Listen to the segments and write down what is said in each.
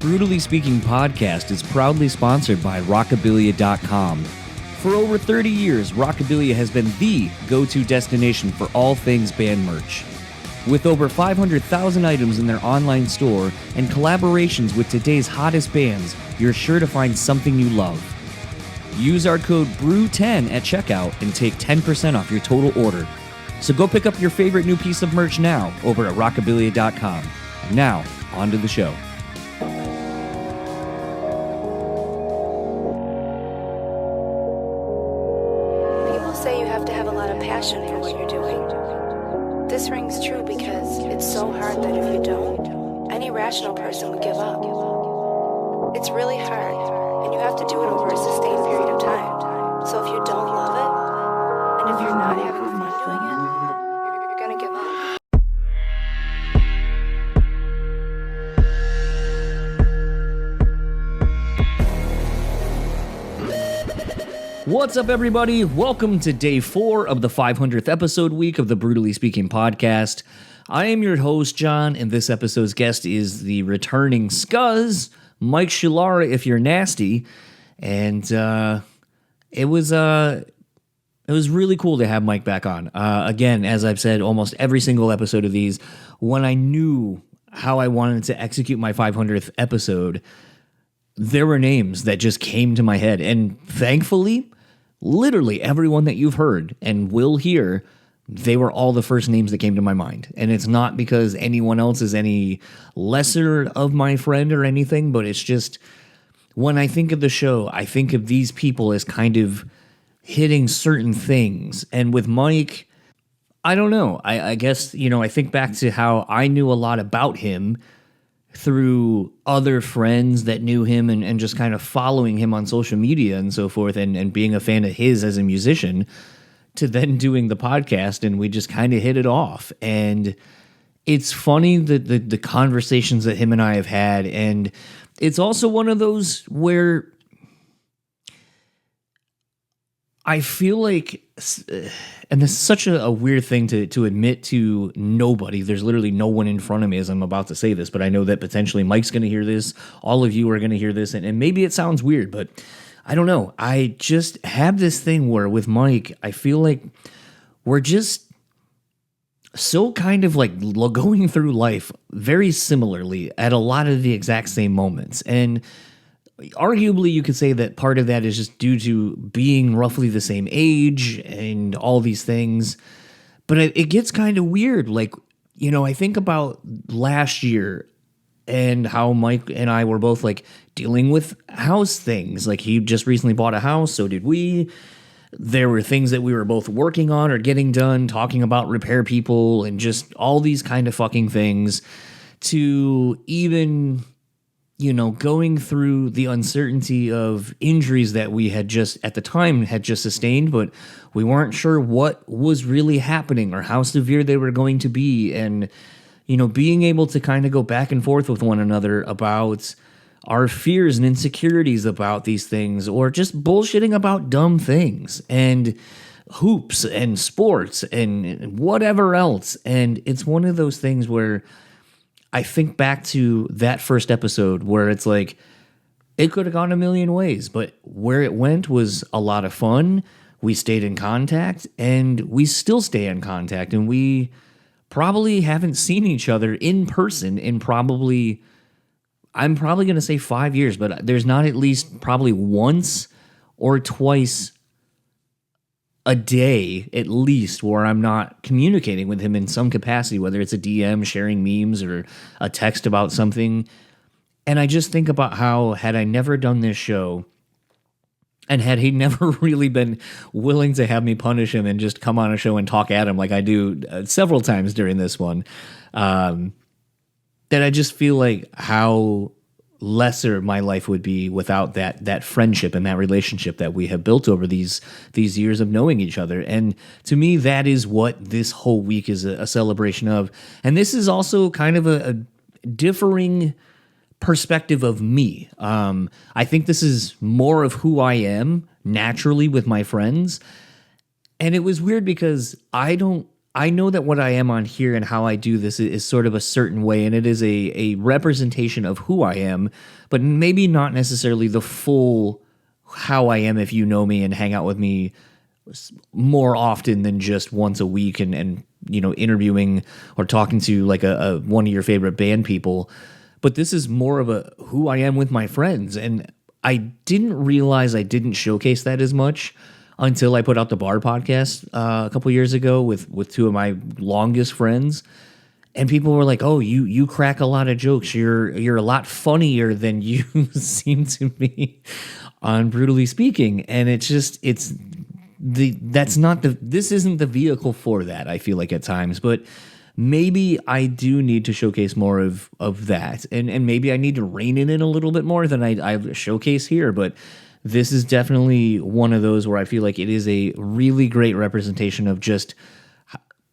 BREWtally Speaking podcast is proudly sponsored by Rockabilia.com. For over 30 years, Rockabilia has been the go-to destination for all things band merch. With over 500,000 items in their online store and collaborations with today's hottest bands, you're sure to find something you love. Use our code BREW10 at checkout and take 10% off your total order. So go pick up your favorite new piece of merch now over at Rockabilia.com. And now, on to the show. Say you have to have a lot of passion for what you're doing. This rings true because it's so hard that if you don't, any rational person would give up. It's really hard, and you have to do it over a sustained period of time. So if you don't love it, and if you're not having fun doing it, you're gonna give up. What's up, everybody? Welcome to day 4 of the 500th episode week of the BREWtally Speaking podcast. I am your host, John, and this episode's guest is the returning Scuzz, Mike Scuilara, if you're nasty. And it was really cool to have Mike back on. Again, as I've said, almost every single episode of these, when I knew how I wanted to execute my 500th episode, there were names that just came to my head. And thankfully, literally everyone that you've heard and will hear, they were all the first names that came to my mind. And it's not because anyone else is any lesser of my friend or anything, but it's just when I think of the show, I think of these people as kind of hitting certain things. And with Mike, I don't know. I guess, I think back to how I knew a lot about him through other friends that knew him and just kind of following him on social media and so forth and being a fan of his as a musician, to then doing the podcast, and we just kind of hit it off. And it's funny that the conversations that him and I have had, and it's also one of those where I feel like, and this is such a weird thing to admit to nobody. There's literally no one in front of me as I'm about to say this, but I know that potentially Mike's going to hear this. All of you are going to hear this, and maybe it sounds weird, but I don't know. I just have this thing where with Mike, I feel like we're just so kind of like going through life very similarly at a lot of the exact same moments. And arguably, you could say that part of that is just due to being roughly the same age and all these things. But it gets kind of weird. Like, I think about last year and how Mike and I were both like dealing with house things. Like, he just recently bought a house, so did we. There were things that we were both working on or getting done, talking about repair people and just all these kind of fucking things, to even going through the uncertainty of injuries that we had just sustained, but we weren't sure what was really happening or how severe they were going to be. And, being able to kind of go back and forth with one another about our fears and insecurities about these things, or just bullshitting about dumb things and hoops and sports and whatever else. And it's one of those things where I think back to that first episode where it's like, it could have gone a million ways, but where it went was a lot of fun. We stayed in contact, and we still stay in contact, and we probably haven't seen each other in person in I'm probably going to say 5 years, but there's not at least probably once or twice a day at least where I'm not communicating with him in some capacity, whether it's a DM, sharing memes, or a text about something. And I just think about how, had I never done this show, and had he never really been willing to have me punish him and just come on a show and talk at him like I do several times during this one, that I just feel like how lesser my life would be without that friendship and that relationship that we have built over these years of knowing each other. And to me, that is what this whole week is a celebration of. And this is also kind of a differing perspective of me. I think this is more of who I am naturally with my friends. And it was weird because I don't I know that what I am on here and how I do this is sort of a certain way, and it is a representation of who I am, but maybe not necessarily the full how I am if you know me and hang out with me more often than just once a week and interviewing or talking to like a one of your favorite band people. But this is more of a who I am with my friends, and I didn't realize I didn't showcase that as much until I put out the Bar podcast a couple years ago with two of my longest friends, and people were like, "Oh, you crack a lot of jokes. You're a lot funnier than you seem to me on Brutally Speaking." And this isn't the vehicle for that. I feel like at times, but maybe I do need to showcase more of that, and maybe I need to rein it in a little bit more than I showcase here. But this is definitely one of those where I feel like it is a really great representation of just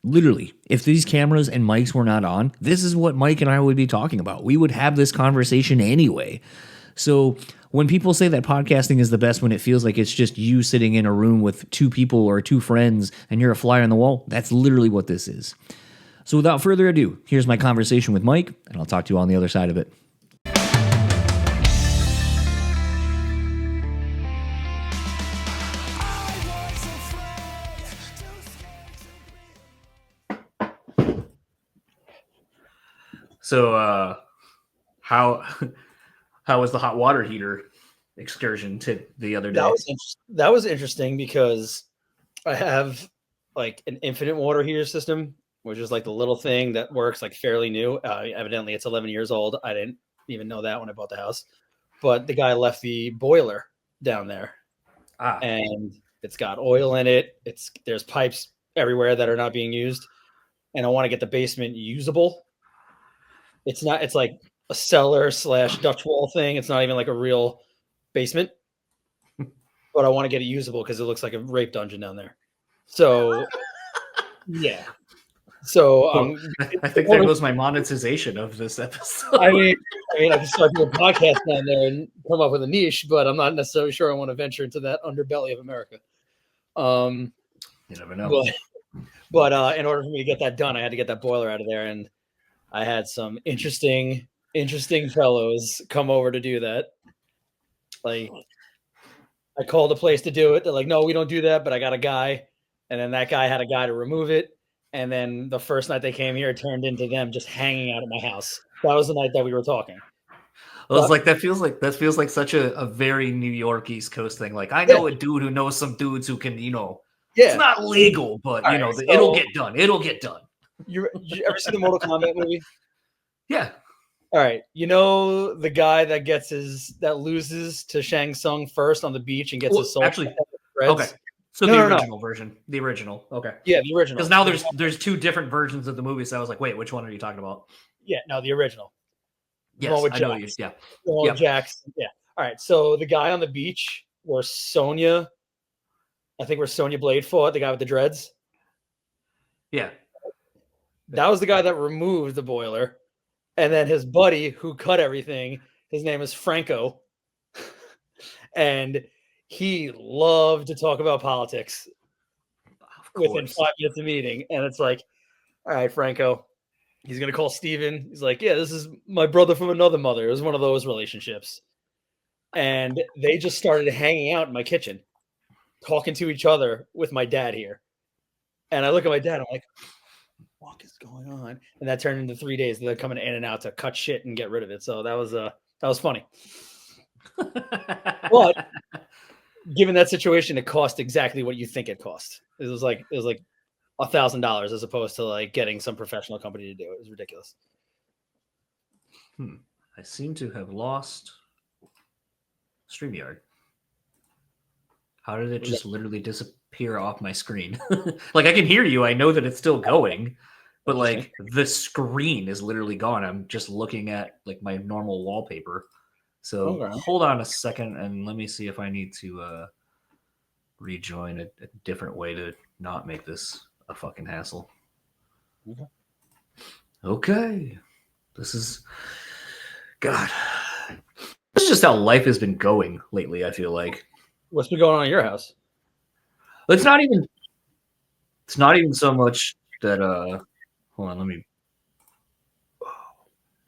literally, if these cameras and mics were not on, this is what Mike and I would be talking about. We would have this conversation anyway. So when people say that podcasting is the best when it feels like it's just you sitting in a room with two people or two friends and you're a fly on the wall, that's literally what this is. So without further ado, here's my conversation with Mike, and I'll talk to you on the other side of it. So, how was the hot water heater excursion the other day? That was interesting because I have like an infinite water heater system, which is like the little thing that works like fairly new. Evidently, it's 11 years old. I didn't even know that when I bought the house, but the guy left the boiler down there, and it's got oil in it. There's pipes everywhere that are not being used, and I want to get the basement usable. It's like a cellar / Dutch wall thing. It's not even like a real basement, but I want to get it usable because it looks like a rape dungeon down there. So, yeah. So I think there goes my monetization of this episode. I mean, I can start doing a podcast down there and come up with a niche, but I'm not necessarily sure I want to venture into that underbelly of America. You never know. But in order for me to get that done, I had to get that boiler out of there, and I had some interesting fellows come over to do that. Like, I called a place to do it. They're like, "No, we don't do that," but I got a guy, and then that guy had a guy to remove it. And then the first night they came here, it turned into them just hanging out at my house. That was the night that we were talking. I was like, that feels like such a very New York East Coast thing. Like, I know a dude who knows some dudes who can, it's not legal, but it'll get done. It'll get done. You ever see the Mortal Kombat movie? Yeah. All right. You know the guy that loses to Shang Tsung first on the beach and gets his soul. Actually, okay. So the original version. The original. Okay. Yeah, the original. Because now there's two different versions of the movie, so I was like, wait, which one are you talking about? Yeah, no, the original. Yes, I know you. Yeah. The one with Jax. Yeah. All right. So the guy on the beach where Sonya Blade fought, the guy with the dreads. Yeah. That was the guy that removed the boiler. And then his buddy who cut everything, his name is Franco. And he loved to talk about politics within 5 minutes of meeting. And it's like, all right, Franco, he's going to call Steven. He's like, yeah, this is my brother from another mother. It was one of those relationships. And they just started hanging out in my kitchen, talking to each other with my dad here. And I look at my dad, I'm like, what is going on? And that turned into 3 days. They're coming in and out to cut shit and get rid of it. So that was funny. But given that situation, it cost exactly what you think it cost. It was like $1,000 as opposed to like getting some professional company to do it. It was ridiculous. I seem to have lost StreamYard. How did it just literally disappear off my screen? Like, I can hear you. I know that it's still going, but like the screen is literally gone. I'm just looking at like my normal wallpaper. So hold on a second and let me see if I need to rejoin a different way to not make this a fucking hassle. Okay. This is God. This is just how life has been going lately, I feel like. What's been going on in your house? It's not even so much. that hold on, let me. Oh,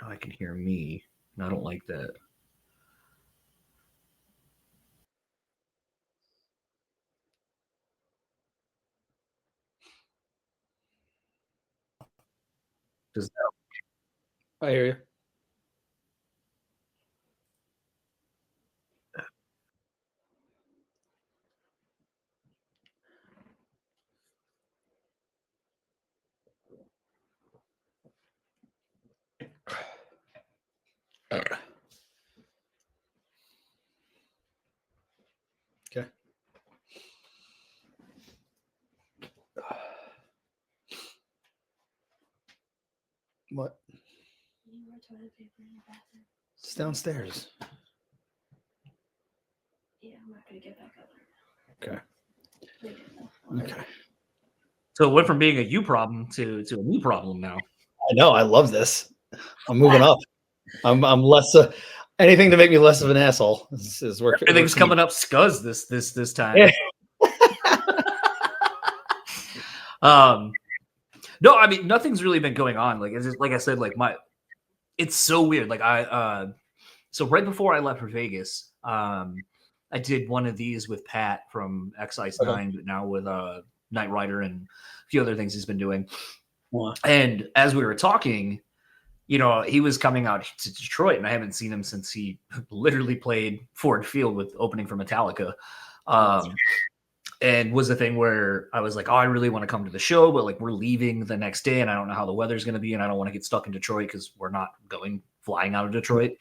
now I can hear me. I don't like that. Does that I hear you. Okay. What? It's downstairs. Yeah, I'm not gonna get back up. Okay. Okay. So it went from being a you problem to a me problem now. I know. I love this. I'm moving up. I'm less. Anything to make me less of an asshole is work. Everything's coming up scuzz this time. No, I mean nothing's really been going on. Like it's just, like I said, like it's so weird. Like so right before I left for Vegas, I did one of these with Pat from X-Ice9, but now with Knight Rider and a few other things he's been doing. Wow. And as we were talking, you know, he was coming out to Detroit, and I haven't seen him since he literally played Ford Field with opening for Metallica. And was the thing where I was like, oh, I really want to come to the show, but like we're leaving the next day and I don't know how the weather's going to be. And I don't want to get stuck in Detroit because we're not flying out of Detroit.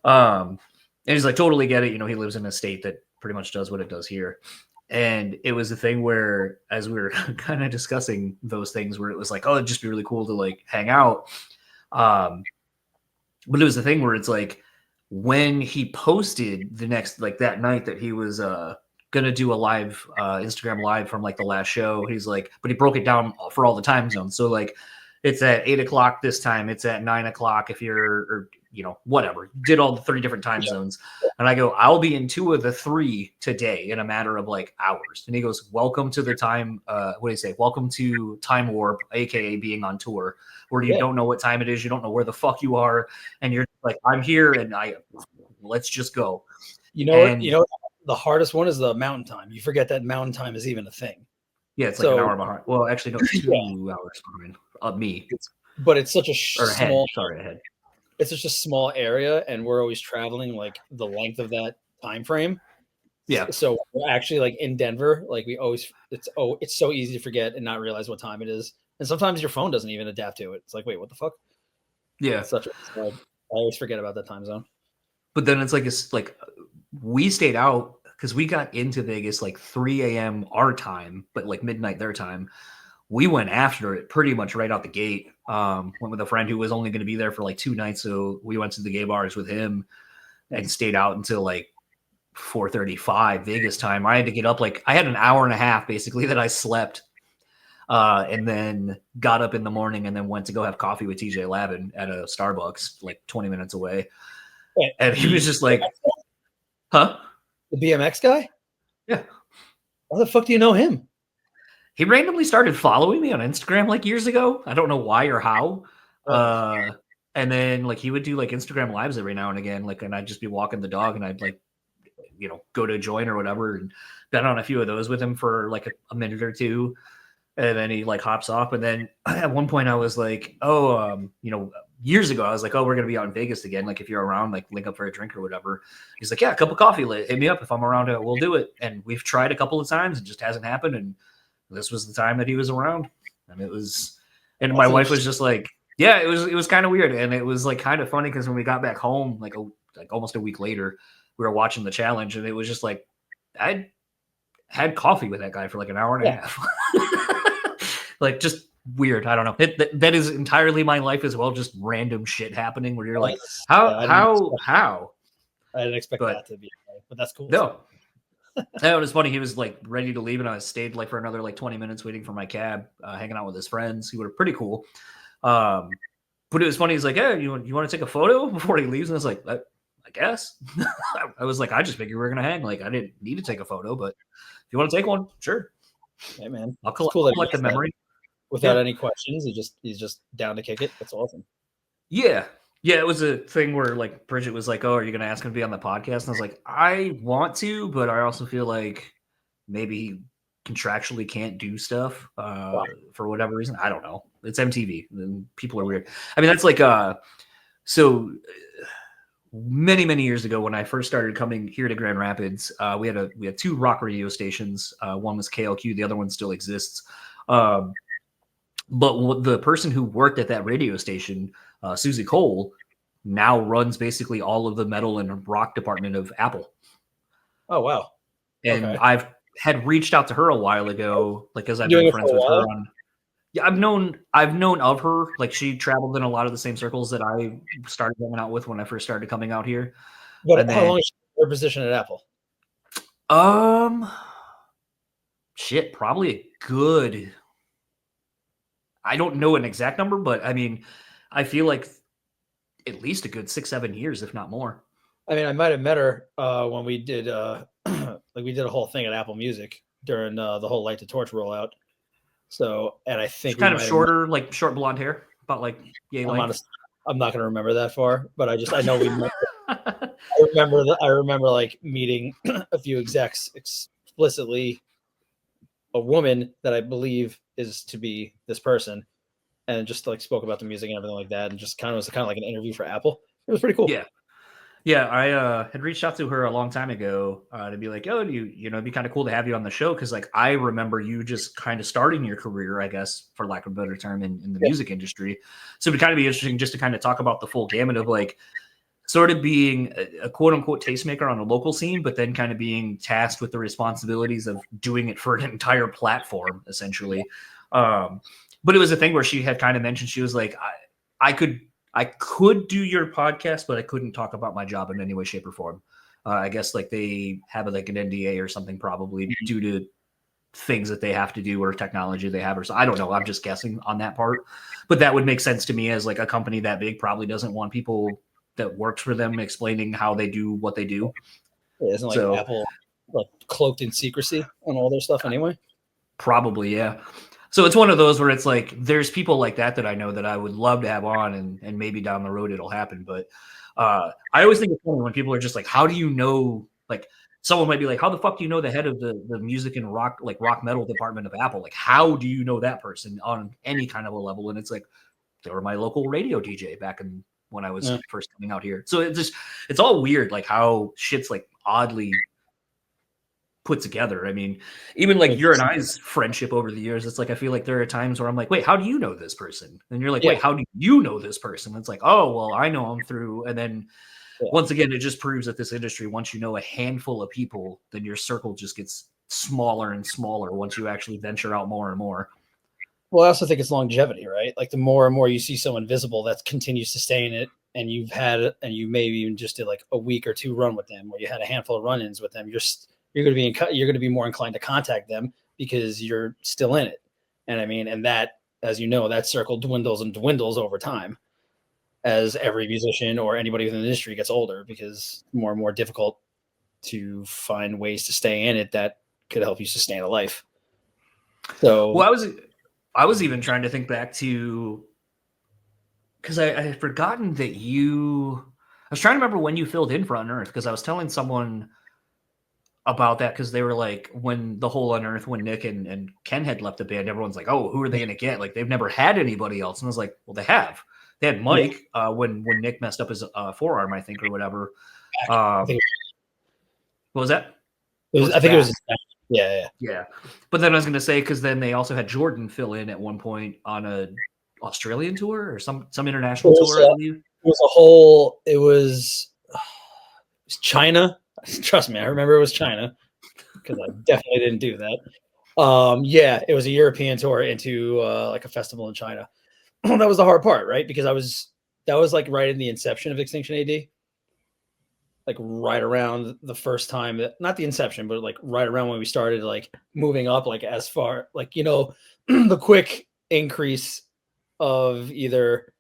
And he's like, totally get it. You know, he lives in a state that pretty much does what it does here. And it was the thing where, as we were kind of discussing those things where it was like, oh, it'd just be really cool to like hang out. But it was the thing where it's like, when he posted the next, like that night that he was, gonna do a live Instagram live from like the last show. He's like, but he broke it down for all the time zones. So like it's at 8 o'clock this time, it's at 9 o'clock if you're, or you know, whatever. Did all the 3 different time zones. And I go, I'll be in 2 of the 3 today in a matter of like hours. And he goes, welcome to the time, what do you say? Welcome to Time Warp, aka being on tour, where you don't know what time it is, you don't know where the fuck you are, and you're like, I'm here and let's just go. You know, the hardest one is the mountain time. You forget that mountain time is even a thing. Yeah, it's like an hour behind. Well, actually, no, 2 hours behind me. But it's such a small. Ahead. It's just a small area, and we're always traveling like the length of that time frame. Yeah. So we're actually like in Denver. Like we always, it's so easy to forget and not realize what time it is. And sometimes your phone doesn't even adapt to it. It's like, wait, what the fuck? Yeah. I always forget about that time zone. But then it's like we stayed out because we got into Vegas like 3 a.m. our time, but like midnight their time. We went after it pretty much right out the gate. Went with a friend who was only going to be there for like 2 nights. So we went to the gay bars with him and stayed out until like 4:35 Vegas time. I had to get up I had an hour and a half basically that I slept. And then got up in the morning and then went to go have coffee with TJ Lavin at a Starbucks like 20 minutes away. And he was just like, huh? The BMX guy? Yeah. How the fuck do you know him? He randomly started following me on Instagram like years ago. I don't know why or how. And then like he would do like Instagram lives every now and again. Like, and I'd just be walking the dog and I'd like, you know, go to join or whatever. And been on a few of those with him for like a minute or two. And then he like hops off. And then at one point I was like, oh, you know, years ago, I was like, oh, we're going to be out in Vegas again. Like if you're around, like link up for a drink or whatever. He's like, yeah, a cup of coffee. Hit me up if I'm around. We'll do it. And we've tried a couple of times. It just hasn't happened. And this was the time that he was around. And it was, and my wife was just like, yeah, it was kind of weird. And it was like kind of funny because when we got back home, like almost a week later, we were watching the challenge and it was just like, I had coffee with that guy for like an hour and a half. Like just weird. I don't know. That is entirely my life as well. Just random shit happening where you're like, how? I didn't expect that to be, but that's cool. No. That was funny. He was like ready to leave, and I stayed like for another like 20 minutes waiting for my cab, hanging out with his friends who were pretty cool. But it was funny. He's like, "Hey, you want to take a photo before he leaves?" And I was like, "I guess." I was like, "I just figured we were gonna hang. Like, I didn't need to take a photo, but if you want to take one, sure." Hey man, I'll collect the memory. without any questions. He's just down to kick it. That's awesome. Yeah. Yeah, it was a thing where like Bridget was like, "Oh, are you going to ask him to be on the podcast?" And I was like, "I want to, but I also feel like maybe he contractually can't do stuff for whatever reason. I don't know. It's MTV, and people are weird. I mean, that's like so many years ago when I first started coming here to Grand Rapids, we had two rock radio stations. One was KLQ, the other one still exists. But the person who worked at that radio station, Susie Cole, now runs basically all of the metal and rock department of Apple. Oh wow! And I've had reached out to her a while ago, like because I've Doing been it for friends a with her while? on. Yeah, I've known of her. Like she traveled in a lot of the same circles that I started hanging out with when I first started coming out here. But And how then, long is your position at Apple? shit, probably a good. I don't know an exact number, but I mean, I feel like at least a good 6-7 years, if not more. I mean, I might have met her when we did like we did a whole thing at Apple Music during the whole Light the Torch rollout. So, and I think She's kind of shorter, like short blonde hair, about like yay length. I'm not going to remember that far, but I know we met. I remember like meeting a few execs, explicitly a woman that I believe is to be this person, and just like spoke about the music and everything like that, and just kind of like an interview for Apple. It was pretty cool. Yeah, I had reached out to her a long time ago to be like, oh, it'd be kind of cool to have you on the show because like I remember you just kind of starting your career, I guess, for lack of a better term, in the music industry. So it'd kind of be interesting just to kind of talk about the full gamut of like sort of being a quote unquote tastemaker on a local scene, but then kind of being tasked with the responsibilities of doing it for an entire platform, essentially. But it was a thing where she had kind of mentioned, she was like, I could do your podcast, but I couldn't talk about my job in any way, shape, or form. I guess like they have like an NDA or something probably due to things that they have to do or technology they have or so. I don't know. I'm just guessing on that part. But that would make sense to me as like a company that big probably doesn't want people that works for them explaining how they do what they do. Yeah, isn't like Apple like cloaked in secrecy on all their stuff anyway? Probably, yeah. So it's one of those where it's like there's people like that I know that I would love to have on, and maybe down the road it'll happen. But I always think it's funny when people are just like, how do you know? Like someone might be like, how the fuck do you know the head of the music and rock metal department of Apple? Like, how do you know that person on any kind of a level? And it's like, they were my local radio DJ back in when I was first coming out here. So it's all weird, like how shit's like oddly put together. I mean, even like your and I's friendship over the years, it's like I feel like there are times where I'm like, wait, how do you know this person? And you're like, wait, how do you know this person? It's like, oh, well, I know him through. And then once again, it just proves that this industry, once you know a handful of people, then your circle just gets smaller and smaller once you actually venture out more and more. Well, I also think it's longevity, right? Like the more and more you see someone visible that continues to stay in it, and you maybe even just did like a week or two run with them, or you had a handful of run-ins with them, you're going to be more inclined to contact them because you're still in it. And I mean, and that, as you know, that circle dwindles and dwindles over time as every musician or anybody within the industry gets older, because more and more difficult to find ways to stay in it that could help you sustain a life. So, well, I was even trying to think back to, because I had forgotten that I was trying to remember when you filled in for Unearth, because I was telling someone about that, because they were like, when the whole Unearth, when Nick and Ken had left the band, everyone's like, oh, who are they going to get? Like, they've never had anybody else. And I was like, well, they have. They had Mike when Nick messed up his forearm, I think, or whatever. What was that? I think it was. Yeah. But then I was going to say, because then they also had Jordan fill in at one point on a Australian tour or some international tour, I believe. It was China. Trust me, I remember it was China because I definitely didn't do that. It was a European tour into like a festival in China. That was the hard part, right? Because that was like right in the inception of Extinction AD. Like right around the first time, not the inception, but like right around when we started like moving up, like as far, like, you know, the quick increase of either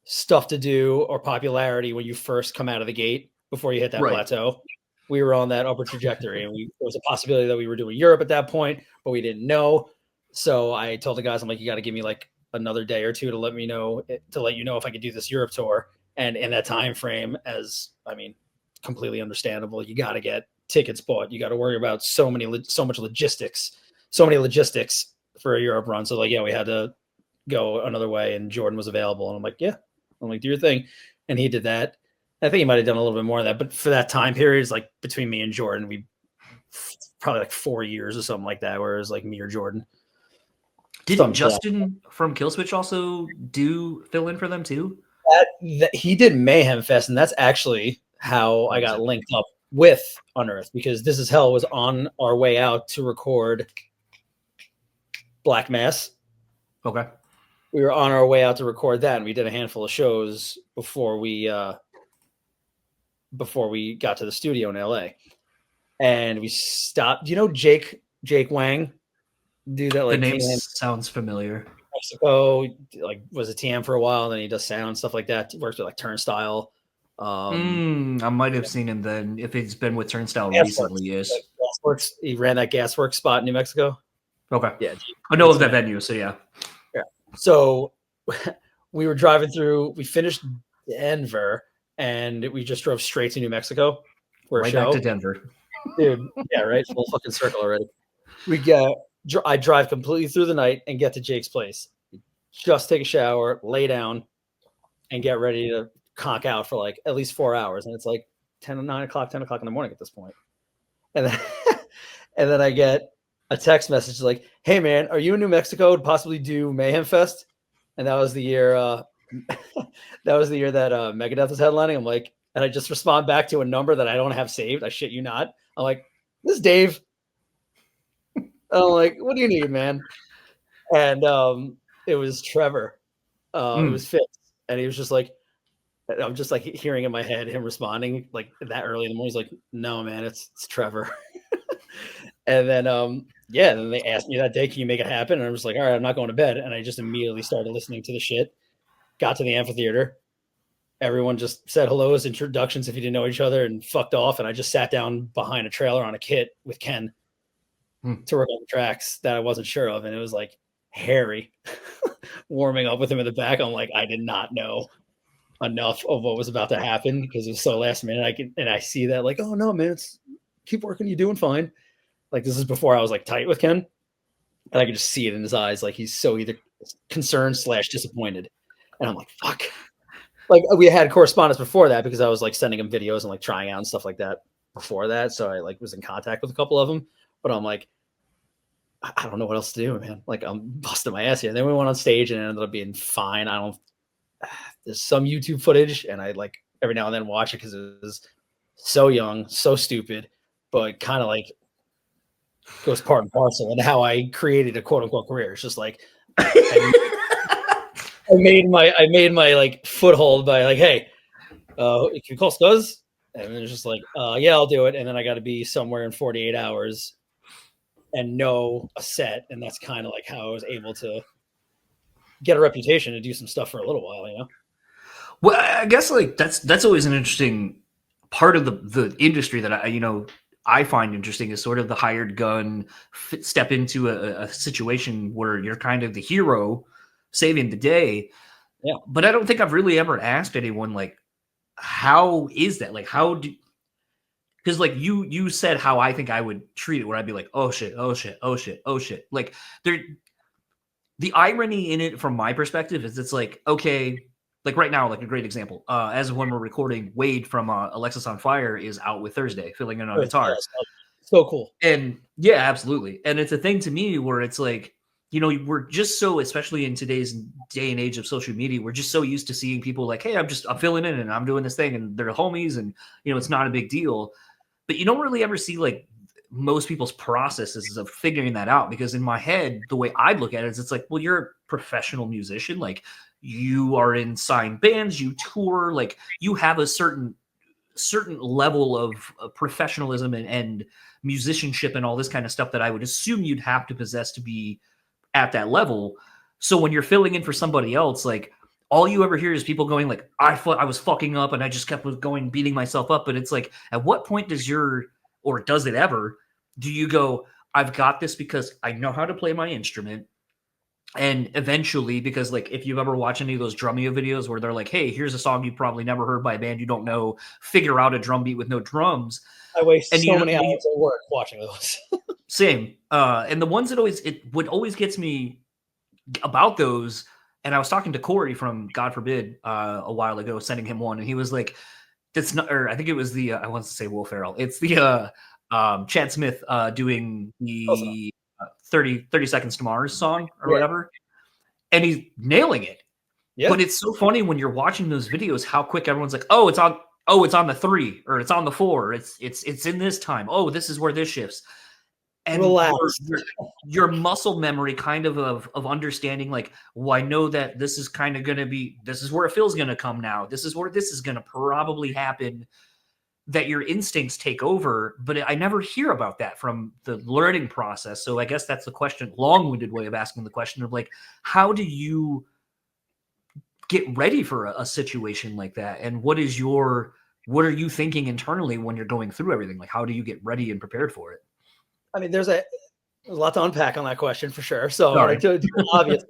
stuff to do or popularity when you first come out of the gate before you hit that plateau. We were on that upper trajectory, and there was a possibility that we were doing Europe at that point, but we didn't know. So I told the guys, I'm like, you got to give me like another day or two to let you know if I could do this Europe tour. And in that time frame, completely understandable. You got to get tickets bought. You got to worry about so many logistics for a Europe run. So like, yeah, we had to go another way, and Jordan was available, and I'm like, yeah, I'm like, do your thing, and he did that. I think he might have done a little bit more of that, but for that time period, it's like between me and Jordan, we probably like 4 years or something like that, where it was like me or Jordan. Didn't Justin from Killswitch also fill in for them too? He did Mayhem Fest, and that's actually how I got linked up with Unearthed, because This Is Hell was on our way out to record Black Mass. Okay. We were on our way out to record that, and we did a handful of shows before we got to the studio in LA. And we stopped. Do you know Jake Wang? Dude, that like the name sounds familiar. Mexico, like was a TM for a while, then he does sound stuff like that. He works with like Turnstile. I might have seen him then if it's been with Turnstile recently. Yes, Gasworks. He ran that Gasworks spot in New Mexico. Okay, yeah, I know of that venue. So yeah. So we were driving through. We finished Denver, and we just drove straight to New Mexico for a show. Back to Denver, dude. Yeah, right. Full fucking circle already. I drive completely through the night and get to Jake's place. Just take a shower, lay down, and get ready to conk out for like at least 4 hours. And it's like 10 in the morning at this point. And then, and then I get a text message like, "Hey man, are you in New Mexico to possibly do Mayhem Fest?" And that was the year that Megadeth was headlining. I'm like, and I just respond back to a number that I don't have saved. I shit you not. I'm like, "This is Dave." I'm like, "What do you need, man?" And it was Trevor. It was Fitz. And he was just like, I'm just like hearing in my head him responding like that early in the morning. He's like, "No, man, it's Trevor." And then, then they asked me that day, "Can you make it happen?" And I was like, "All right, I'm not going to bed." And I just immediately started listening to the shit. Got to the amphitheater. Everyone just said hellos, introductions if you didn't know each other, and fucked off. And I just sat down behind a trailer on a kit with Ken to work on the tracks that I wasn't sure of. And it was like hairy warming up with him in the back. I'm like, I did not know enough of what was about to happen because it was so last minute. I see that like, "Oh no, man, keep working. You're doing fine." Like this is before I was like tight with Ken, and I could just see it in his eyes. Like he's so either concerned / disappointed. And I'm like, fuck. Like we had correspondence before that because I was like sending him videos and like trying out and stuff like that before that. So I like was in contact with a couple of them, but I'm like, I don't know what else to do, man. Like I'm busting my ass here. And then we went on stage and it ended up being fine. There's some YouTube footage and I like every now and then watch it because it was so young, so stupid, but kind of like goes part and parcel in how I created a quote unquote career. It's just like I made my like foothold by like, "Hey, can you call Scuzz?" And it's just like, "Yeah, I'll do it." And then I got to be somewhere in 48 hours and know a set. And that's kind of like how I was able to get a reputation to do some stuff for a little while, you know? Well, I guess like that's always an interesting part of the industry that I find interesting is sort of the hired gun step into a situation where you're kind of the hero saving the day. Yeah. But I don't think I've really ever asked anyone like, how is that? Like, because like you said how I think I would treat it, where I'd be like, "Oh shit, oh shit, oh shit, oh shit." Like the irony in it from my perspective is it's like, okay, like right now, like a great example, as of when we're recording, Wade from Alexis on Fire is out with Thursday, filling in on guitar. So cool. And yeah, absolutely. And it's a thing to me where it's like, we're just so, especially in today's day and age of social media, we're just so used to seeing people like, "Hey, I'm filling in and I'm doing this thing," and they're homies and, it's not a big deal. But you don't really ever see like most people's processes of figuring that out, because in my head, the way I look at it is it's like, well, you're a professional musician. Like you are in signed bands, you tour, like you have a certain level of professionalism and musicianship and all this kind of stuff that I would assume you'd have to possess to be at that level. So when you're filling in for somebody else, like all you ever hear is people going like, I was fucking up and I just kept going, beating myself up. But it's like, at what point does it ever, do you go, I've got this because I know how to play my instrument. And eventually, because like if you've ever watched any of those Drumeo videos where they're like, hey, here's a song you've probably never heard by a band you don't know, figure out a drum beat with no drums. I waste And so many hours of work watching those. same. And the ones that what always gets me about those, and I was talking to Corey from God Forbid a while ago, sending him one, and he was like, that's not, or I think it was the I want to say Will Ferrell. It's the Chad Smith doing the 30 Seconds to Mars song or whatever. And he's nailing it. Yeah. But it's so funny when you're watching those videos how quick everyone's like, oh, it's on the 3 or it's on the 4. It's in this time. Oh, this is where this shifts. And your muscle memory kind of understanding like, well, I know that this is kind of going to be, this is where it feels going to come now. This is where this is going to probably happen, that your instincts take over. But I never hear about that from the learning process. So I guess that's the question, long-winded way of asking the question of like, how do you get ready for a situation like that? And what are you thinking internally when you're going through everything? Like, how do you get ready and prepared for it? I mean, there's a lot to unpack on that question for sure. So like, to obvious,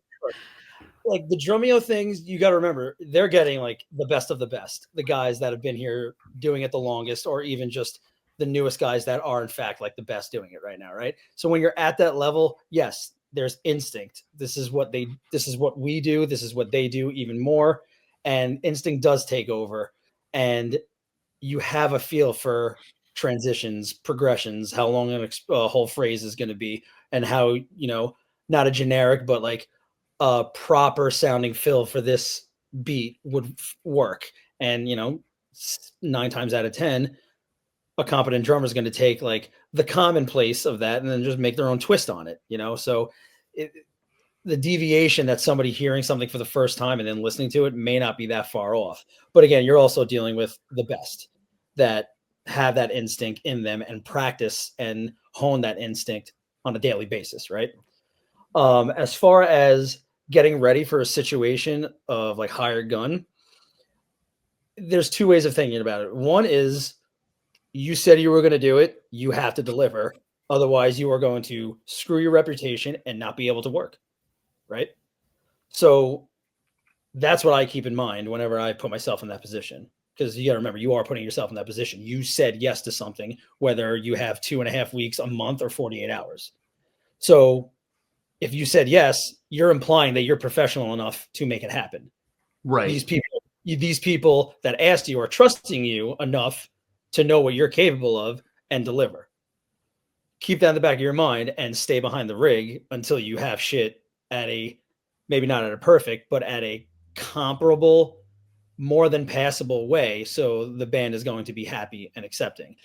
like the Drumeo things, you got to remember, they're getting like the best of the best, the guys that have been here doing it the longest, or even just the newest guys that are in fact like the best doing it right now. Right. So when you're at that level, yes, there's instinct. This is what we do. This is what they do even more. And instinct does take over, and you have a feel for transitions, progressions, how long a whole phrase is going to be, and how, not a generic, but like a proper sounding fill for this beat would work. And, 9 times out of 10, a competent drummer is going to take like the commonplace of that and then just make their own twist on it, So the deviation that somebody hearing something for the first time and then listening to it may not be that far off. But again, you're also dealing with the best that have that instinct in them and practice and hone that instinct on a daily basis, right? As far as getting ready for a situation of like hired gun, there's 2 ways of thinking about it. One is, you said you were going to do it, you have to deliver. Otherwise, you are going to screw your reputation and not be able to work, right? So that's what I keep in mind whenever I put myself in that position. Because you got to remember, you are putting yourself in that position. You said yes to something, whether you have 2.5 weeks, a month, or 48 hours. So if you said yes, you're implying that you're professional enough to make it happen. Right. These people that asked you are trusting you enough to know what you're capable of and deliver. Keep that in the back of your mind and stay behind the rig until you have shit at a, maybe not at a perfect, but at a comparable, more than passable way, so the band is going to be happy and accepting.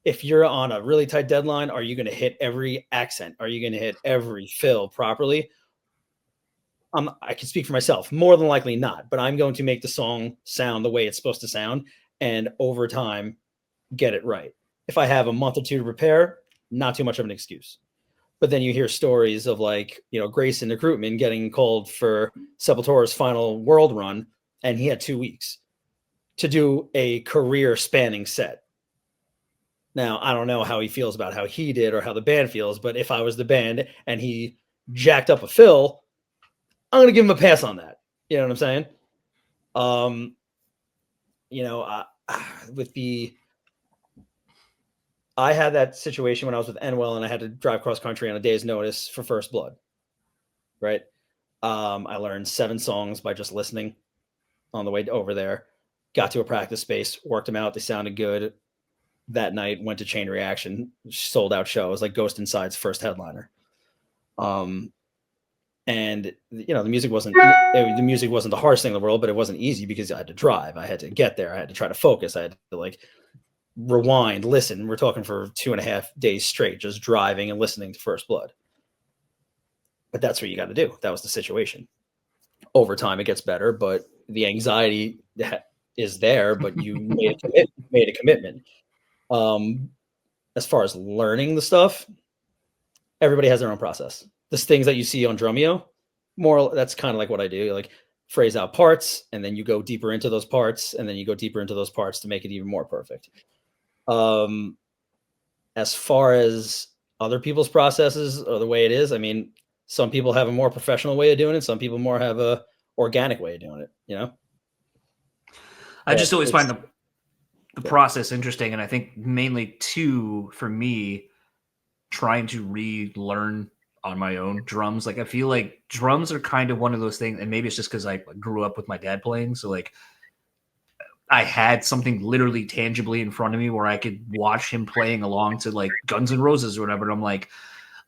If you're on a really tight deadline, are you going to hit every accent? Are you going to hit every fill properly? I can speak for myself. More than likely not, but I'm going to make the song sound the way it's supposed to sound, and over time, get it right. If I have a month or 2 to prepare, not too much of an excuse. But then you hear stories of like, Grayson the Krutman getting called for Sepultura's final world run, and he had 2 weeks to do a career spanning set. Now, I don't know how he feels about how he did or how the band feels, but if I was the band and he jacked up a fill, I'm going to give him a pass on that. You know what I'm saying? I had that situation when I was with Enwell and I had to drive cross country on a day's notice for First Blood. Right. I learned 7 songs by just listening on the way over there, got to a practice space, worked them out. They sounded good. That night went to Chain Reaction, sold out show. It was like Ghost Inside's first headliner. And the music wasn't the hardest thing in the world, but it wasn't easy because I had to drive. I had to get there. I had to try to focus. I had to like rewind, listen. We're talking for 2.5 days straight, just driving and listening to First Blood. But that's what you got to do. That was the situation. Over time, it gets better, but the anxiety that is there, but you made a commitment. As far as learning the stuff, everybody has their own process. There's things that you see on Drumeo, that's kind of like what I do. Like phrase out parts, and then you go deeper into those parts, and then you go deeper into those parts to make it even more perfect. As far as other people's processes or the way it is. I mean, some people have a more professional way of doing it. Some people more have a organic way of doing it, you know? I But just always find it's the process interesting, and I think mainly too for me trying to relearn on my own drums. Like I feel like drums are kind of one of those things, and maybe it's just because I grew up with my dad playing, so like I had something literally tangibly in front of me where I could watch him playing along to like Guns N' Roses or whatever. And I'm like,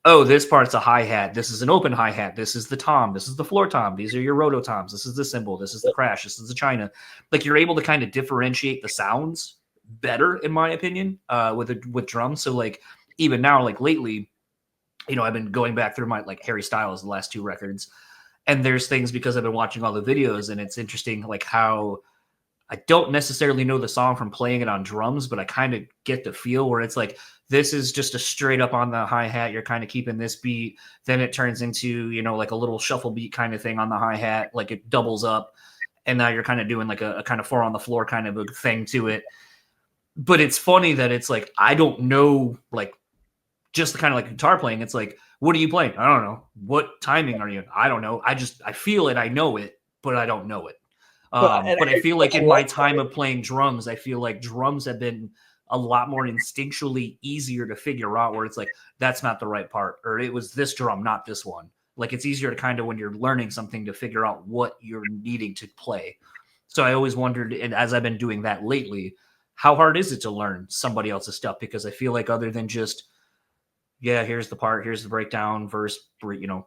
oh, this part's a hi-hat. This is an open hi-hat. This is the tom. This is the floor tom. These are your rototoms. This is the cymbal. This is the crash. This is the china. Like you're able to kind of differentiate the sounds better, in my opinion, with drums. So like even now, like lately, I've been going back through my like Harry Styles, the last 2 records, and there's things because I've been watching all the videos, and it's interesting like how I don't necessarily know the song from playing it on drums, but I kind of get the feel where it's like, this is just a straight up on the hi-hat. You're kind of keeping this beat. Then it turns into, like a little shuffle beat kind of thing on the hi-hat. Like it doubles up. And now you're kind of doing like a kind of 4 on the floor kind of a thing to it. But it's funny that it's like, I don't know, like just the kind of like guitar playing. It's like, what are you playing? I don't know. What timing are you in? I don't know. I feel it. I know it, but I don't know it. But I feel like in my time of playing drums, I feel like drums have been a lot more instinctually easier to figure out where it's like, that's not the right part, or it was this drum, not this one. Like it's easier to kind of, when you're learning something, to figure out what you're needing to play. So I always wondered, and as I've been doing that lately, how hard is it to learn somebody else's stuff? Because I feel like other than just, yeah, here's the part, here's the breakdown, verse,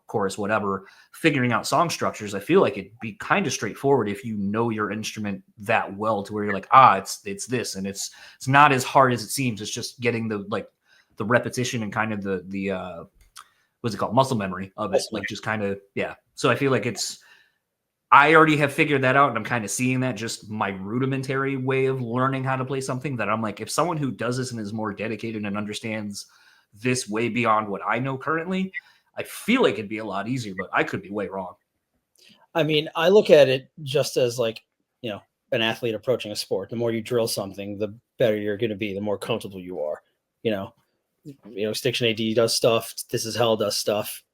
chorus, whatever, figuring out song structures, I feel like it'd be kind of straightforward if you know your instrument that well to where you're like, it's this, and it's not as hard as it seems. It's just getting the repetition and kind of the what's it called, muscle memory of it, like just kind of, yeah. So I feel like I already have figured that out, and I'm kind of seeing that just my rudimentary way of learning how to play something, that I'm like, if someone who does this and is more dedicated and understands this way beyond what I know currently, I feel like it'd be a lot easier, but I could be way wrong. I mean, I look at it just as like, an athlete approaching a sport. The more you drill something, the better you're going to be, the more comfortable you are. Extinction AD does stuff. This Is Hell does stuff.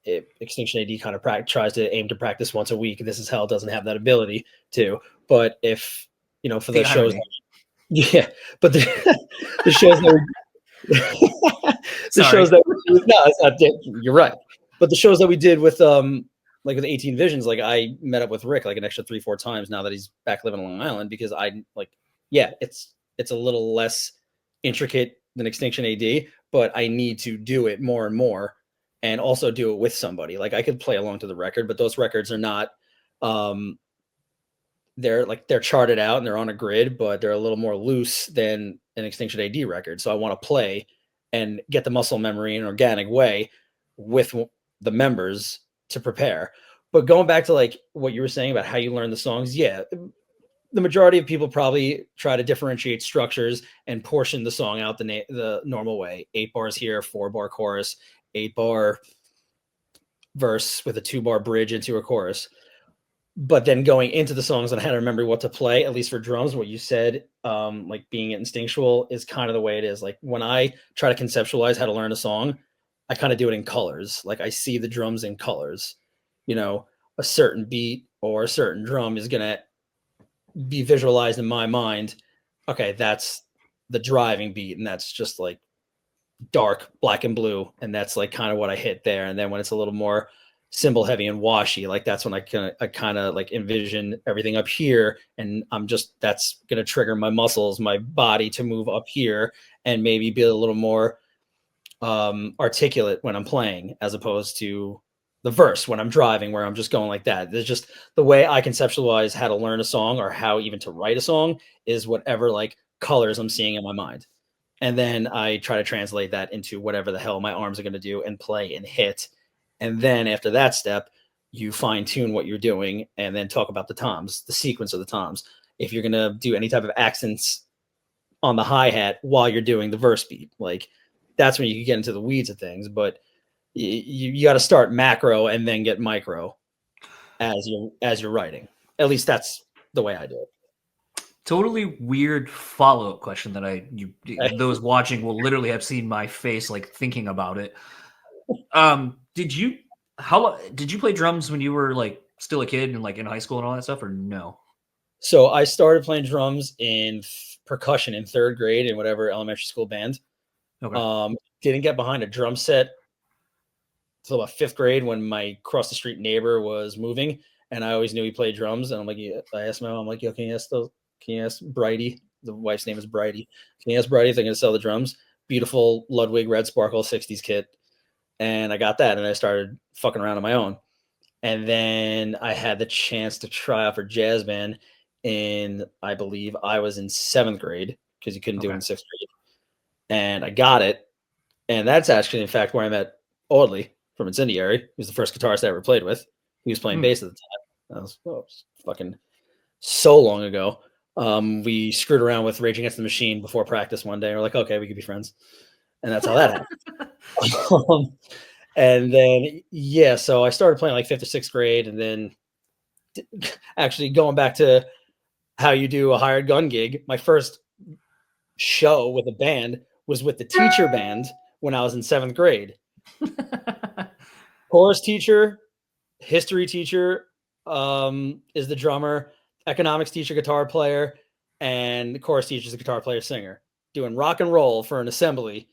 Extinction AD kind of tries to aim to practice once a week. This Is Hell doesn't have that ability to. But if, for the shows, yeah, but the shows that shows that no, it's not. You're right. But the shows that we did with like with 18 Visions, like I met up with Rick like an extra 3-4 times now that he's back living on Long Island, because it's a little less intricate than Extinction AD, but I need to do it more and more, and also do it with somebody. Like I could play along to the record, but those records are not they're charted out and they're on a grid, but they're a little more loose than an Extinction AD record. So I want to play and get the muscle memory in an organic way with the members to prepare. But going back to like what you were saying about how you learn the songs, yeah, the majority of people probably try to differentiate structures and portion the song out the normal way. 8 bars here, 4-bar chorus, 8-bar verse with a 2-bar bridge into a chorus. But then going into the songs and how to remember what to play, at least for drums, what you said, like being instinctual is kind of the way it is. Like when I try to conceptualize how to learn a song, I kind of do it in colors. Like I see the drums in colors. A certain beat or a certain drum is going to be visualized in my mind. Okay, that's the driving beat, and that's just like dark black and blue, and that's like kind of what I hit there. And then when it's a little more cymbal heavy and washy, like that's when I kind of like envision everything up here, and that's going to trigger my muscles, my body to move up here and maybe be a little more articulate when I'm playing, as opposed to the verse when I'm driving, where I'm just going like that. There's just the way I conceptualize how to learn a song, or how even to write a song, is whatever like colors I'm seeing in my mind. And then I try to translate that into whatever the hell my arms are going to do and play and hit. And then after that step, you fine tune what you're doing, and then talk about the toms, the sequence of the toms. If you're going to do any type of accents on the hi-hat while you're doing the verse beat, like that's when you can get into the weeds of things. But you got to start macro and then get micro as you're writing. At least that's the way I do it. Totally weird follow-up question that those watching will literally have seen my face like thinking about it. Did you did you play drums when you were like still a kid and like in high school and all that stuff, or no? So I started playing drums in percussion in 3rd grade in whatever elementary school band. Okay. Didn't get behind a drum set till about 5th grade when my cross the street neighbor was moving, and I always knew he played drums. And I'm like, yeah, I asked my mom, I'm like, yo, can you ask Bridie? The wife's name is Bridie. Can you ask Bridie if they're gonna sell the drums? Beautiful Ludwig Red Sparkle 60s kit. And I got that, and I started fucking around on my own. And then I had the chance to try out for jazz band in, I believe I was in 7th grade because you couldn't do it Okay. in 6th grade. And I got it. And that's actually, in fact, where I met Audley from Incendiary. He was the first guitarist I ever played with. He was playing Hmm. bass at the time. That was fucking so long ago. We screwed around with Rage Against the Machine before practice one day. We're like, okay, we could be friends. And that's how that happened. And then, yeah, so I started playing like 5th or 6th grade. And then actually going back to how you do a hired gun gig, my first show with a band was with the teacher band when I was in 7th grade. Chorus teacher, history teacher, is the drummer, economics teacher, guitar player, and chorus teacher is a guitar player, singer. Doing rock and roll for an assembly,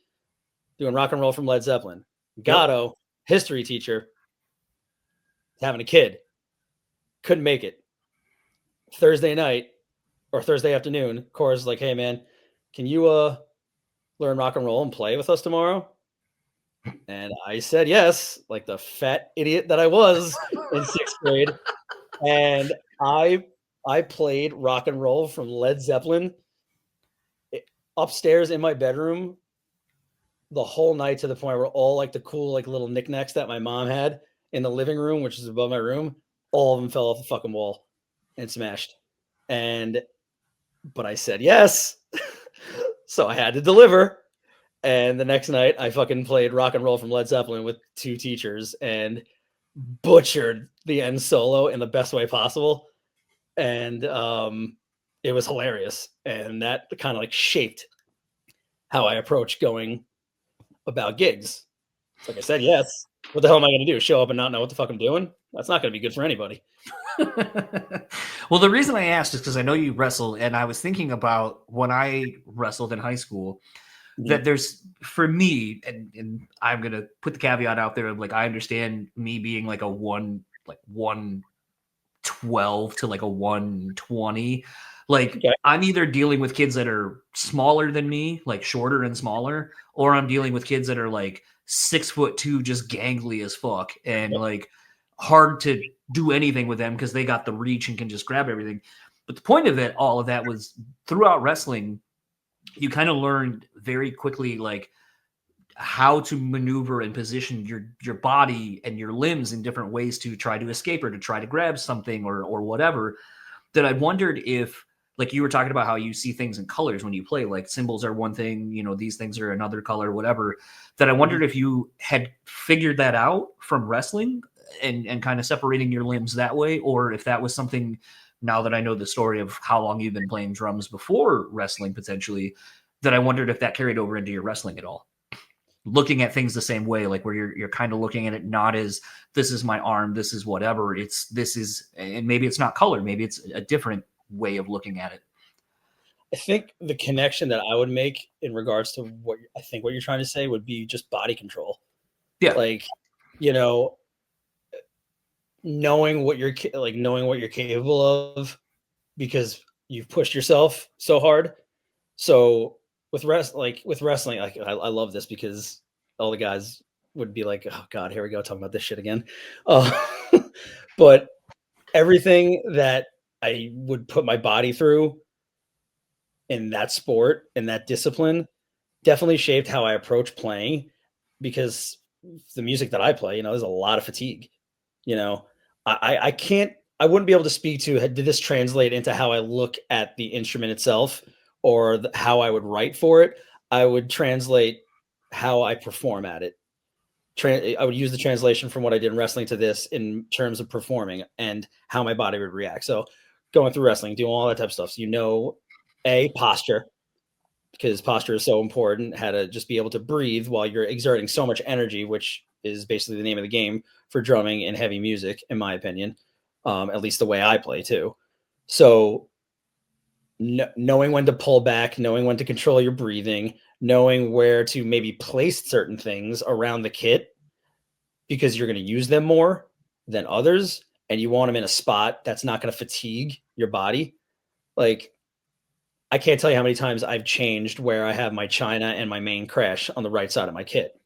doing rock and roll from Led Zeppelin. Gatto, history teacher, having a kid. Couldn't make it. Thursday night or Thursday afternoon, chorus is like, hey man, can you learn rock and roll and play with us tomorrow? And I said yes, like the fat idiot that I was in 6th grade. And I played rock and roll from Led Zeppelin upstairs in my bedroom the whole night, to the point where all like the cool like little knickknacks that my mom had in the living room, which is above my room, all of them fell off the fucking wall and smashed. But I said yes. So I had to deliver. And the next night I fucking played rock and roll from Led Zeppelin with 2 teachers and butchered the end solo in the best way possible. And it was hilarious. And that kind of like shaped how I approach going about gigs. Like I said, yes. What the hell am I going to do? Show up and not know what the fuck I'm doing? That's not going to be good for anybody. Well, the reason I asked is because I know you wrestled, and I was thinking about when I wrestled in high school, that there's, for me, and I'm going to put the caveat out there, like I understand me being like a 112 to like a 120. Like Okay. I'm either dealing with kids that are smaller than me, like shorter and smaller, or I'm dealing with kids that are like 6'2", just gangly as fuck, and like hard to do anything with them because they got the reach and can just grab everything. But the point of it, all of that, was throughout wrestling, you kind of learned very quickly like how to maneuver and position your body and your limbs in different ways to try to escape or to try to grab something or whatever. That I wondered if, like you were talking about how you see things in colors when you play, like symbols are one thing, you know, these things are another color, whatever, that I wondered if you had figured that out from wrestling and kind of separating your limbs that way, or if that was something, now that I know the story of how long you've been playing drums before wrestling potentially, that I wondered if that carried over into your wrestling at all. Looking at things the same way, like where you're kind of looking at it not as this is my arm, this is whatever, it's this is, and maybe it's not color, maybe it's a different way of looking at it. I think the connection that I would make in regards to what I think what you're trying to say would be just body control. Yeah. Like, you know, knowing what you're capable of because you've pushed yourself so hard. So with wrestling, like I love this because all the guys would be like, "Oh God, here we go talking about this shit again." Uh, but everything that I would put my body through in that sport, in that discipline, definitely shaped how I approach playing. Because the music that I play, you know, there's a lot of fatigue. You know, I can't, I wouldn't be able to speak to, did this translate into how I look at the instrument itself or how I would write for it. I would translate how I perform at it. I would use the translation from what I did in wrestling to this in terms of performing and how my body would react. So going through wrestling, doing all that type of stuff. So, you know, Posture, because posture is so important, how to just be able to breathe while you're exerting so much energy, which is basically the name of the game for drumming and heavy music, in my opinion. At least the way I play too. So knowing when to pull back, knowing when to control your breathing, knowing where to maybe place certain things around the kit because you're going to use them more than others and you want them in a spot that's not going to fatigue your body. Like, I can't tell you how many times I've changed where I have my China and my main crash on the right side of my kit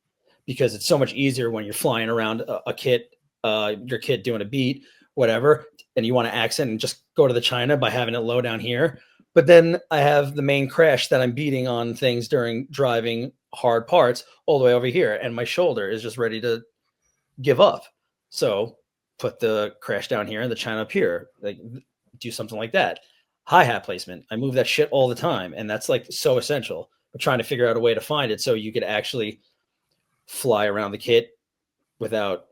because it's so much easier when you're flying around a kit, your kit doing a beat, whatever, and you want to accent and just go to the China by having it low down here. But then I have the main crash that I'm beating on things during driving hard parts all the way over here, and my shoulder is just ready to give up. So put the crash down here and the China up here. Like, do something like that. Hi-hat placement. I move that shit all the time, and that's like so essential. But trying to figure out a way to find it so you could actually fly around the kit without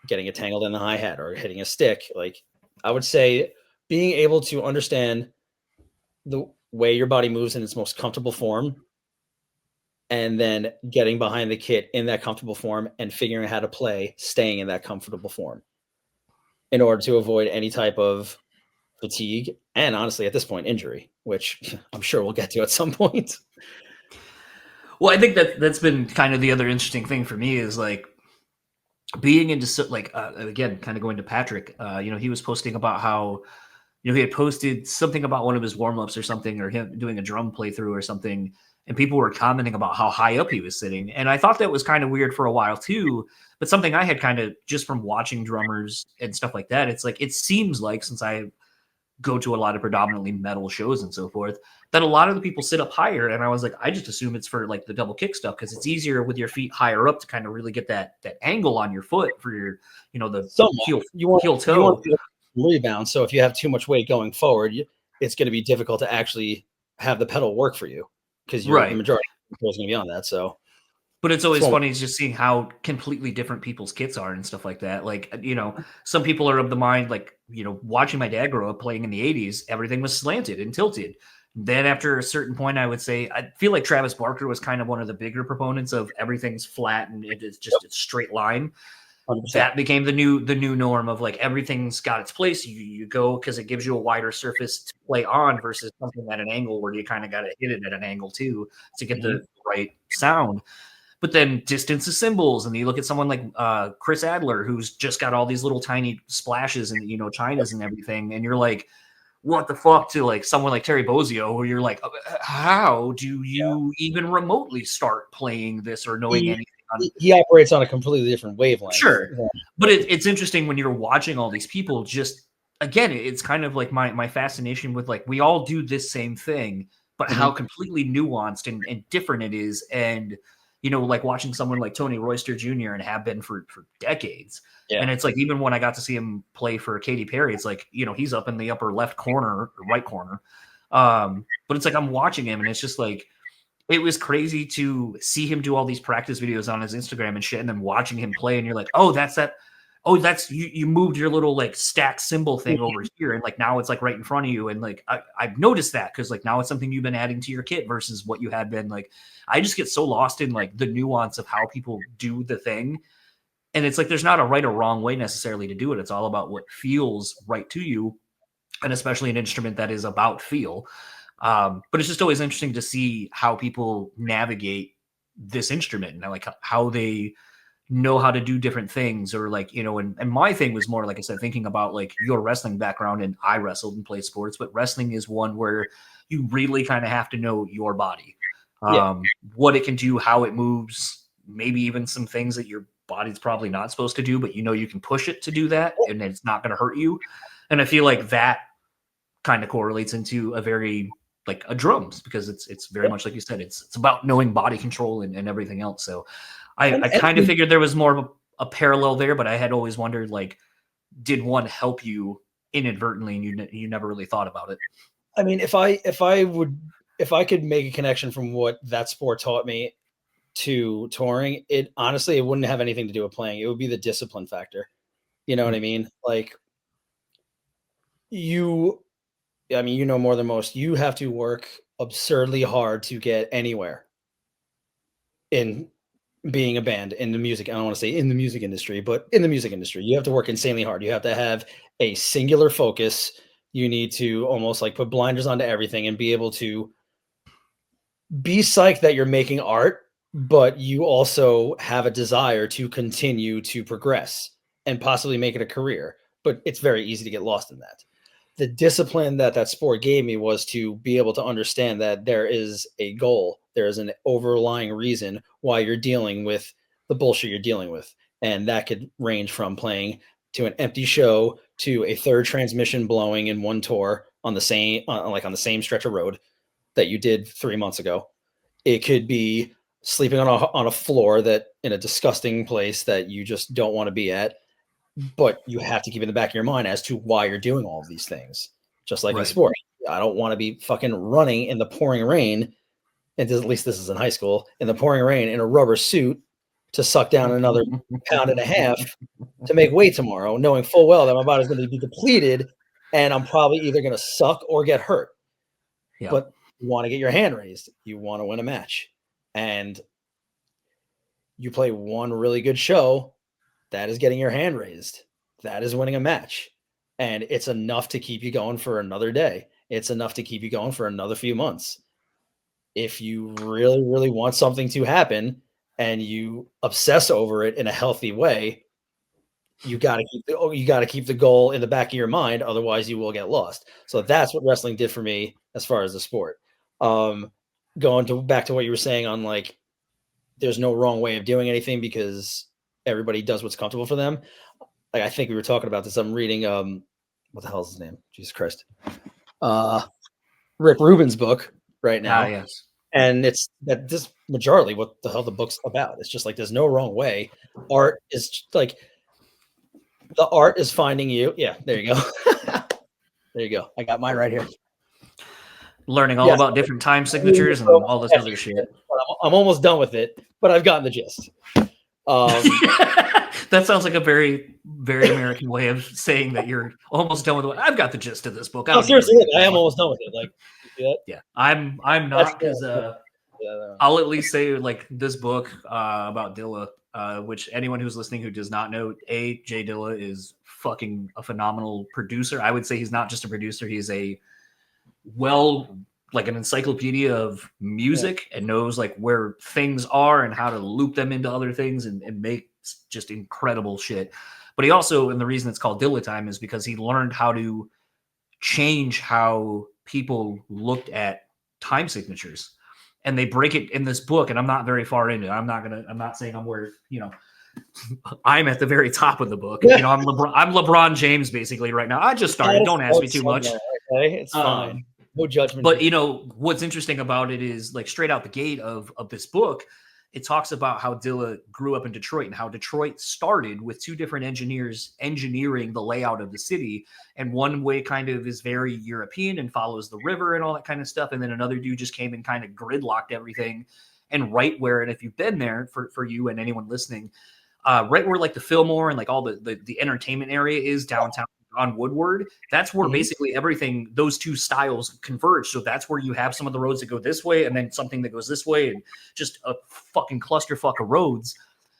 getting it tangled in the hi-hat or hitting a stick. Like, I would say being able to understand the way your body moves in its most comfortable form and then getting behind the kit in that comfortable form and figuring out how to play, staying in that comfortable form in order to avoid any type of fatigue and, honestly, at this point, injury, which I'm sure we'll get to at some point. Well, I think that's been kind of the other interesting thing for me is like being into like again, kind of going to Patrick. He was posting about how he had posted something about one of his warm-ups or something, or him doing a drum playthrough or something, and people were commenting about how high up he was sitting. And I thought that was kind of weird for a while too, but something I had kind of just from watching drummers and stuff like that, it's like it seems like, since I go to a lot of predominantly metal shows and so forth, that a lot of the people sit up higher. And I was like, I just assume it's for like the double kick stuff because it's easier with your feet higher up to kind of really get that angle on your foot for your, the heel toe. You want rebound. So if you have too much weight going forward, it's going to be difficult to actually have the pedal work for you because the majority of the is going to be on that. So, but it's always funny just seeing how completely different people's kits are and stuff like that. Like, some people are of the mind, like, watching my dad grow up playing in the 80s, everything was slanted and tilted. Then after a certain point, I would say, I feel like Travis Barker was kind of one of the bigger proponents of everything's flat and it's just a straight line. 100%. That became the new norm of like everything's got its place. You go because it gives you a wider surface to play on versus something at an angle where you kind of got to hit it at an angle too to get the right sound. But then distance of cymbals, and you look at someone like Chris Adler, who's just got all these little tiny splashes and Chinas and everything, and you're like, what the fuck, to like someone like Terry Bozzio, where you're like, how do you even remotely start playing this or knowing anything? He operates on a completely different wavelength. Sure. Yeah. But it's interesting when you're watching all these people, just, again, it's kind of like my fascination with like, we all do this same thing, but how completely nuanced and different it is. And, like watching someone like Tony Royster Jr. and have been for decades. Yeah. And it's like, even when I got to see him play for Katy Perry, it's like, he's up in the upper left corner or right corner. But it's like, I'm watching him and it's just like, it was crazy to see him do all these practice videos on his Instagram and shit, and then watching him play, and you're like, oh, that's you moved your little like stack cymbal thing over here, and like now it's like right in front of you, and like I've noticed that because like now it's something you've been adding to your kit versus what you had been. Like, I just get so lost in like the nuance of how people do the thing, and it's like there's not a right or wrong way necessarily to do it. It's all about what feels right to you, and especially an instrument that is about feel. But it's just always interesting to see how people navigate this instrument and like how they know how to do different things, or like, and my thing was more, like I said, thinking about like your wrestling background, and I wrestled and played sports, but wrestling is one where you really kind of have to know your body, what it can do, how it moves, maybe even some things that your body's probably not supposed to do, but you can push it to do that and it's not going to hurt you. And I feel like that kind of correlates into a very like a drums, because it's very much like you said, it's about knowing body control and everything else. So I kind of figured there was more of a parallel there, but I had always wondered, like, did one help you inadvertently and you never really thought about it? I mean, if I could make a connection from what that sport taught me to touring, it wouldn't have anything to do with playing. It would be the discipline factor. You know what I mean? Like, you I mean, you know more than most. You have to work absurdly hard to get anywhere in being a band in the music. I don't want to say in the music industry, but in the music industry, you have to work insanely hard. You have to have a singular focus. You need to almost like put blinders onto everything and be able to be psyched that you're making art, but you also have a desire to continue to progress and possibly make it a career. But it's very easy to get lost in that. The discipline that that sport gave me was to be able to understand that there is a goal, there is an overlying reason why you're dealing with the bullshit you're dealing with. And that could range from playing to an empty show to a third transmission blowing in one tour on the same like on the same stretch of road that you did 3 months ago. It could be sleeping on a floor that in a disgusting place that you just don't want to be at, but you have to keep in the back of your mind as to why you're doing all of these things. Just like in Right. sport, I don't want to be fucking running in the pouring rain, and at least this is in high school, in the pouring rain in a rubber suit to suck down another pound and a half to make weight tomorrow, knowing full well that my body's going to be depleted and I'm probably either going to suck or get hurt. Yeah. But you want to get your hand raised. You want to win a match. And you play one really good show, that is getting your hand raised. That is winning a match. And it's enough to keep you going for another day. It's enough to keep you going for another few months. If you really, really want something to happen and you obsess over it in a healthy way, you got to keep the goal in the back of your mind. Otherwise you will get lost. So that's what wrestling did for me as far as the sport. Going back to what you were saying on like, there's no wrong way of doing anything because everybody does what's comfortable for them. Like, I think we were talking about this. I'm reading, what the hell is his name? Jesus Christ. Rick Rubin's book right now. Yes. And it's that this majority what the hell the book's about. It's just like, there's no wrong way. Art is like, the art is finding you. Yeah, there you go. There you go. I got mine right here. Learning all about different time signatures and all this other shit. I'm almost done with it, but I've gotten the gist. That sounds like a very, very American way of saying that you're almost done with it. I've got the gist of this book. No, seriously, I am almost done with it. Like, yeah, I'm not, because I'll at least say like this book about Dilla, which anyone who's listening who does not know, Jay Dilla is fucking a phenomenal producer. I would say he's not just a producer; he's a like an encyclopedia of music and knows like where things are and how to loop them into other things and make just incredible shit. But he also, and the reason it's called Dilla Time is because he learned how to change how people looked at time signatures. And they break it in this book, and I'm not very far into it. I'm not saying I'm where, I'm at the very top of the book. I'm LeBron James basically right now. I just started. Don't ask me too much. Okay, it's fine. No judgment. But what's interesting about it is like straight out the gate of this book, it talks about how Dilla grew up in Detroit and how Detroit started with two different engineers engineering the layout of the city. And one way kind of is very European and follows the river and all that kind of stuff. And then another dude just came and kind of gridlocked everything. And right where, and if you've been there for you and anyone listening, right where like the Fillmore and like all the entertainment area is downtown on Woodward, that's where basically everything, those two styles converge. So that's where you have some of the roads that go this way and then something that goes this way and just a fucking clusterfuck of roads.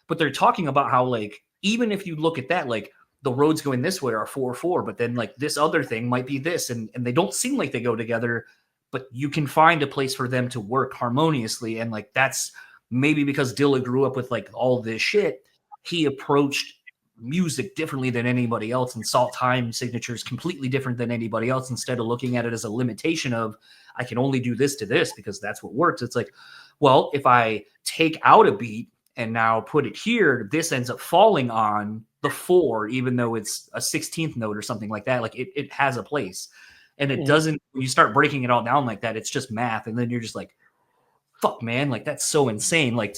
But they're talking about how like, even if you look at that, like the roads going this way are 4-4, but then like this other thing might be this, and they don't seem like they go together, but you can find a place for them to work harmoniously. And like, that's maybe because Dilla grew up with like all this shit. He approached music differently than anybody else and saw time signatures completely different than anybody else. Instead of looking at it as a limitation of I can only do this to this because that's what works. It's like, well, if I take out a beat and now put it here, this ends up falling on the 4, even though it's a 16th note or something like that. Like it has a place, and it doesn't, when you start breaking it all down like that, it's just math. And then you're just like, fuck, man, like that's so insane. Like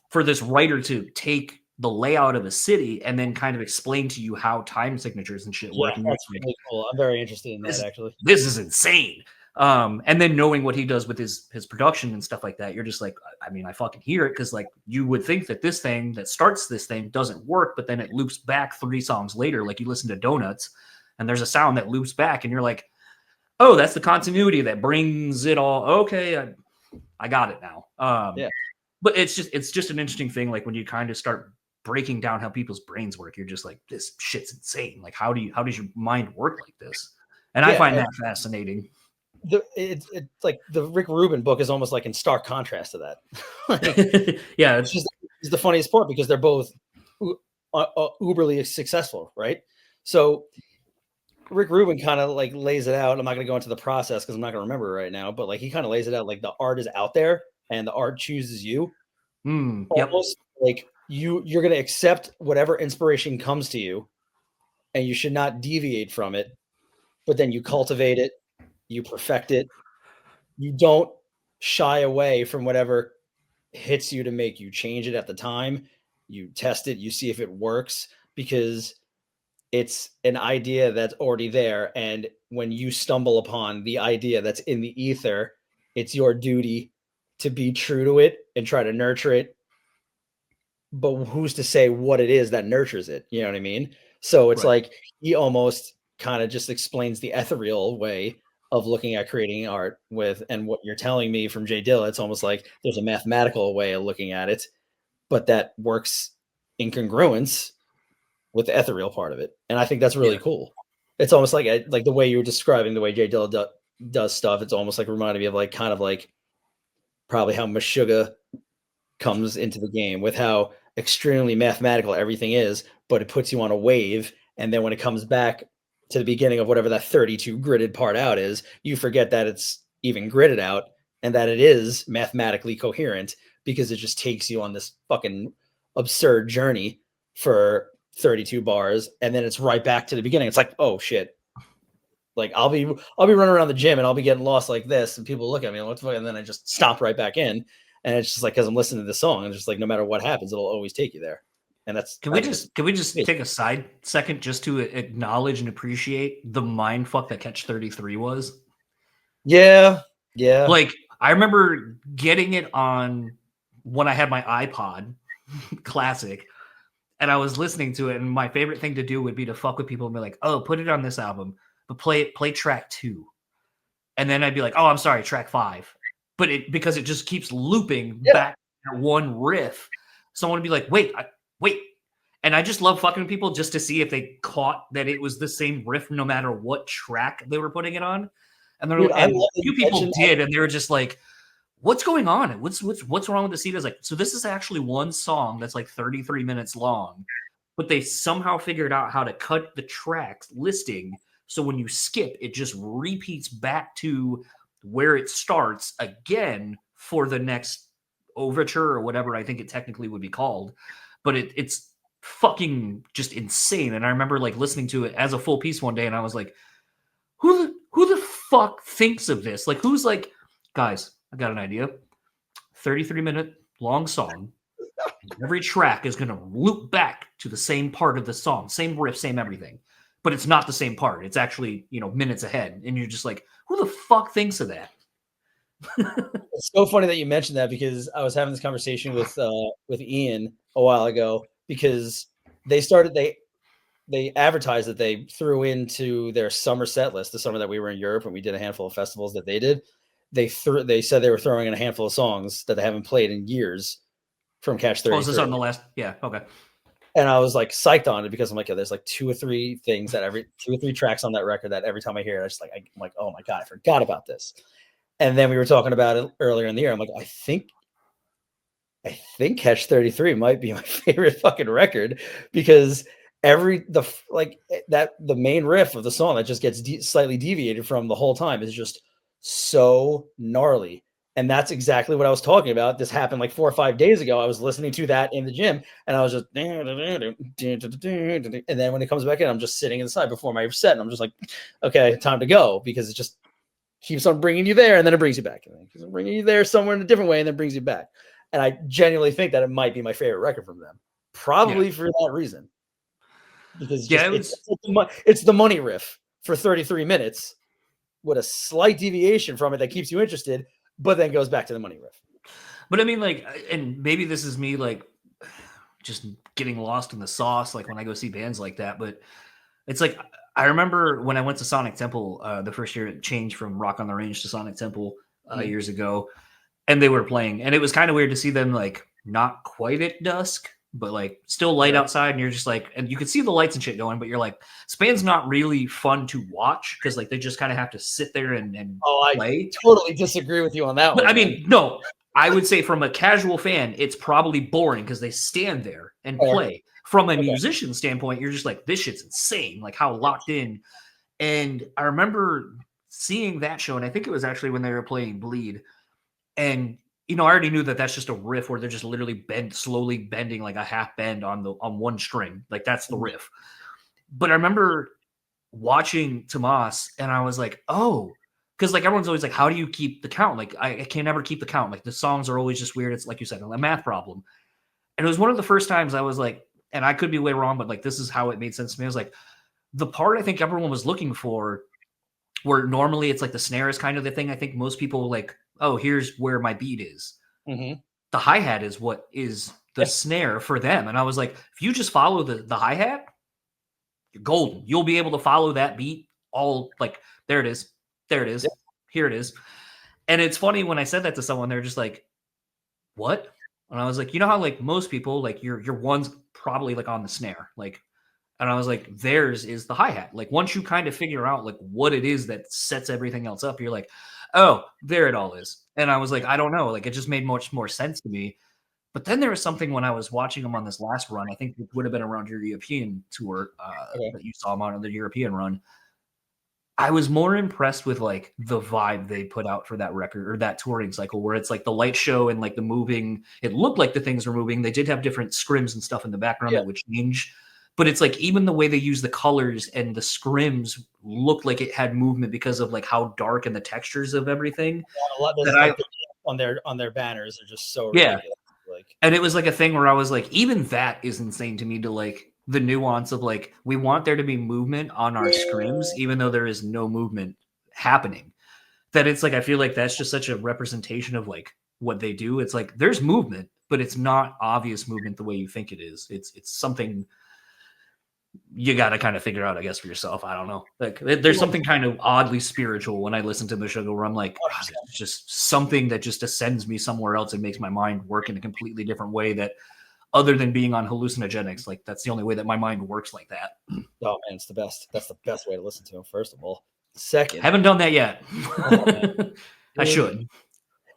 for this writer to take the layout of a city and then kind of explain to you how time signatures and shit work. Yeah, that's really cool. I'm very interested in that, actually. This is insane. And then knowing what he does with his production and stuff like that, you're just like, I mean, I fucking hear it, because like you would think that this thing that starts this thing doesn't work, but then it loops back 3 songs later. Like you listen to Donuts and there's a sound that loops back and you're like, oh, that's the continuity that brings it all. Okay, I got it now. Yeah. But it's just an interesting thing. Like when you kind of start breaking down how people's brains work, you're just like, this shit's insane. Like how does your mind work like this? And I find that fascinating. It's like the Rick Rubin book is almost like in stark contrast to that. Like, yeah, it's the funniest part because they're both uberly successful, right? So Rick Rubin kind of like lays it out. I'm not going to go into the process because I'm not going to remember it right now, but like he kind of lays it out like the art is out there and the art chooses you. Yep. Almost like you're going to accept whatever inspiration comes to you, and you should not deviate from it. But then you cultivate it, you perfect it. You don't shy away from whatever hits you to make you change it at the time. You test it, you see if it works because it's an idea that's already there. And when you stumble upon the idea that's in the ether, it's your duty to be true to it and try to nurture it. But who's to say what it is that nurtures it? You know what I mean? So it's like he almost kind of just explains the ethereal way of looking at creating art with, and what you're telling me from Jay Dilla, it's almost like there's a mathematical way of looking at it, but that works in congruence with the ethereal part of it. And I think that's really cool. It's almost like the way you were describing the way Jay Dilla does stuff. It's almost like reminded me of like kind of like probably how Meshuggah comes into the game with how extremely mathematical everything is, but it puts you on a wave. And then when it comes back to the beginning of whatever that 32 gridded part out is, you forget that it's even gridded out and that it is mathematically coherent because it just takes you on this fucking absurd journey for 32 bars. And then it's right back to the beginning. It's like, oh shit. Like I'll be running around the gym and I'll be getting lost like this. And people look at me, what the fuck? And then I just stomp right back in. And it's just like, cause I'm listening to the song and just like, no matter what happens, it'll always take you there. And that's, can we just take a side second just to acknowledge and appreciate the mind fuck that Catch 33 was? Yeah. Yeah. Like I remember getting it on when I had my iPod classic and I was listening to it. And my favorite thing to do would be to fuck with people and be like, oh, put it on this album, but play track 2. And then I'd be like, oh, I'm sorry, track 5. But because it just keeps looping back to one riff. Someone would be like, wait. And I just love fucking people just to see if they caught that it was the same riff no matter what track they were putting it on. And there were a few people did, and they were just like, what's going on? What's wrong with the CD? I was like, so this is actually one song that's like 33 minutes long, but they somehow figured out how to cut the tracks listing. So when you skip, it just repeats back to where it starts again for the next overture or whatever I think it technically would be called. But it's fucking just insane. And I remember like listening to it as a full piece one day, and I was like, who the fuck thinks of this? Like, who's like, guys, I got an idea. 33-minute long song. Every track is going to loop back to the same part of the song, same riff, same everything. But it's not the same part. It's actually, minutes ahead. And you're just like, who the fuck thinks of that? It's so funny that you mentioned that because I was having this conversation with Ian a while ago because they advertised that they threw into their summer set list the summer that we were in Europe and we did a handful of festivals that they did. They said they were throwing in a handful of songs that they haven't played in years from Catch 33. Oh, is this on the last? Yeah, okay. And I was like psyched on it because I'm like, there's like 2 or 3 things that 2 or 3 tracks on that record that every time I hear it, I'm like, oh my God, I forgot about this. And then we were talking about it earlier in the year. I'm like, I think Catch 33 might be my favorite fucking record because the main riff of the song that just gets slightly deviated from the whole time is just so gnarly. And that's exactly what I was talking about. This happened like 4 or 5 days ago. I was listening to that in the gym and I was just, and then when it comes back in, I'm just sitting inside before my set and I'm just like, okay, time to go because it just keeps on bringing you there and then it brings you back. And then it keeps on bringing you there somewhere in a different way and then brings you back. And I genuinely think that it might be my favorite record from them. Probably for that reason. Because it's the money riff for 33 minutes with a slight deviation from it that keeps you interested, but then goes back to the money riff. But I mean, like, and maybe this is me, like, just getting lost in the sauce, like when I go see bands like that. But it's like, I remember when I went to Sonic Temple the first year it changed from Rock on the Range to Sonic Temple years ago, and they were playing, and it was kind of weird to see them like not quite at dusk, but like still light outside, and you're just like, and you could see the lights and shit going, but you're like, this band's not really fun to watch because like they just kind of have to sit there and play. I totally disagree with you on that But one. I mean, no, I would say from a casual fan, it's probably boring because they stand there and play. From a musician standpoint, you're just like, this shit's insane, like how locked in. And I remember seeing that show, and I think it was actually when they were playing Bleed. And I already knew that that's just a riff where they're just literally slowly bending like a half bend on one string, like that's the riff. But I remember watching Tomas, and I was like, oh, because like everyone's always like, how do you keep the count? Like I can never keep the count. Like the songs are always just weird. It's like you said, a math problem. And it was one of the first times I was like, and I could be way wrong, but like this is how it made sense to me. I was like, the part I think everyone was looking for, where normally it's like the snare is kind of the thing. I think most people like, oh, here's where my beat is. The hi-hat is what is the snare for them. And I was like, if you just follow the hi-hat, you're golden. You'll be able to follow that beat all like, there it is. There it is. Here it is. And it's funny when I said that to someone, they're just like, what? And I was like, you know how like most people, like your one's probably like on the snare. Like, and I was like, theirs is the hi-hat. Like once you kind of figure out like what it is that sets everything else up, you're like, oh, there it all is. And I was like, I don't know. Like it just made much more sense to me. But then there was something when I was watching him on this last run, I think it would have been around your European tour that you saw him on the European run. I was more impressed with like the vibe they put out for that record or that touring cycle where it's like the light show and like the moving, it looked like the things were moving. They did have different scrims and stuff in the background that would change. But it's like even the way they use the colors and the scrims looked like it had movement because of like how dark and the textures of everything. A lot on their banners are just so ridiculous. Like, and it was like a thing where I was like, even that is insane to me to like the nuance of like, we want there to be movement on our scrims, even though there is no movement happening. That it's like, I feel like that's just such a representation of like what they do. It's like, there's movement, but it's not obvious movement the way you think it is. It's something you got to kind of figure out, I guess, for yourself. I don't know. Like there's something kind of oddly spiritual when I listen to Meshuggah where I'm like, it's just something that just ascends me somewhere else and makes my mind work in a completely different way that other than being on hallucinogenics. Like that's the only way that my mind works like that. Oh man, it's the best. That's the best way to listen to him. First of all, second, haven't done that yet. I should.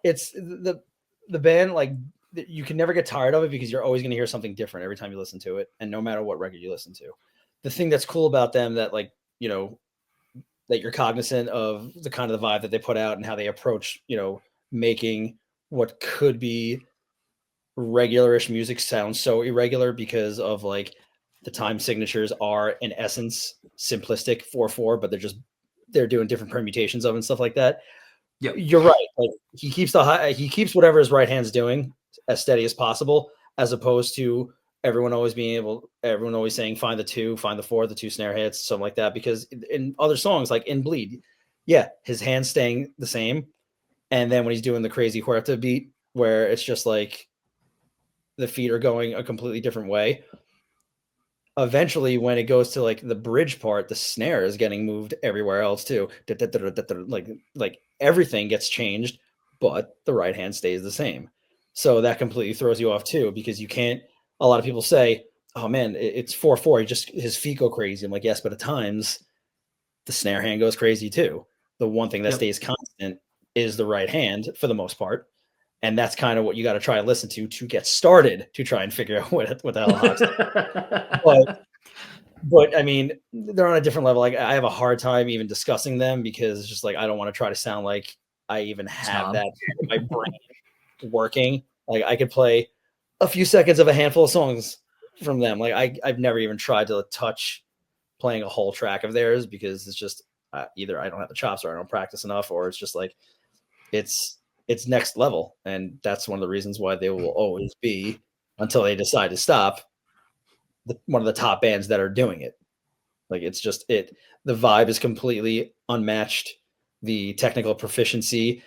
It's the band, like you can never get tired of it because you're always going to hear something different every time you listen to it. And no matter what record you listen to, the thing that's cool about them that like, that you're cognizant of the kind of the vibe that they put out and how they approach, making what could be regularish music sound so irregular because of like the time signatures are in essence simplistic 4/4, but they're doing different permutations of and stuff like that. Yeah, you're right. Like he keeps whatever his right hand's doing as steady as possible, as opposed to everyone always saying find the 2, find the 4, the 2 snare hits, something like that. Because in other songs, like in Bleed, his hand's staying the same, and then when he's doing the crazy Huerta beat, where it's just like the feet are going a completely different way. Eventually, when it goes to like the bridge part, the snare is getting moved everywhere else too. Like everything gets changed, but the right hand stays the same. So that completely throws you off too, because you can't. A lot of people say, "Oh man, it's 4/4. His feet go crazy." I'm like, yes, but at times the snare hand goes crazy too. The one thing that stays constant is the right hand for the most part. And that's kind of what you got to try and listen to get started to try and figure out what the hell Hawks. But I mean, they're on a different level. Like I have a hard time even discussing them because it's just like I don't want to try to sound like I even have that in my brain working. Like I could play a few seconds of a handful of songs from them. Like I've never even tried to touch playing a whole track of theirs because it's just either I don't have the chops or I don't practice enough, or it's just like it's next level. And that's one of the reasons why they will always be, until they decide to stop, one of the top bands that are doing it. Like it's just the vibe is completely unmatched. The technical proficiency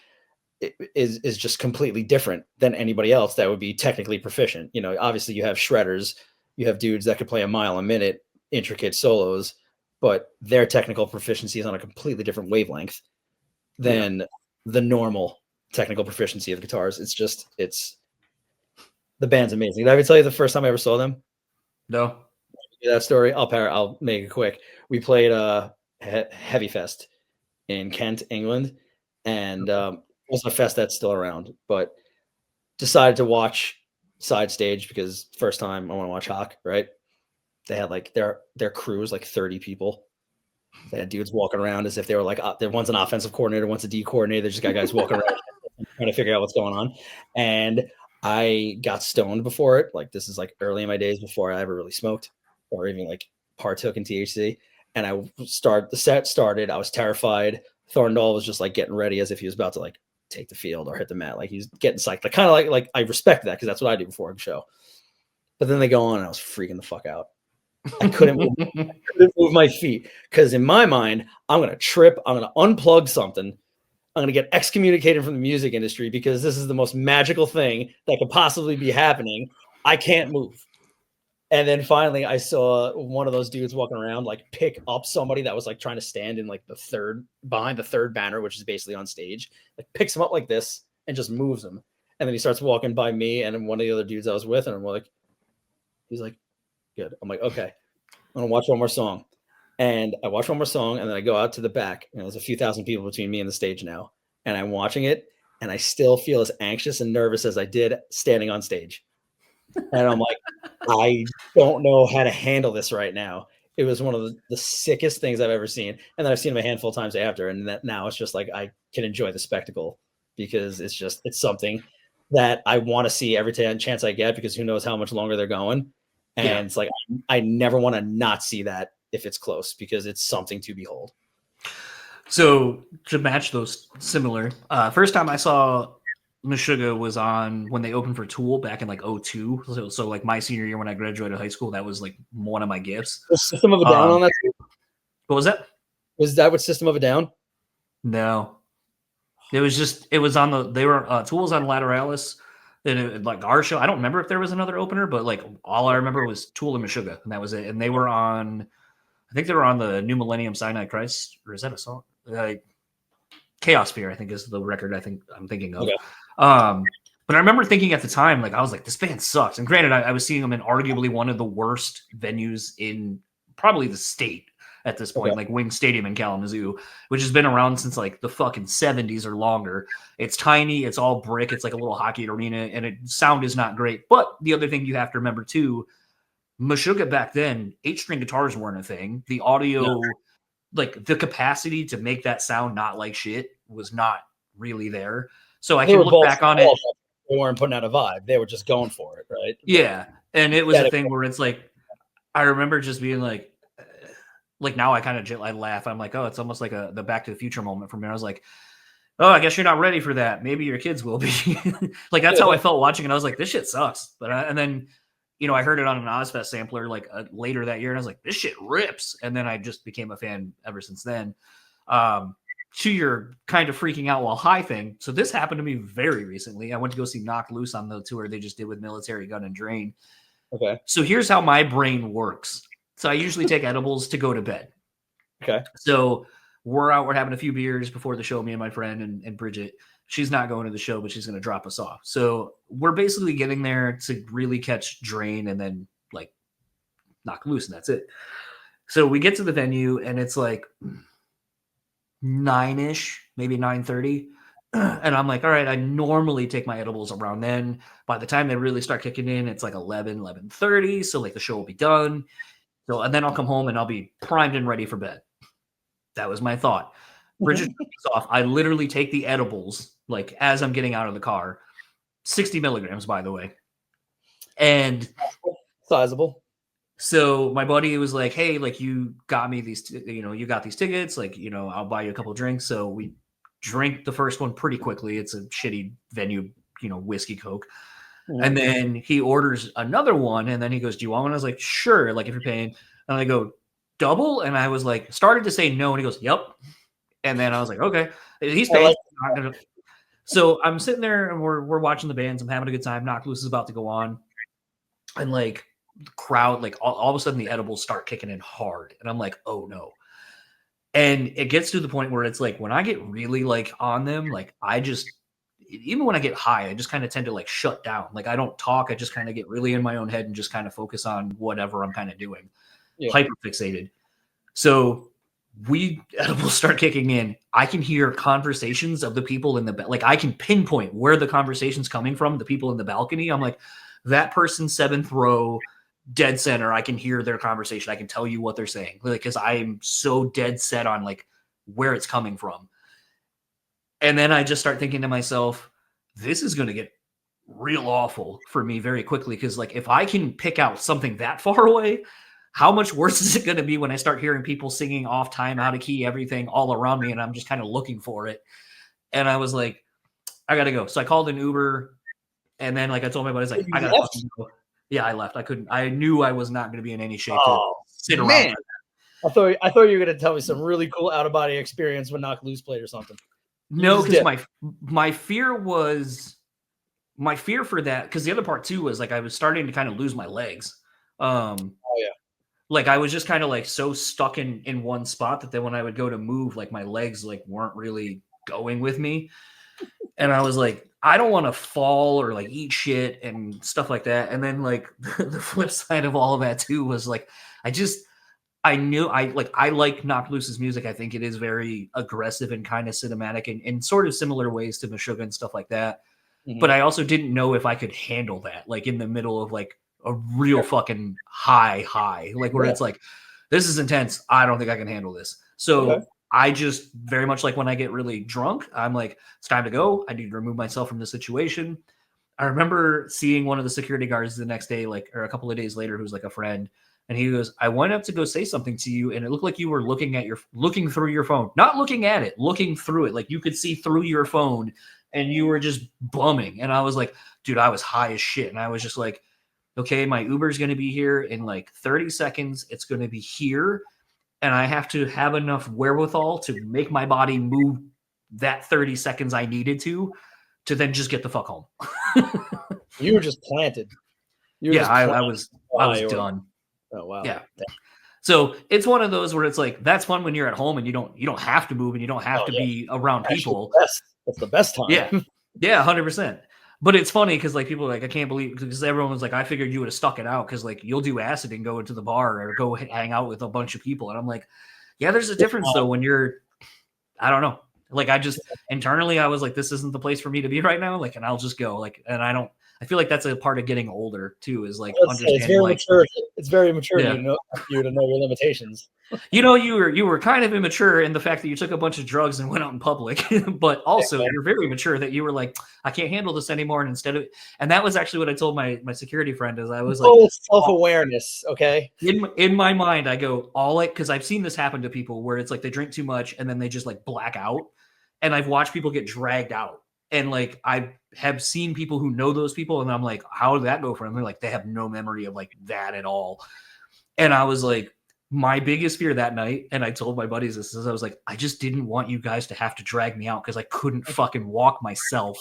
is just completely different than anybody else that would be technically proficient. Obviously you have shredders, you have dudes that could play a mile a minute, intricate solos, but their technical proficiency is on a completely different wavelength than the normal technical proficiency of guitars. It's the band's amazing. Did I ever tell you the first time I ever saw them? No. That story. I'll make it quick. We played Heavy Fest in Kent, England, and it was a fest that's still around, but decided to watch side stage because first time I want to watch Haake, right? They had like their crew was like 30 people. They had dudes walking around as if they were like one's an offensive coordinator, one's a D coordinator. They just got guys walking around trying to figure out what's going on. And I got stoned before it. Like this is like early in my days before I ever really smoked or even like partook in THC. And the set started. I was terrified. Thorndal was just like getting ready as if he was about to like take the field or hit the mat. Like he's getting psyched. Like kind of like I respect that because that's what I do before a show. But then they go on and I was freaking the fuck out. I couldn't move my feet because in my mind, I'm going to trip. I'm going to unplug something. I'm going to get excommunicated from the music industry because this is the most magical thing that could possibly be happening. I can't move. And then finally I saw one of those dudes walking around, like pick up somebody that was like trying to stand in like behind the third banner, which is basically on stage, like picks him up like this and just moves him. And then he starts walking by me and one of the other dudes I was with. And I'm like, he's like, good. I'm like, okay, I'm going to watch one more song. And I watch one more song and then I go out to the back and there's a few thousand people between me and the stage now. And I'm watching it and I still feel as anxious and nervous as I did standing on stage. And I'm like, I don't know how to handle this right now. It was one of the sickest things I've ever seen. And then I've seen them a handful of times after. And that now it's just like, I can enjoy the spectacle because it's something that I want to see every chance I get because who knows how much longer they're going. And it's like, I never want to not see that if it's close because it's something to behold. So to match those similar, first time I saw Meshuggah was on when they opened for Tool back in like 2002. So like my senior year when I graduated high school, that was like one of my gifts. Was System of a Down on that too? What was that? Was that what System of a Down? No. It was on they were Tools on Lateralis. And like our show, I don't remember if there was another opener, but like all I remember was Tool and Meshuggah, and that was it. And they were on, I think they were on the New Millennium Cyanide Christ, or is that a song? Chaos Fear, I think is the record I'm thinking of. Okay. But I remember thinking at the time, like I was like, this band sucks. And granted, I was seeing them in arguably one of the worst venues in probably the state at this point, like Wing Stadium in Kalamazoo, which has been around since like the fucking 70s or longer. It's tiny, it's all brick, it's like a little hockey arena, and sound is not great. But the other thing you have to remember too, Meshuggah back then, 8-string guitars weren't a thing. The audio, like the capacity to make that sound not like shit was not really there. So I can look back on it. They weren't putting out a vibe. They were just going for it, right? Yeah. And it was a thing where it's like, I remember just being like now I kind of I laugh. I'm like, oh, it's almost like the Back to the Future moment for me. I was like, oh, I guess you're not ready for that. Maybe your kids will be. Like that's how I felt watching it. I was like, this shit sucks. But and then, I heard it on an Ozfest sampler like later that year, and I was like, this shit rips. And then I just became a fan ever since then. To your kind of freaking out while high thing. So this happened to me very recently. I went to go see Knocked Loose on the tour they just did with Military Gun and Drain. Okay. So here's how my brain works. So I usually take edibles to go to bed. Okay. So we're out, we're having a few beers before the show, me and my friend and Bridget. She's not going to the show, but she's going to drop us off. So we're basically getting there to really catch Drain and then like Knock Loose, and that's it. So we get to the venue and it's like 9-ish, maybe 9:30. And I'm like, all right, I normally take my edibles around then. By the time they really start kicking in, it's like 11:30. So like the show will be done. So, and then I'll come home and I'll be primed and ready for bed. That was my thought. Bridget takes off. I literally take the edibles, like as I'm getting out of the car, 60 milligrams, by the way. And sizable. So my buddy was like, hey, like you got me these, you got these tickets, like, I'll buy you a couple of drinks. So we drink the first one pretty quickly. It's a shitty venue, whiskey, Coke. And then he orders another one. And then he goes, do you want one? I was like, sure. Like if you're paying. And I go, double? And I was like, started to say no. And he goes, yep. And then I was like, okay. He's paying. So I'm sitting there and we're watching the bands. I'm having a good time. Knocked Loose is about to go on. And like the crowd, like all of a sudden the edibles start kicking in hard. And I'm like, oh no. And it gets to the point where it's like when I get really like on them, like I just, even when I get high, I just kind of tend to like shut down. Like I don't talk. I just kind of get really in my own head and just kind of focus on whatever I'm kind of doing. Yeah. Hyper fixated. So weed edibles start kicking in. I can hear conversations of the people in the, like I can pinpoint where the conversation's coming from, the people in the balcony. I'm like, that person 7th row, dead center. I can hear their conversation. I can tell you what they're saying. Like, cause I'm so dead set on like where it's coming from. And then I just start thinking to myself, this is going to get real awful for me very quickly. Cause like, if I can pick out something that far away, how much worse is it going to be when I start hearing people singing off time, out of key, everything all around me, and I'm just kind of looking for it. And I was like, I got to go. So I called an Uber, and then like I told my buddies, like, I got to fucking go. Yeah, I left. I couldn't. I knew I was not going to be in any shape to sit around. Man. I thought you were going to tell me some really cool out of body experience when Knock Loose played or something. No, because my fear for that, because the other part too was like I was starting to kind of lose my legs. Oh yeah. Like I was just kind of like so stuck in one spot that then when I would go to move, like my legs like weren't really going with me. And I was like, I don't want to fall or like eat shit and stuff like that. And then like the flip side of all of that too was like, I knew I like Knocked Loose's music. I think it is very aggressive and kind of cinematic and in sort of similar ways to Meshuggah and stuff like that. Mm-hmm. But I also didn't know if I could handle that, like in the middle of like a real fucking high, like where it's like, this is intense. I don't think I can handle this. So I just very much like when I get really drunk, I'm like, it's time to go. I need to remove myself from the situation. I remember seeing one of the security guards the next day, like, or a couple of days later, who's like a friend. And he goes, I went up to go say something to you, and it looked like you were looking through your phone. Not looking at it, looking through it. Like you could see through your phone, and you were just bumming. And I was like, dude, I was high as shit. And I was just like, okay, my Uber's going to be here in like 30 seconds. It's going to be here. And I have to have enough wherewithal to make my body move that 30 seconds I needed to then just get the fuck home. You were just planted. I was done. Oh wow. Yeah. So it's one of those where it's like, that's fun when you're at home and you don't have to move and you don't have to be around people. That's the best time. Yeah. Yeah. 100%. But it's funny because like people are like, I can't believe, because everyone was like, I figured you would have stuck it out because like you'll do acid and go into the bar or go hang out with a bunch of people. And I'm like, yeah, there's a difference though when you're, I don't know. Like I just internally I was like, this isn't the place for me to be right now. Like, and I'll just go. Like, and I feel like that's a part of getting older too, is like understanding. It's very like, mature. It's very mature to know your limitations. You know, you were kind of immature in the fact that you took a bunch of drugs and went out in public, but also you're very mature that you were like, I can't handle this anymore. And and that was actually what I told my security friend is I was like, it's self-awareness. Okay. In my mind, I go because I've seen this happen to people where it's like they drink too much and then they just like black out. And I've watched people get dragged out. And like I have seen people who know those people, and I'm like, how did that go for them? They're like, they have no memory of like that at all. And I was like, my biggest fear that night, and I told my buddies this, is I was like, I just didn't want you guys to have to drag me out because I couldn't fucking walk myself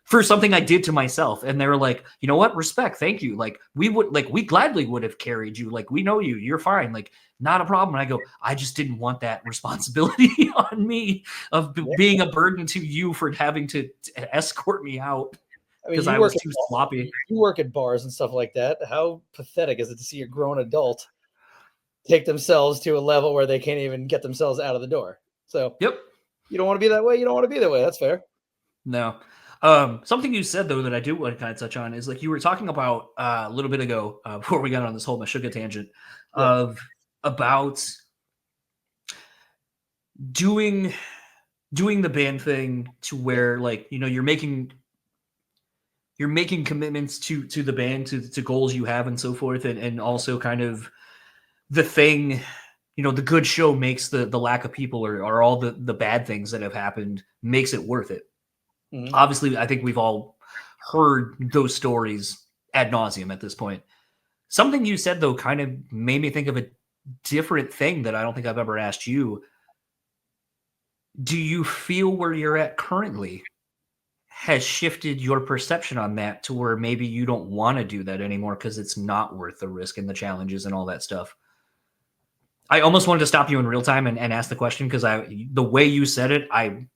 for something I did to myself. And they were like, you know what? Respect. Thank you. Like we gladly would have carried you. Like we know you, you're fine. Like not a problem. And I go, I just didn't want that responsibility on me of being a burden to you for having to escort me out. Because I was too sloppy. You work at bars and stuff like that. How pathetic is it to see a grown adult take themselves to a level where they can't even get themselves out of the door? So you don't want to be that way. You don't want to be that way. That's fair. No. Something you said though that I do want to kind of touch on is like you were talking about a little bit ago before we got on this whole Meshuggah tangent about doing the band thing to where like, you know, you're making commitments to the band, to goals you have and so forth. And also kind of the thing, you know, the good show makes the lack of people or all the bad things that have happened makes it worth it. Mm-hmm. Obviously, I think we've all heard those stories ad nauseum at this point. Something you said, though, kind of made me think of a different thing that I don't think I've ever asked you. Do you feel where you're at currently has shifted your perception on that to where maybe you don't want to do that anymore because it's not worth the risk and the challenges and all that stuff? I almost wanted to stop you in real time and ask the question because the way you said it, I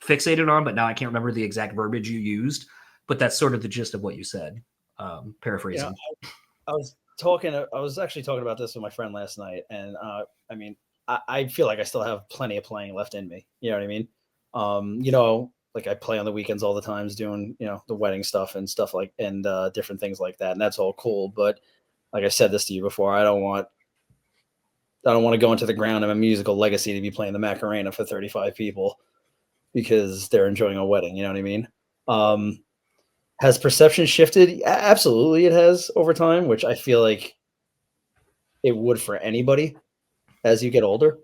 fixated on, but now I can't remember the exact verbiage you used. But that's sort of the gist of what you said. You know, Paraphrasing. I was actually talking about this with my friend last night, and I mean, I feel like I still have plenty of playing left in me. You know what I mean? You know, like I play on the weekends all the times, doing the wedding stuff and stuff like and different things like that, and that's all cool. But like I said this to you before, I don't want to go into the ground of a musical legacy to be playing the Macarena for 35 people because they're enjoying a wedding. You know what I mean? Um, has perception shifted? Absolutely, it has over time, which I feel like it would for anybody as you get older.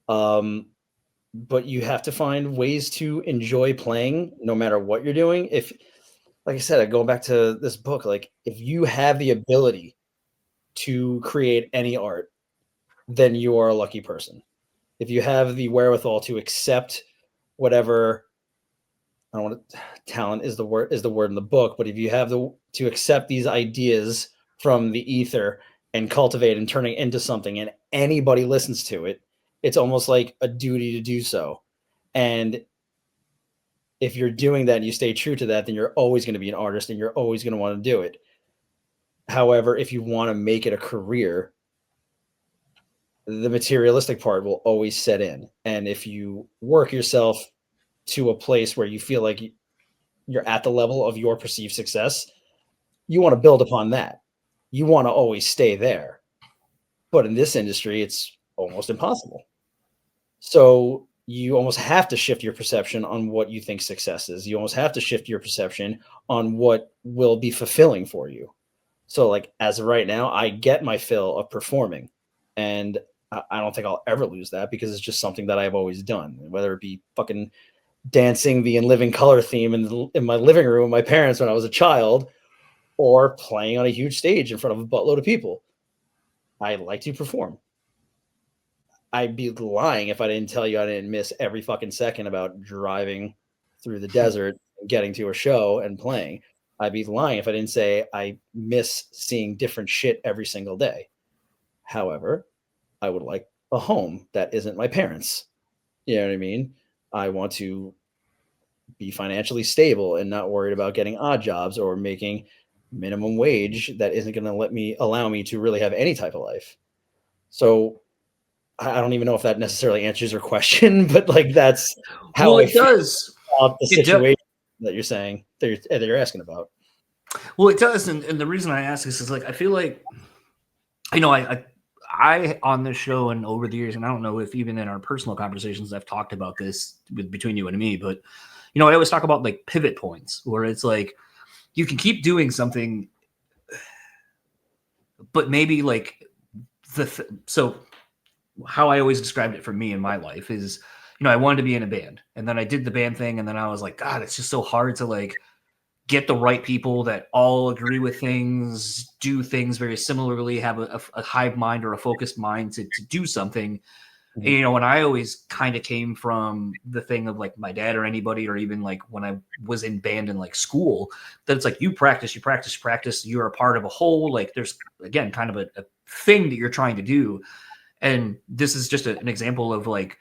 Um, but you have to find ways to enjoy playing no matter what you're doing. If, like I said, going back to this book, like if you have the ability to create any art, then you are a lucky person. If you have the wherewithal to accept whatever, I don't want to, talent is the word in the book, but if you have the to accept these ideas from the ether and cultivate and turn it into something, and anybody listens to it, it's almost like a duty to do so. And if you're doing that and you stay true to that, then you're always going to be an artist and you're always going to want to do it. However, if you want to make it a career, the materialistic part will always set in. And if you work yourself to a place where you feel like you're at the level of your perceived success, you want to build upon that. You want to always stay there. But in this industry, it's almost impossible. So you almost have to shift your perception on what you think success is. You almost have to shift your perception on what will be fulfilling for you. So, like, as of right now, I get my fill of performing. And I don't think I'll ever lose that because it's just something that I've always done, whether it be fucking dancing the In Living Color theme in my living room with my parents when I was a child, or playing on a huge stage in front of a buttload of people. I like to perform. I'd be lying if I didn't tell you I didn't miss every fucking second about driving through the desert and getting to a show and playing. I'd be lying if I didn't say I miss seeing different shit every single day. However, I would like a home that isn't my parents'. You know what I mean? I want to be financially stable and not worried about getting odd jobs or making minimum wage that isn't going to allow me to really have any type of life. So I don't even know if that necessarily answers your question, but like that's how Well, I it feel does. about the It does. situation that you're saying that you're asking about. Well, it does, and the reason I ask this is like I feel like I on this show and over the years, and I don't know if even in our personal conversations I've talked about this between you and me, but I always talk about like pivot points where it's like you can keep doing something, but maybe like so how I always described it for me in my life is, I wanted to be in a band, and then I did the band thing, and then I was like, God, it's just so hard to like get the right people that all agree with things, do things very similarly, have a hive mind or a focused mind to do something. Mhm. And, and I always kind of came from the thing of like my dad or anybody, or even like when I was in band in like school, that it's like you practice, you practice, you practice, you're a part of a whole, like there's again kind of a thing that you're trying to do. And this is just an example of like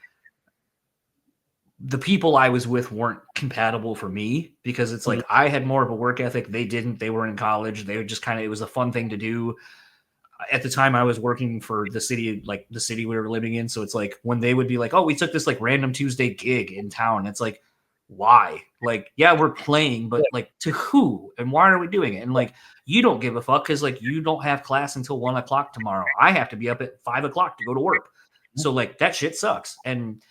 the people I was with weren't compatible for me because it's Mhm. like I had more of a work ethic. They didn't. They were in college. They were just kind of, it was a fun thing to do. At the time, I was working for the city, like the city we were living in. So it's like when they would be like, oh, we took this like random Tuesday gig in town. It's like, why? Like, yeah, we're playing, but Yeah. like to who and why are we doing it? And like, you don't give a fuck because like you don't have class until 1 o'clock tomorrow. I have to be up at 5 o'clock to go to work. So like that shit sucks. And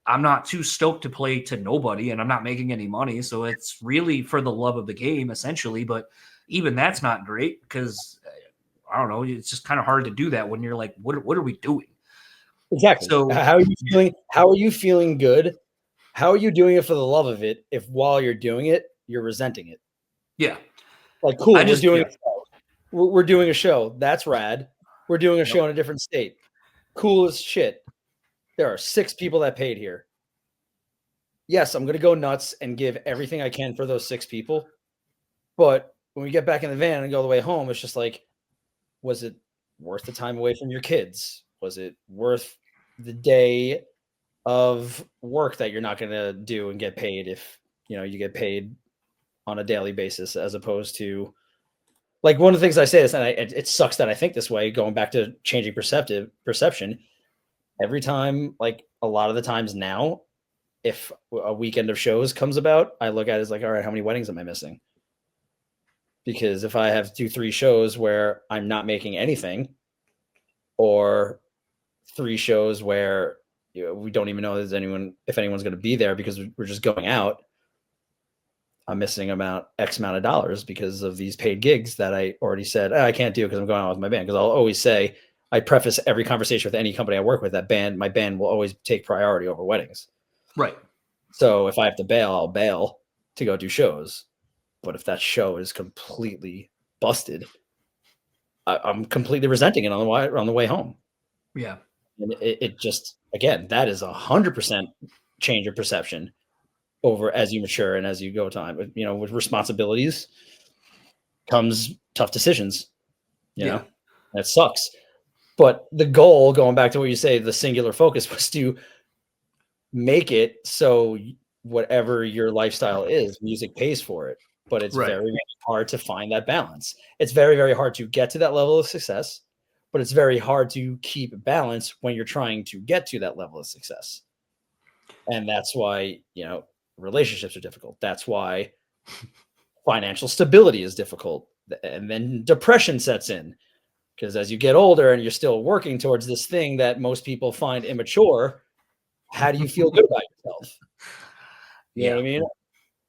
I'm not too stoked to play to nobody and I'm not making any money. So it's really for the love of the game, essentially. But even that's not great because I don't know, it's just kind of hard to do that when you're like, what are we doing? Exactly. So How are you feeling? How are you feeling good? How are you doing it for the love of it if while you're doing it, you're resenting it? yeah, Like, I cool, we're just, doing yeah, a show. We're doing a show. That's rad. We're doing a yep, show in a different state. Cool as shit. There are 6 people that paid here. Yes, I'm going to go nuts and give everything I can for those 6 people. But when we get back in the van and go the way home, it's just like, was it worth the time away from your kids? Was it worth the day of work that you're not going to do and get paid if, you get paid on a daily basis, as opposed to, like, one of the things I say is, and it sucks that I think this way, going back to changing perception, every time, like a lot of the times now, if a weekend of shows comes about, I look at it as like, all right, how many weddings am I missing? Because if I have 2-3 shows where I'm not making anything, or 3 shows where we don't even know if anyone's going to be there because we're just going out, I'm missing about X amount of dollars because of these paid gigs that I already said I can't do because I'm going out with my band. Because I'll always say, I preface every conversation with any company I work with, that my band will always take priority over weddings. Right. So if I have to bail, I'll bail to go do shows. But if that show is completely busted, I'm completely resenting it on the way home. Yeah. And it just, again, that is 100% change of perception over as you mature and as you go time. With responsibilities comes tough decisions. That sucks. But the goal, going back to what you say, the singular focus was to make it so whatever your lifestyle is, music pays for it. But it's Right. very, very hard to find that balance. It's very, very hard to get to that level of success, but it's very hard to keep balance when you're trying to get to that level of success. And that's why, relationships are difficult. That's why financial stability is difficult. And then depression sets in, because as you get older and you're still working towards this thing that most people find immature, how do you feel good about yourself? You know what I mean?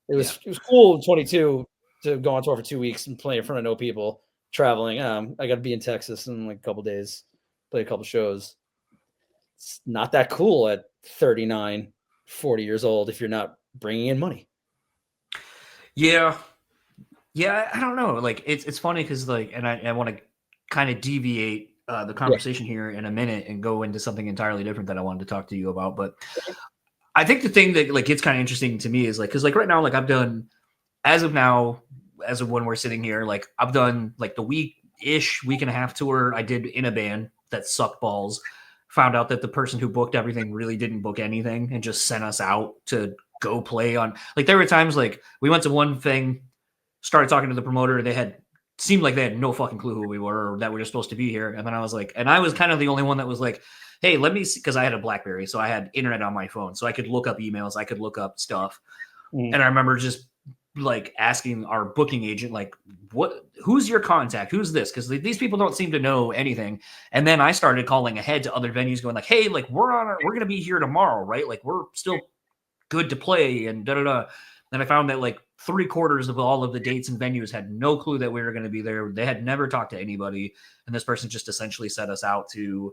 It was cool in 22 to go on tour for 2 weeks and play in front of no people, traveling. I got to be in Texas in like a couple days, play a couple shows. It's not that cool at 39, 40 years old if you're not bringing in money. Yeah. I don't know. Like, it's funny because, like, and I want to kind of deviate the conversation here in a minute and go into something entirely different that I wanted to talk to you about. But I think the thing that, like, gets kind of interesting to me is, like, because, like, right now, like, I've done, as of when we're sitting here, like, I've done like the week and a half tour I did in a band that sucked balls. Found out that the person who booked everything really didn't book anything and just sent us out to go play on. Like, there were times, like, we went to one thing, started talking to the promoter, seemed like they had no fucking clue who we were or that we were supposed to be here. And then I was like, and I was kind of the only one that was like, hey, let me see, because I had a BlackBerry, so I had internet on my phone, so I could look up emails, I could look up stuff. And I remember just like asking our booking agent, like, who's your contact? Who's this? Because these people don't seem to know anything. And then I started calling ahead to other venues going like, hey, like, we're going to be here tomorrow, right? Like, we're still good to play and da-da-da. And I found that like 3/4 of all of the dates and venues had no clue that we were going to be there. They had never talked to anybody. And this person just essentially set us out to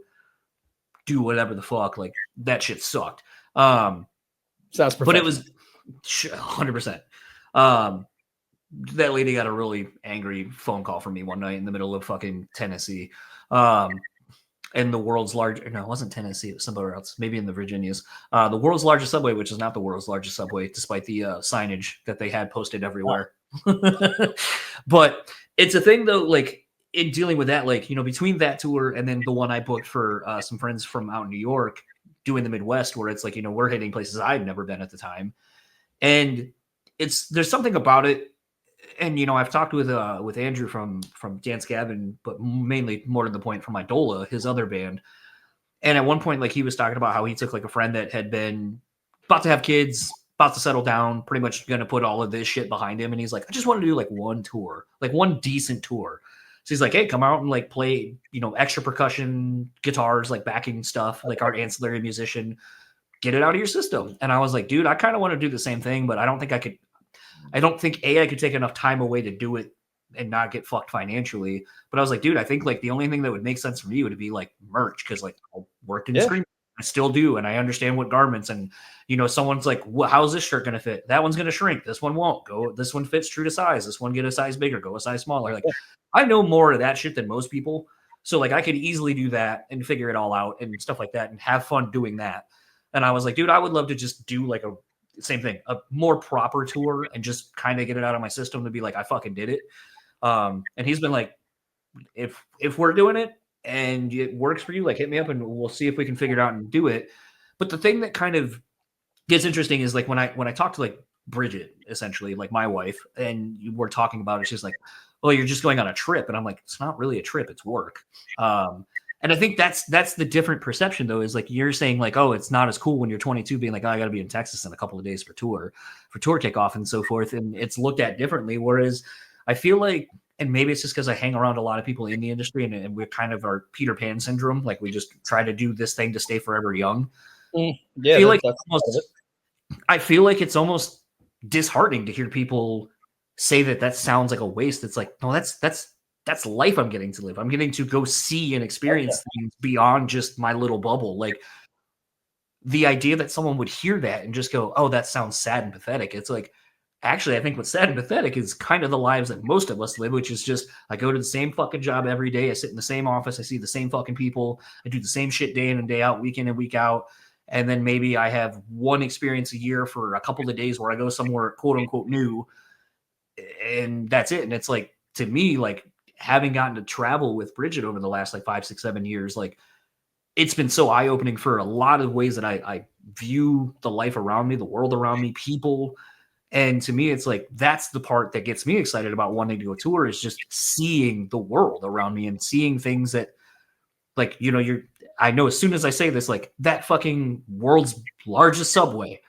do whatever the fuck. Like, that shit sucked. Sounds professional. But it was 100%. That lady got a really angry phone call from me one night in the middle of fucking Tennessee. And the world's largest, no, it wasn't Tennessee, it was somewhere else, maybe in the Virginias. The world's largest subway, which is not the world's largest subway, despite the signage that they had posted everywhere. But it's a thing, though, like, in dealing with that, like, between that tour and then the one I booked for some friends from out in New York doing the Midwest, where it's like, we're hitting places I'd never been at the time. And there's something about it. And, I've talked with Andrew from Dance Gavin, but mainly more to the point from Idola, his other band. And at one point, like, he was talking about how he took like a friend that had been about to have kids, about to settle down, pretty much going to put all of this shit behind him. And he's like, I just want to do like one tour, like one decent tour. So he's like, hey, come out and like play, extra percussion, guitars, like backing stuff, like our ancillary musician, get it out of your system. And I was like, dude, I kind of want to do the same thing, but I don't think I could I could take enough time away to do it and not get fucked financially. But I was like, dude, I think like the only thing that would make sense for me would be like merch. Cause like I worked in screen. I still do. And I understand what garments and, someone's like, well, how's this shirt going to fit? That one's going to shrink. This one won't go. This one fits true to size. This one get a size bigger, go a size smaller. Like I know more of that shit than most people. So like I could easily do that and figure it all out and stuff like that and have fun doing that. And I was like, dude, I would love to just do like same thing, a more proper tour and just kind of get it out of my system to be like, I fucking did it. And he's been like, if we're doing it, and it works for you, like hit me up and we'll see if we can figure it out and do it. But the thing that kind of gets interesting is like when I talk to like Bridget, essentially, like my wife, and we're talking about it, she's like, "Oh, you're just going on a trip," and I'm like, "It's not really a trip; it's work." And I think that's the different perception, though, is like you're saying like, "Oh, it's not as cool when you're 22, being like, oh, I got to be in Texas in a couple of days for tour kickoff and so forth," and it's looked at differently. Whereas I feel like, and maybe it's just because I hang around a lot of people in the industry, and we're kind of our Peter Pan syndrome, like we just try to do this thing to stay forever young. Yeah, I feel like it's almost disheartening to hear people say that sounds like a waste. It's like, no, that's life I'm getting to live. I'm getting to go see and experience things beyond just my little bubble. Like the idea that someone would hear that and just go, "Oh, that sounds sad and pathetic." It's like, actually, I think what's sad and pathetic is kind of the lives that most of us live, which is just I go to the same fucking job every day. I sit in the same office. I see the same fucking people. I do the same shit day in and day out, week in and week out. And then maybe I have one experience a year for a couple of days where I go somewhere quote unquote new, and that's it. And it's like, to me, like having gotten to travel with Bridget over the last like 5, 6, 7 years, like it's been so eye opening for a lot of ways that I view the life around me, the world around me, people. And to me, it's like that's the part that gets me excited about wanting to go tour, is just seeing the world around me and seeing things that, like, you know, I know as soon as I say this, like that fucking world's largest subway,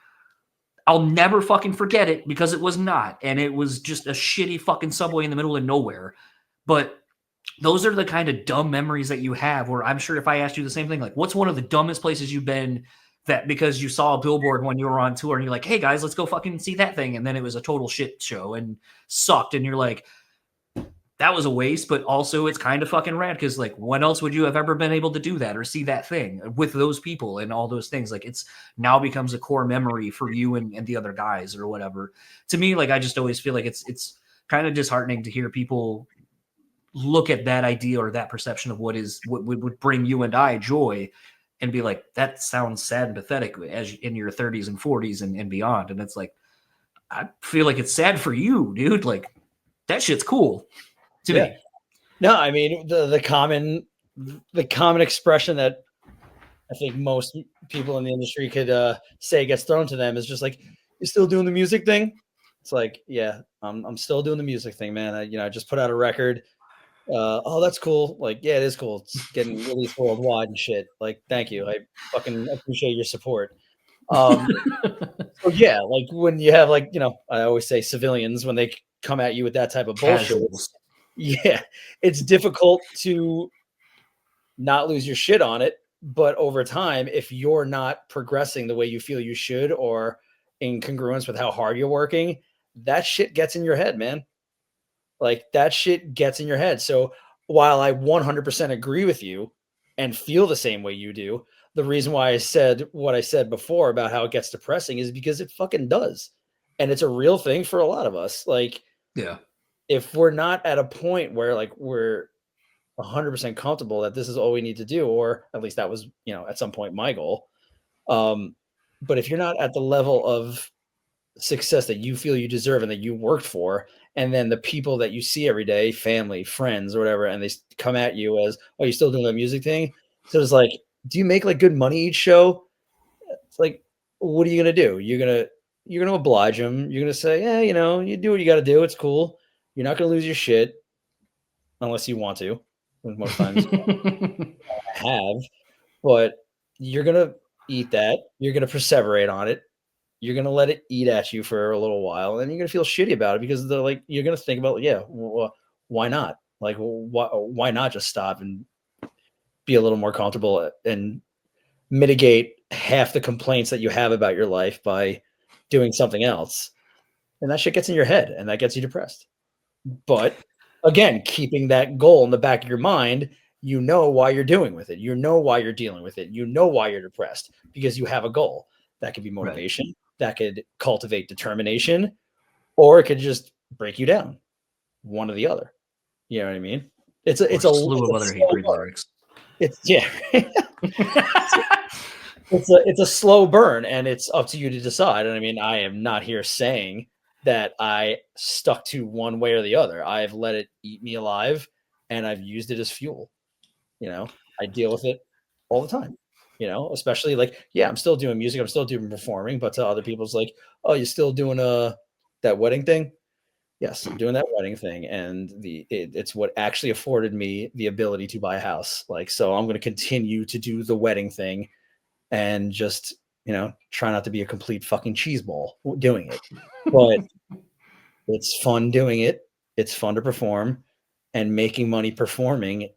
I'll never fucking forget it because it was not. And it was just a shitty fucking subway in the middle of nowhere. But those are the kind of dumb memories that you have, where I'm sure if I asked you the same thing, like, what's one of the dumbest places you've been that because you saw a billboard when you were on tour and you're like, hey guys, let's go fucking see that thing. And then it was a total shit show and sucked. And you're like, that was a waste, but also it's kind of fucking rad because like when else would you have ever been able to do that or see that thing with those people and all those things? Like it's now becomes a core memory for you and the other guys or whatever. To me, like I just always feel like it's kind of disheartening to hear people look at that idea or that perception of what would bring you and I joy and be like, that sounds sad and pathetic as in your 30s and 40s and beyond. And it's like, I feel like it's sad for you, dude. Like that shit's cool to me. No, I mean the common expression that I think most people in the industry could say gets thrown to them is just like, "You still doing the music thing?" It's like, yeah, I'm still doing the music thing, man. I just put out a record. Oh, that's cool. Like, yeah, it is cool. It's getting released worldwide and shit. Like, thank you. I fucking appreciate your support. So yeah, like when you have like, I always say civilians when they come at you with that type of bullshit. Yeah, it's difficult to not lose your shit on it, but over time, if you're not progressing the way you feel you should or in congruence with how hard you're working, that shit gets in your head, man. Like that shit gets in your head. So while I 100% agree with you and feel the same way you do, the reason why I said what I said before about how it gets depressing is because it fucking does. And it's a real thing for a lot of us. Like, Yeah. if we're not at a point where like we're 100% comfortable that this is all we need to do, or at least that was, at some point my goal. But if you're not at the level of success that you feel you deserve and that you worked for, and then the people that you see every day, family, friends, or whatever, and they come at you as, "Oh, you still doing that music thing?" So it's like, do you make like good money each show? It's like, what are you gonna do? You're gonna oblige them. You're gonna say, "Yeah, you do what you got to do. It's cool. You're not gonna lose your shit unless you want to." And most times I have, but you're gonna eat that. You're gonna perseverate on it. You're gonna let it eat at you for a little while, and you're gonna feel shitty about it because they're like, you're gonna think about, yeah, why not? Like, why not just stop and be a little more comfortable and mitigate half the complaints that you have about your life by doing something else? And that shit gets in your head, and that gets you depressed. But again, keeping that goal in the back of your mind, you know why you're doing with it. You know why you're dealing with it. You know why you're depressed because you have a goal. That could be motivation. Right. That could cultivate determination, or it could just break you down. One or the other. You know what I mean? It's a slew of other Hatebreed lyrics. It's it's a slow burn, and it's up to you to decide. And I mean, I am not here saying that I stuck to one way or the other. I've let it eat me alive, and I've used it as fuel. You know, I deal with it all the time. You know, especially like, yeah, I'm still doing music, I'm still doing performing, but to other people's like, oh, you're still doing that wedding thing? Yes, I'm doing that wedding thing, and it's what actually afforded me the ability to buy a house. Like, so I'm going to continue to do the wedding thing, and just try not to be a complete fucking cheeseball doing it. But it's fun doing it. It's fun to perform, and making money performing,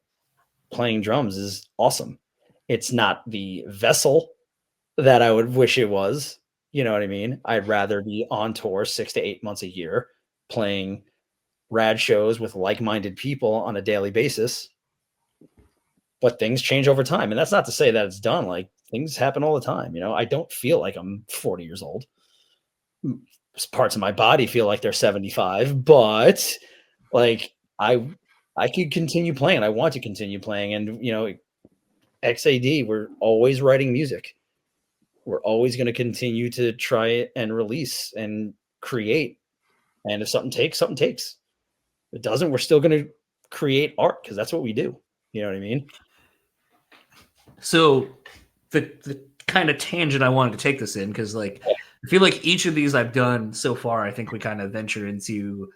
playing drums is awesome. It's not the vessel that I would wish it was. You know what I mean? I'd rather be on tour 6 to 8 months a year, playing rad shows with like-minded people on a daily basis. But things change over time, and that's not to say that it's done. Like, things happen all the time. I don't feel like I'm 40 years old. Parts of my body feel like they're 75, but like I could continue playing. I want to continue playing, and XAD, we're always writing music. We're always going to continue to try it and release and create. And if something takes, something takes. If it doesn't, we're still going to create art, because that's what we do. You know what I mean? So the kind of tangent I wanted to take this in, because like I feel like each of these I've done so far, I think we kind of venture into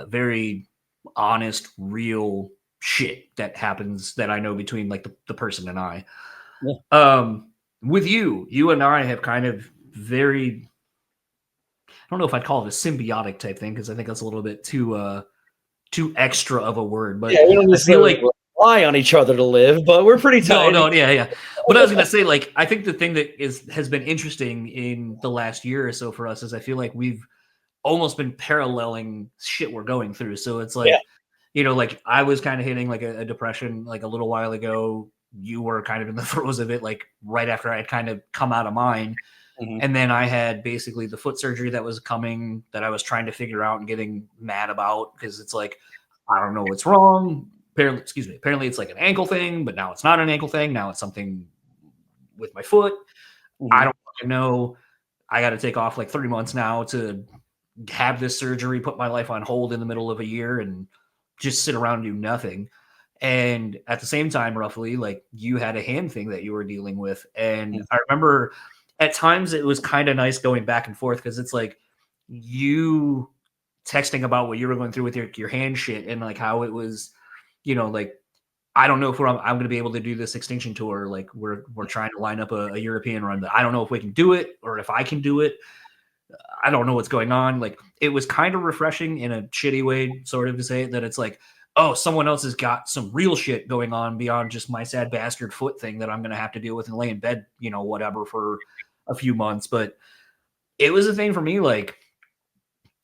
very honest, real shit that happens that I know between like the person and I. Yeah. With you and I have kind of very, I don't know if I'd call it a symbiotic type thing, because I think that's a little bit too extra of a word. But yeah, we don't I feel like rely on each other to live, but we're pretty tight. No, yeah. But I was gonna say, like, I think the thing that has been interesting in the last year or so for us is I feel like we've almost been paralleling shit we're going through. So it's like, like I was kind of hitting like a depression like a little while ago. You were kind of in the throes of it, like right after I had kind of come out of mine. Mm-hmm. And then I had basically the foot surgery that was coming that I was trying to figure out and getting mad about, because it's like, I don't know what's wrong. Apparently it's like an ankle thing, but now it's not an ankle thing. Now it's something with my foot. Mm-hmm. I don't fucking know. I got to take off like 3 months now to have this surgery, put my life on hold in the middle of a year, and just sit around and do nothing. And at the same time, roughly, like, you had a hand thing that you were dealing with. And I remember at times it was kind of nice going back and forth, because it's like you texting about what you were going through with your hand shit, and like how it was, like, I don't know if I'm going to be able to do this Extinction tour. Like, we're trying to line up a European run, but I don't know if we can do it or if I can do it. I don't know what's going on. Like, it was kind of refreshing in a shitty way, sort of, to say that it's like, oh, someone else has got some real shit going on beyond just my sad bastard foot thing that I'm going to have to deal with and lay in bed, whatever, for a few months. But it was a thing for me. Like,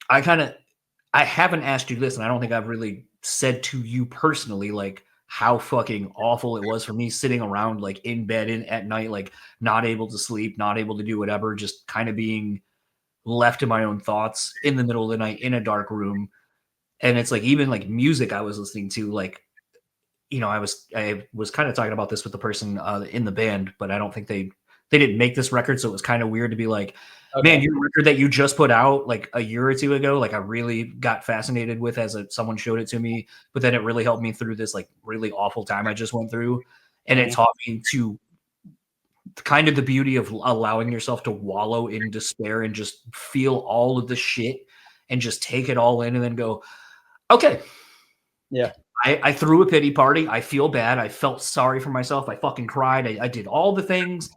I haven't asked you this, and I don't think I've really said to you personally, like, how fucking awful it was for me sitting around, like, in bed at night, like, not able to sleep, not able to do whatever, just kind of being left to my own thoughts in the middle of the night in a dark room. And it's like, even like music I was listening to, like, I was kind of talking about this with the person in the band, but I don't think they didn't make this record. So it was kind of weird to be like, okay, man, your record that you just put out like a year or two ago, like, I really got fascinated with as someone showed it to me, but then it really helped me through this like really awful time I just went through. And it taught me to kind of the beauty of allowing yourself to wallow in despair and just feel all of the shit and just take it all in and then go, okay. Yeah. I threw a pity party. I feel bad. I felt sorry for myself. I fucking cried. I did all the things.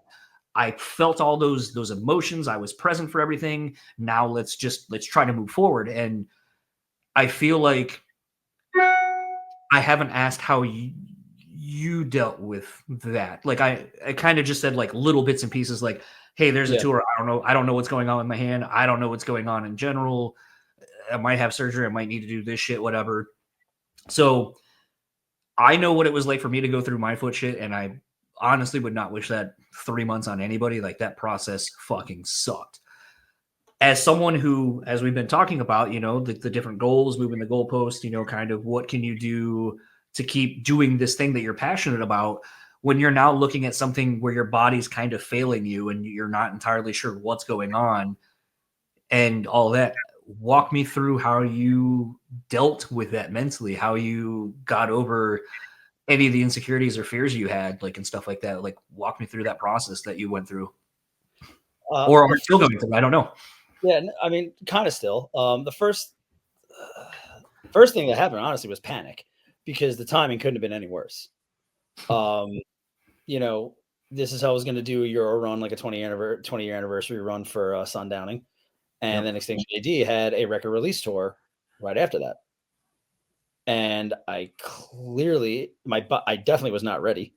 I felt all those emotions. I was present for everything. Now let's try to move forward. And I feel like I haven't asked how you dealt with that. Like, I kind of just said like little bits and pieces, like, hey, there's a tour. I don't know what's going on with my hand. I don't know what's going on in general. I might have surgery. I might need to do this shit, whatever. So I know what it was like for me to go through my foot shit, and I honestly would not wish that 3 months on anybody. Like, that process fucking sucked. As someone who, as we've been talking about, the different goals, moving the goalpost, kind of what can you do to keep doing this thing that you're passionate about, when you're now looking at something where your body's kind of failing you and you're not entirely sure what's going on and all that. Walk me through how you dealt with that mentally, how you got over any of the insecurities or fears you had, like, and stuff like that? Like, walk me through that process that you went through, or are still going through. I don't know. Yeah, I mean, kind of still. The first thing that happened, honestly, was panic, because the timing couldn't have been any worse. You know, this is how I was going to do a Euro run, like a 20-year anniversary run for Sundowning, and then Extinction AD had a record release tour right after that. And I definitely was not ready.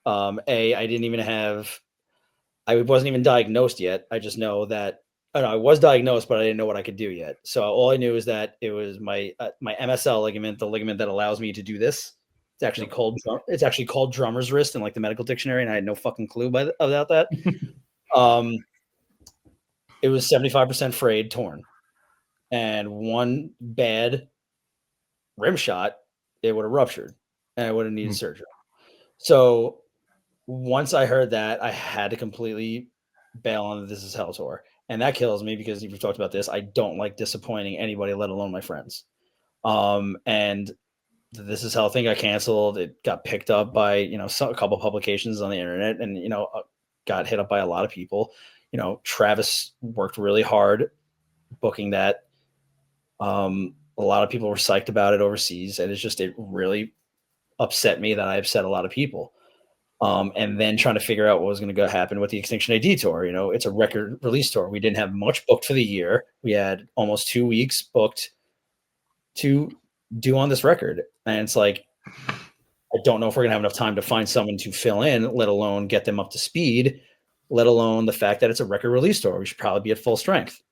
I didn't even I wasn't even diagnosed yet. I just know that I was diagnosed, but I didn't know what I could do yet. So all I knew is that it was my MSL ligament, the ligament that allows me to do this. It's actually called drummer's wrist in like the medical dictionary, and I had no fucking clue about that. It was 75% frayed, torn, and one bad rim shot, it would have ruptured, and I would have needed surgery. So once I heard that, I had to completely bail on the This Is Hell tour. And that kills me, because we've talked about this. I don't like disappointing anybody, let alone my friends. And the This Is Hell thing got canceled. It got picked up by, a couple publications on the internet, and, got hit up by a lot of people. Travis worked really hard booking that. A lot of people were psyched about it overseas, and it really upset me that I upset a lot of people. And then trying to figure out what was going to happen with the Extinction AD tour. It's a record release tour. We didn't have much booked for the year. We had almost 2 weeks booked to do on this record. And it's like, I don't know if we're going to have enough time to find someone to fill in, let alone get them up to speed, let alone the fact that it's a record release tour. We should probably be at full strength.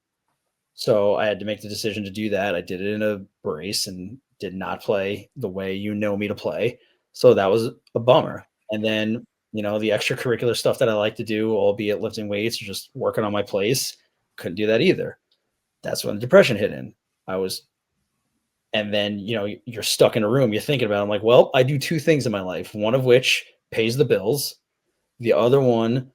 So I had to make the decision to do that. I did it in a brace and did not play the way you know me to play. So that was a bummer. And then, the extracurricular stuff that I like to do, albeit lifting weights or just working on my place, couldn't do that either. That's when depression hit in. And then, you're stuck in a room. You're thinking about it. I'm like, well, I do 2 things in my life, one of which pays the bills. The other one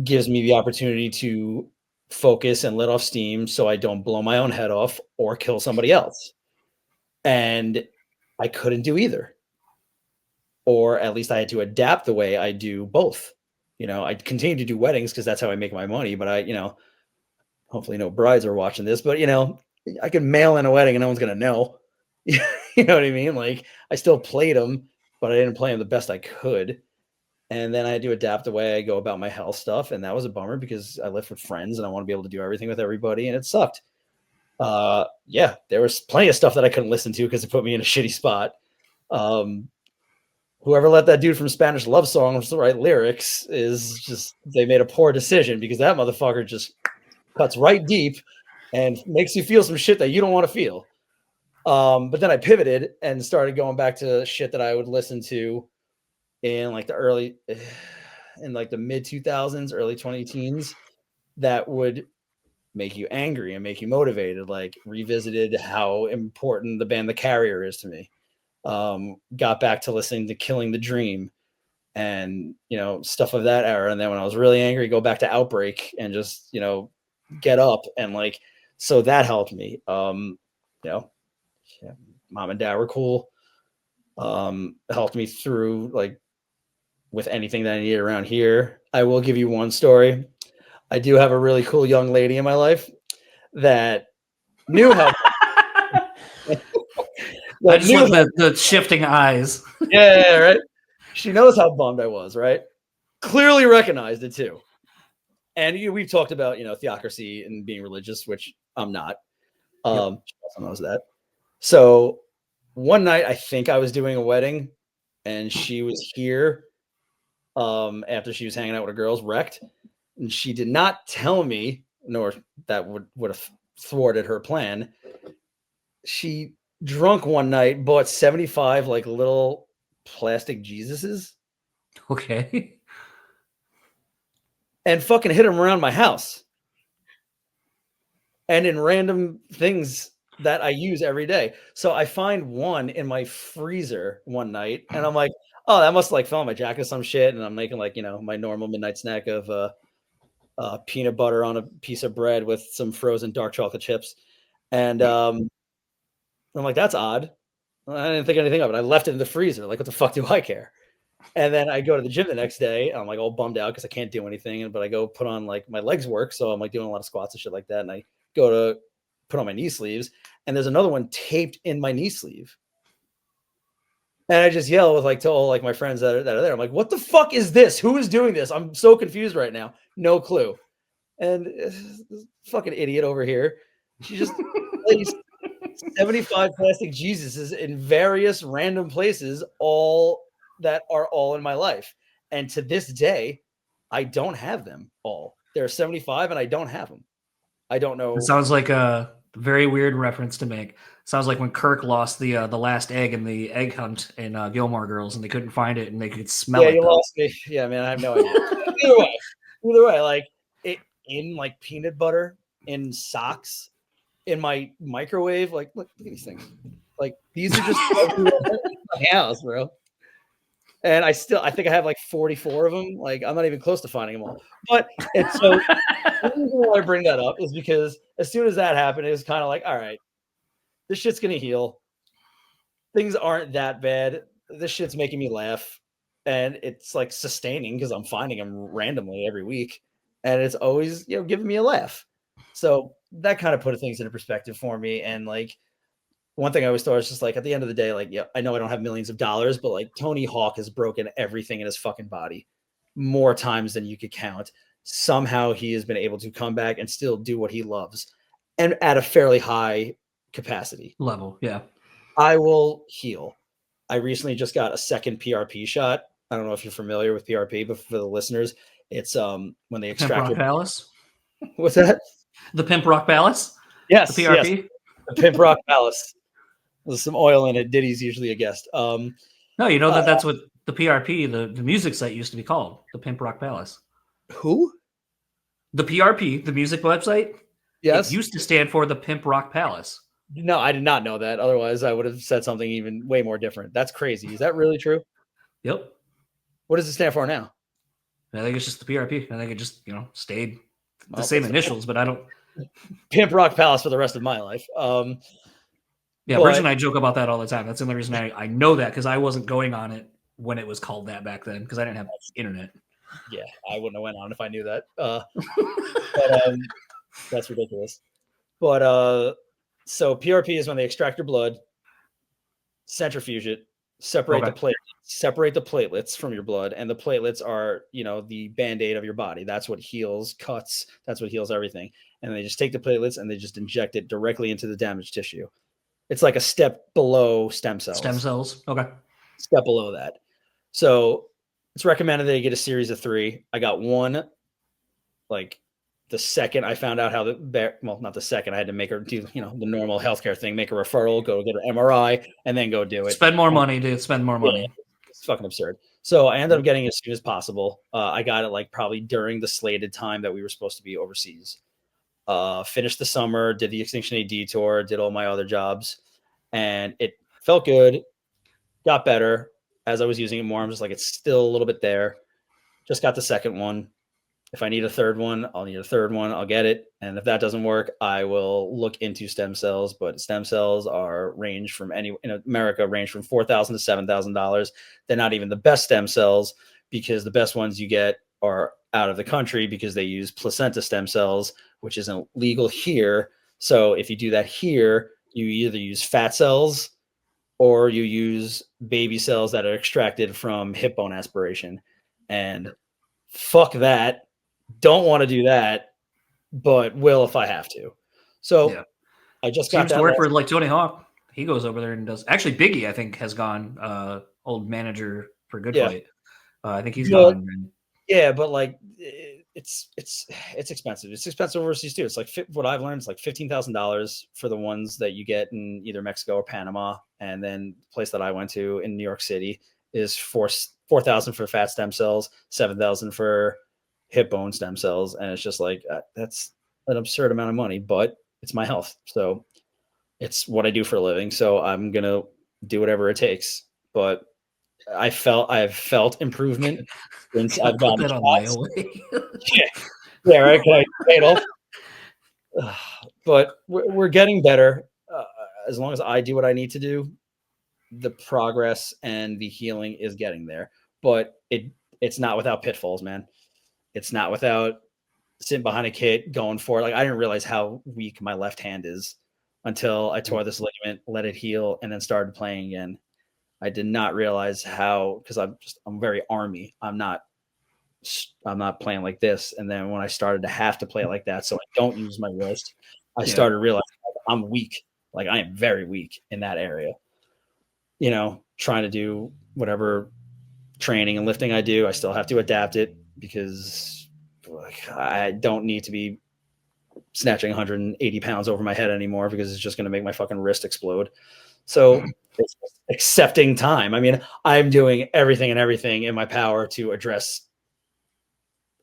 gives me the opportunity to focus and let off steam so I don't blow my own head off or kill somebody else. And I couldn't do either. Or at least I had to adapt the way I do both. I continue to do weddings because that's how I make my money. But hopefully no brides are watching this, but I can mail in a wedding and no one's going to know. You know what I mean? Like, I still played them, but I didn't play them the best I could. And then I had to adapt the way I go about my health stuff. And that was a bummer, because I live with friends and I want to be able to do everything with everybody. And it sucked. There was plenty of stuff that I couldn't listen to because it put me in a shitty spot. Whoever let that dude from Spanish Love Songs write lyrics they made a poor decision, because that motherfucker just cuts right deep and makes you feel some shit that you don't want to feel. But then I pivoted and started going back to shit that I would listen to in like the mid 2000s, early 2010s, that would make you angry and make you motivated. Like, revisited how important the band The Carrier is to me. Got back to listening to Killing the Dream and, stuff of that era. And then when I was really angry, go back to Outbreak and just, get up. And so that helped me. Mom and dad were cool. Helped me through with anything that I needed around here. I will give you one story. I do have a really cool young lady in my life that knew how. I just love the shifting eyes. Yeah, right. She knows how bummed I was, right? Clearly recognized it too. And we've talked about, theocracy and being religious, which I'm not. She also knows that. So one night, I think I was doing a wedding, and she was here after she was hanging out with her girls, wrecked. And she did not tell me, nor that would have thwarted her plan. She drunk one night, bought 75 little plastic Jesuses. Okay. And fucking hit them around my house. And in random things that I use every day. So I find one in my freezer one night, and I'm like, oh, that must fell on my jacket or some shit. And I'm making my normal midnight snack of peanut butter on a piece of bread with some frozen dark chocolate chips. And I'm like, that's odd. I didn't think anything of it. I left it in the freezer. Like, what the fuck do I care? And then I go to the gym the next day. I'm like all bummed out because I can't do anything. But I go put on like my legs work. So I'm like doing a lot of squats and shit like that. And I go to put on my knee sleeves. And there's another one taped in my knee sleeve. And I just yell with like to all like my friends that are there. I'm like, what the fuck is this? Who is doing this? I'm so confused right now. No clue. And this fucking idiot over here, she just placed 75 plastic Jesuses in various random places, all that are all in my life. And to this day, I don't have them all. There are 75 and I don't have them. I don't know. It sounds like a very weird reference to make. Sounds like when Kirk lost the last egg in the egg hunt in Gilmore Girls, and they couldn't find it, and they could smell it. Yeah, you lost me. Yeah, man, I have no idea. Either way, like it in like peanut butter in socks in my microwave. Like, look at these things. Like these are just everywhere in my house, bro. And I think I have like 44 of them. Like I'm not even close to finding them all. But it's so the reason why I bring that up is because as soon as that happened, it was kind of like, all right, this shit's gonna heal. Things aren't that bad. This shit's making me laugh. And it's like sustaining because I'm finding them randomly every week. And it's always, giving me a laugh. So that kind of put things into perspective for me. And like one thing I always thought was just like at the end of the day, like, yeah, I know I don't have millions of dollars, but like Tony Hawk has broken everything in his fucking body more times than you could count. Somehow he has been able to come back and still do what he loves and at a fairly high capacity Level. Yeah. I will heal. I recently just got a second PRP shot. I don't know if you're familiar with PRP, but for the listeners, it's when they extract Pimp Rock Palace. What's that? The Pimp Rock Palace. Yes, The PRP. yes. The Pimp Rock Palace. There's some oil in it. Diddy's usually a guest. No, that's what the PRP, the music site used to be called, the Pimp Rock Palace. Who? The PRP, the music website. Yes. It used to stand for the Pimp Rock Palace. No, I did not know that. Otherwise, I would have said something even way more different. That's crazy. Is that really true? Yep. What does it stand for now? I think it's just the PRP. I think it just, stayed the same initials, but I don't. Pimp Rock Palace for the rest of my life. Yeah, Bridge and I joke about that all the time. That's the only reason I know that, because I wasn't going on it when it was called that back then, because I didn't have internet. Yeah, I wouldn't have went on if I knew that. But that's ridiculous. But so PRP is when they extract your blood, centrifuge it, separate the platelets from your blood, and the platelets are, the band-aid of your body. That's what heals cuts. That's what heals everything. And they just take the platelets and they just inject it directly into the damaged tissue. It's like a step below stem cells. Stem cells. Okay. Step below that. So it's recommended that you get a series of 3. I got one, like the second I found out how not the second, I had to make her do, the normal healthcare thing, make a referral, go get an MRI, and then go do it. Spend more money, dude. Spend more money. It's fucking absurd. So I ended up getting it as soon as possible. I got it like probably during the slated time that we were supposed to be overseas. Finished the summer, did the Extinction AD tour, did all my other jobs, and it felt good, got better as I was using it more. I'm just like, it's still a little bit there. Just got the second one. If I need a third one, I'll need a third one. I'll get it. And if that doesn't work, I will look into stem cells. But stem cells range from in America range from $4,000 to $7,000. They're not even the best stem cells, because the best ones you get are out of the country, because they use placenta stem cells, which isn't legal here. So if you do that here, you either use fat cells or you use baby cells that are extracted from hip bone aspiration. And fuck that. Don't want to do that, but will if I have to. So yeah. I just got to work for like Tony Hawk. He goes over there and does. Actually, Biggie, I think, has gone. Old manager for Good Fight. I think he's gone. Yeah, but like it's expensive. It's expensive overseas too. It's like what I've learned is like $15,000 for the ones that you get in either Mexico or Panama, and then the place that I went to in New York City is $4,000 for fat stem cells, $7,000 for hip bone stem cells. And it's just like, that's an absurd amount of money, but it's my health. So it's what I do for a living. So I'm going to do whatever it takes. But I've felt improvement since I've gotten that on my way. yeah, right. Can I pay it off? But we're getting better. As long as I do what I need to do, the progress and the healing is getting there, but it's not without pitfalls, man. It's not without sitting behind a kit going for it. Like, I didn't realize how weak my left hand is until I tore this ligament, let it heal, and then started playing again. I did not realize how, because I'm very army. I'm not playing like this. And then when I started to have to play like that, so I don't use my wrist, I started realizing I'm weak. Like, I am very weak in that area. Trying to do whatever training and lifting I do, I still have to adapt it because I don't need to be snatching 180 pounds over my head anymore, because it's just going to make my fucking wrist explode. So it's accepting time. I mean, I'm doing everything in my power to address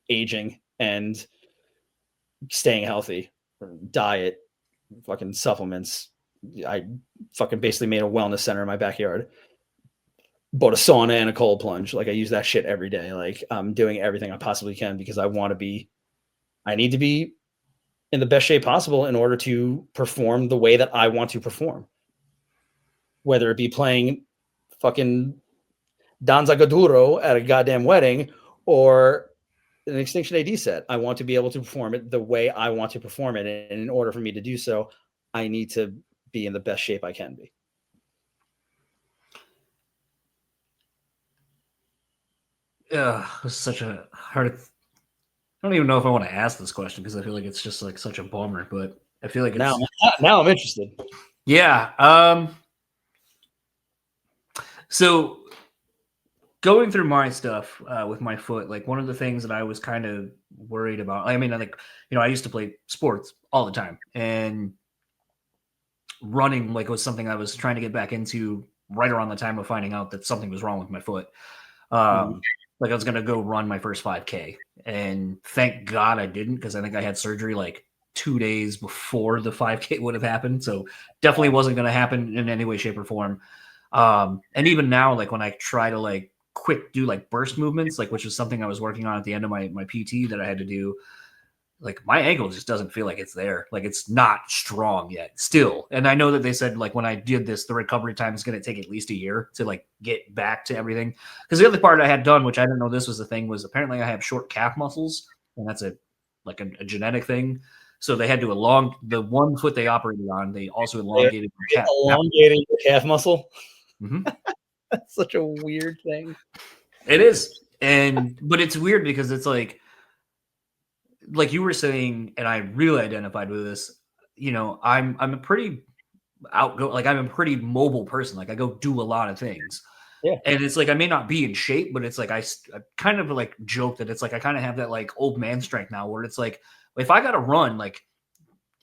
aging and staying healthy, diet, fucking supplements. I fucking basically made a wellness center in my backyard. Bought a sauna and a cold plunge. Like, I use that shit every day. Like, I'm doing everything I possibly can because I need to be in the best shape possible in order to perform the way that I want to perform. Whether it be playing fucking Danza Gaduro at a goddamn wedding or an Extinction AD set. I want to be able to perform it the way I want to perform it. And in order for me to do so, I need to be in the best shape I can be. It's such a hard. I don't even know if I want to ask this question because I feel like it's just like such a bummer, but I feel like it's now I'm interested. Yeah. So going through my stuff with my foot, like, one of the things that I was kind of worried about, I mean, like, I used to play sports all the time, and running, like, was something I was trying to get back into right around the time of finding out that something was wrong with my foot. Like, I was going to go run my first 5K, and thank God I didn't, because I think I had surgery like 2 days before the 5K would have happened. So definitely wasn't going to happen in any way, shape, or form. And even now, like, when I try to like quick do like burst movements, like, which is something I was working on at the end of my PT that I had to do, like, my ankle just doesn't feel like it's there. Like, it's not strong yet still. And I know that they said, like, when I did this, the recovery time is going to take at least a year to like get back to everything. Because the other part I had done, which I didn't know this was the thing, was apparently I have short calf muscles, and that's a genetic thing. So they had to the one foot they operated on, they also elongated your calf muscle. Mm-hmm. That's such a weird thing. It is. But it's weird because it's like you were saying, and I really identified with this, I'm a pretty outgoing, like, I'm a pretty mobile person. Like, I go do a lot of things. Yeah. And it's like, I may not be in shape, but it's like, I kind of like joke that it's like, I kind of have that like old man strength now, where it's like, if I got to run, like,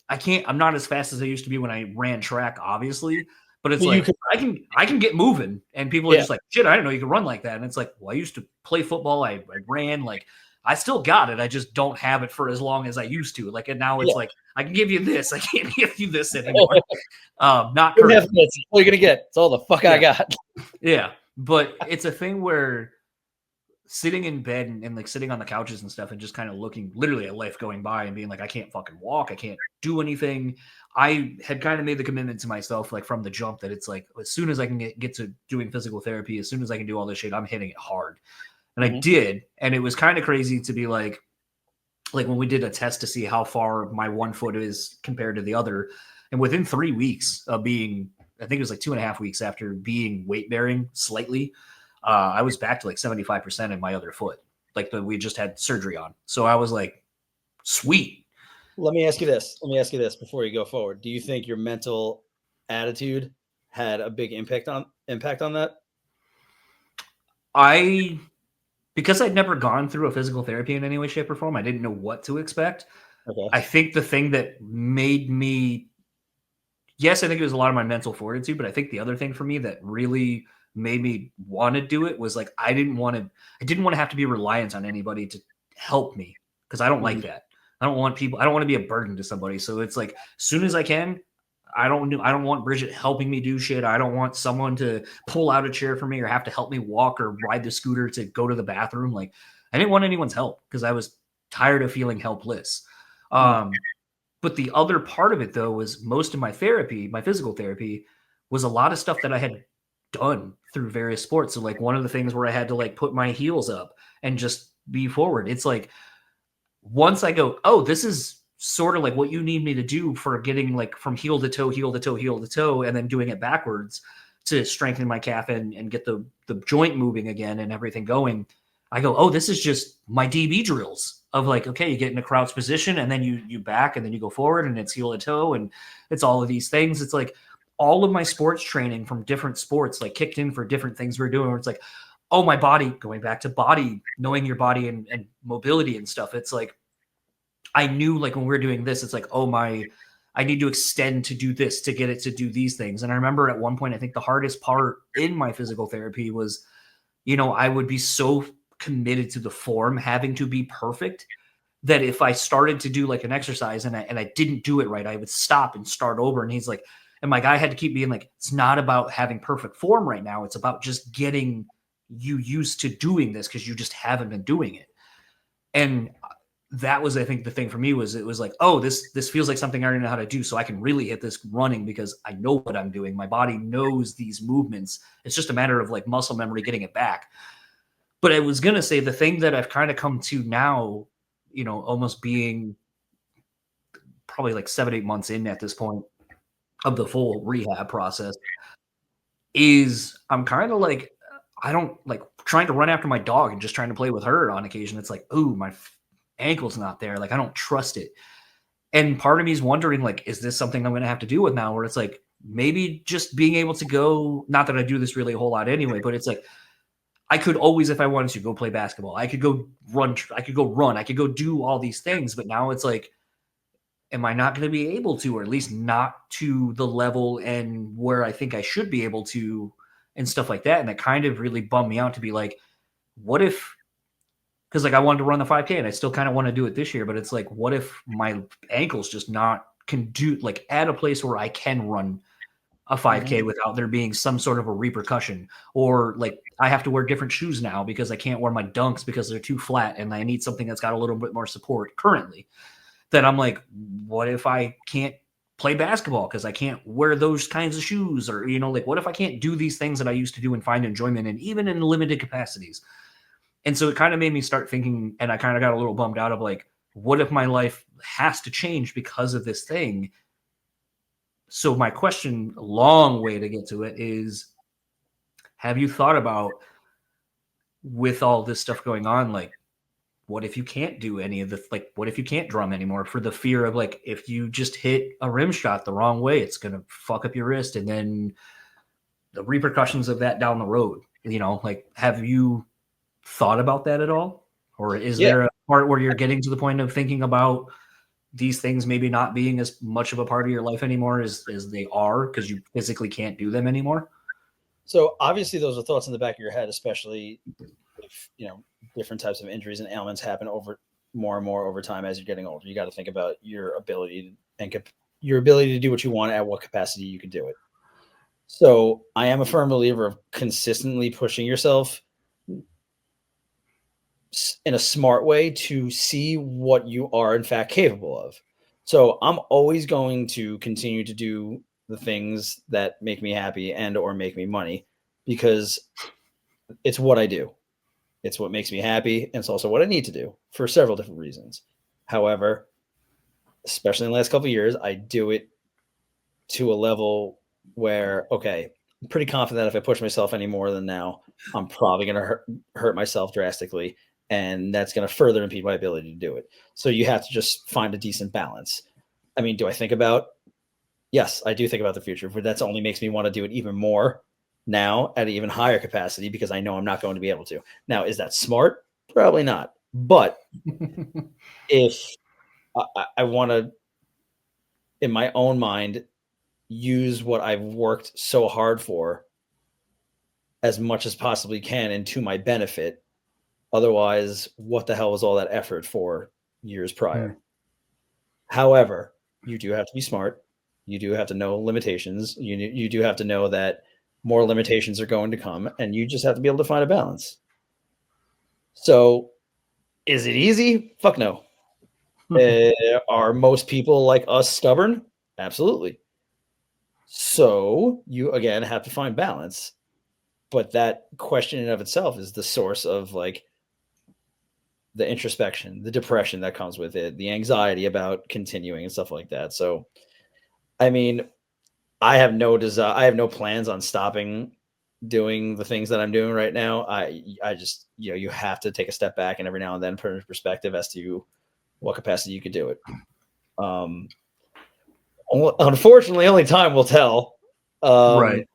I'm not as fast as I used to be when I ran track, obviously, but it's like, I can get moving, and people are just like, shit, I didn't know you could run like that. And it's like, well, I used to play football. I ran, like, I still got it. I just don't have it for as long as I used to. Like, and now it's like, I can give you this. I can't give you this anymore. Not correct. That's all you're going to get. It's all the fuck I got. Yeah. But it's a thing where sitting in bed and like sitting on the couches and stuff and just kind of looking literally at life going by and being like, I can't fucking walk. I can't do anything. I had kind of made the commitment to myself, like, from the jump, that it's like, as soon as I can get to doing physical therapy, as soon as I can do all this shit, I'm hitting it hard. And I did. And it was kind of crazy to be like when we did a test to see how far my one foot is compared to the other. And within 3 weeks of being, I think it was like 2.5 weeks after being weight bearing slightly, I was back to like 75% in my other foot, like we just had surgery on. So I was like, sweet. Let me ask you this before you go forward. Do you think your mental attitude had a big impact on that? Because I'd never gone through a physical therapy in any way, shape, or form, I didn't know what to expect. Okay. I think the thing that made me, yes, I think it was a lot of my mental fortitude, but I think the other thing for me that really made me want to do it was like, I didn't want to have to be reliant on anybody to help me, because I don't like that. I don't want to be a burden to somebody. So it's like, as soon as I can, I don't want Bridget helping me do shit. I don't want someone to pull out a chair for me or have to help me walk or ride the scooter to go to the bathroom. Like, I didn't want anyone's help because I was tired of feeling helpless. But the other part of it, though, was most of my therapy, my physical therapy, was a lot of stuff that I had done through various sports. So like one of the things where I had to like put my heels up and just be forward. It's like once I go, oh, this is sort of like what you need me to do for getting like from heel to toe, heel to toe, heel to toe, and then doing it backwards to strengthen my calf and get the joint moving again and everything going. I go, oh, this is just my DB drills of like, okay, you get in a crouch position and then you back and then you go forward and it's heel to toe and it's all of these things. It's like all of my sports training from different sports like kicked in for different things we're doing where it's like, oh, my body, going back to body, knowing your body and mobility and stuff. It's like, I knew like when we were doing this, it's like, oh I need to extend to do this to get it to do these things. And I remember at one point, I think the hardest part in my physical therapy was, I would be so committed to the form having to be perfect that if I started to do like an exercise and I didn't do it right, I would stop and start over. And he's like, and my guy had to keep being like, it's not about having perfect form right now. It's about just getting you used to doing this because you just haven't been doing it. And that was, I think, the thing for me was it was like, oh, this feels like something I already know how to do. So I can really hit this running because I know what I'm doing. My body knows these movements. It's just a matter of like muscle memory, getting it back. But I was going to say the thing that I've kind of come to now, almost being probably like 7-8 months in at this point of the full rehab process is I'm kind of like, I don't like trying to run after my dog and just trying to play with her on occasion. It's like, ooh, my ankle's not there. Like, I don't trust it. And part of me is wondering, like, is this something I'm going to have to deal with now where it's like, maybe just being able to go, not that I do this really a whole lot anyway, but it's like, I could always, if I wanted to, go play basketball. I could go run. I could go do all these things. But now it's like, am I not going to be able to, or at least not to the level and where I think I should be able to and stuff like that. And that kind of really bummed me out to be like, what if, because like I wanted to run the 5K and I still kind of want to do it this year, but it's like, what if my ankle's just not can do like at a place where I can run a 5K without there being some sort of a repercussion, or like I have to wear different shoes now because I can't wear my dunks because they're too flat and I need something that's got a little bit more support currently. Then I'm like, what if I can't play basketball because I can't wear those kinds of shoes? Or, like what if I can't do these things that I used to do and find enjoyment in, even in limited capacities? And so it kind of made me start thinking, and I kind of got a little bummed out of like, what if my life has to change because of this thing? So my question, a long way to get to it, is have you thought about, with all this stuff going on, like, what if you can't do any of the, like, what if you can't drum anymore for the fear of like, if you just hit a rim shot the wrong way, it's going to fuck up your wrist. And then the repercussions of that down the road, like, have you thought about that at all? Or is there a part where you're getting to the point of thinking about these things maybe not being as much of a part of your life anymore as they are because you physically can't do them anymore? So obviously those are thoughts in the back of your head, especially if, different types of injuries and ailments happen over more and more over time as you're getting older. You got to think about your ability to do what you want at what capacity you can do it. So I am a firm believer of consistently pushing yourself in a smart way to see what you are in fact capable of. So I'm always going to continue to do the things that make me happy and or make me money because it's what I do. It's what makes me happy. And it's also what I need to do for several different reasons. However, especially in the last couple of years, I do it to a level where, okay, I'm pretty confident that if I push myself any more than now, I'm probably going to hurt myself drastically. And that's going to further impede my ability to do it. So you have to just find a decent balance. I mean, do I think about? Yes, I do think about the future, but that only makes me want to do it even more now at an even higher capacity because I know I'm not going to be able to. Now, is that smart? Probably not. But if I want to, in my own mind, use what I've worked so hard for as much as possibly can and to my benefit, otherwise, what the hell was all that effort for years prior? However, you do have to be smart. You do have to know limitations. You do have to know that more limitations are going to come, and you just have to be able to find a balance. So, is it easy? Fuck no. Are most people like us stubborn? Absolutely. So, you, again, have to find balance. but that question in of itself is the source of like the introspection, the depression that comes with it, the anxiety about continuing and stuff like that. So, I mean, I have no desire, I have no plans on stopping doing the things that I'm doing right now. I just, you have to take a step back and every now and then put it in perspective as to what capacity you could do it. Unfortunately, only time will tell. Right.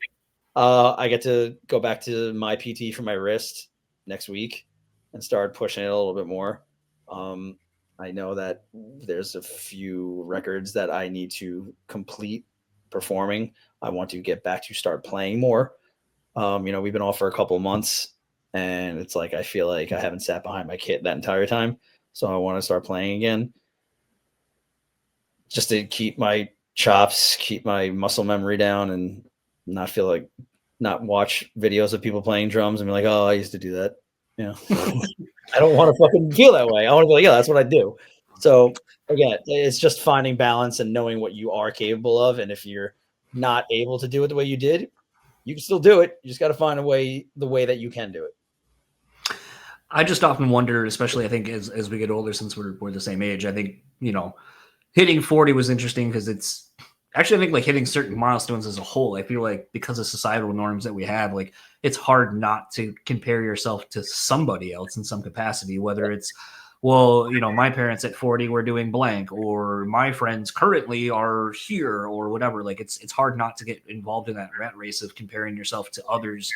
I get to go back to my PT for my wrist next week and start pushing it a little bit more. I know that there's a few records that I need to complete performing. I want to get back to start playing more. We've been off for a couple of months, and it's like I feel like I haven't sat behind my kit that entire time. So I want to start playing again, just to keep my chops, keep my muscle memory down, and not watch videos of people playing drums and be like, oh, I used to do that. I don't want to fucking feel that way. I want to be like, yeah, that's what I do. So again, it's just finding balance and knowing what you are capable of. And if you're not able to do it the way you did, you can still do it. You just got to find the way that you can do it. I just often wonder, especially I think as we get older, since we're the same age, I think, hitting 40 was interesting because it's actually, I think like hitting certain milestones as a whole, I feel like because of societal norms that we have, like it's hard not to compare yourself to somebody else in some capacity, whether it's, well, my parents at 40 were doing blank, or my friends currently are here, or whatever. Like it's hard not to get involved in that rat race of comparing yourself to others,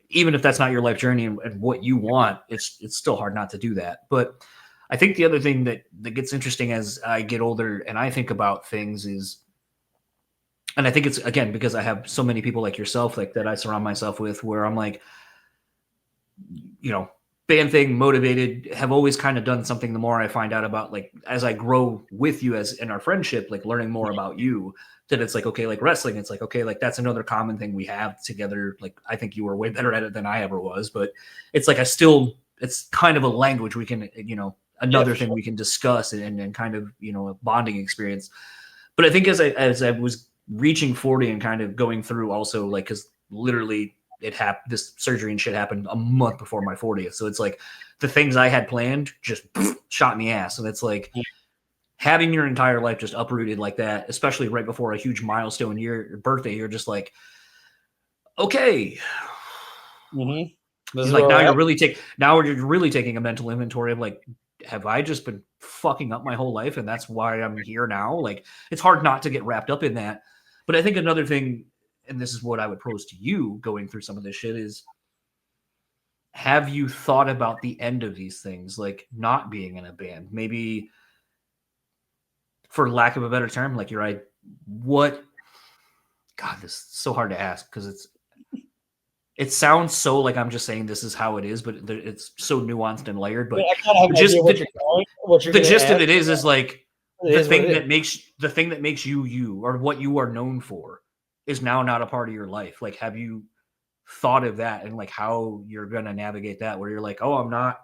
even if that's not your life journey and what you want. It's still hard not to do that. But I think the other thing that gets interesting as I get older and I think about things is, and I think it's, again, because I have so many people like yourself, like that I surround myself with, where I'm like, band thing, motivated, have always kind of done something. The more I find out about, like, as I grow with you as in our friendship, like learning more about you, that it's like, okay, like wrestling, it's like, okay, like that's another common thing we have together. Like, I think you were way better at it than I ever was, but it's like, it's kind of a language we can, another thing we can discuss and kind of, a bonding experience. But I think as I was reaching 40 and kind of going through also, like, because literally this surgery and shit happened a month before my 40th. So it's like the things I had planned just shot in the ass. And it's like having your entire life just uprooted like that, especially right before a huge milestone birthday, you're just like, okay. Mm-hmm. Like now you're really taking a mental inventory of like, have I just been fucking up my whole life? And that's why I'm here now. Like, it's hard not to get wrapped up in that. But I think another thing, and this is what I would pose to you going through some of this shit, is have you thought about the end of these things, like not being in a band? Maybe, for lack of a better term, like God, this is so hard to ask because it sounds so like I'm just saying this is how it is, but it's so nuanced and layered. But the gist of it is like the thing that makes you, or what you are known for, is now not a part of your life. Like, have you thought of that and like how you're gonna navigate that? Where you're like, oh, I'm not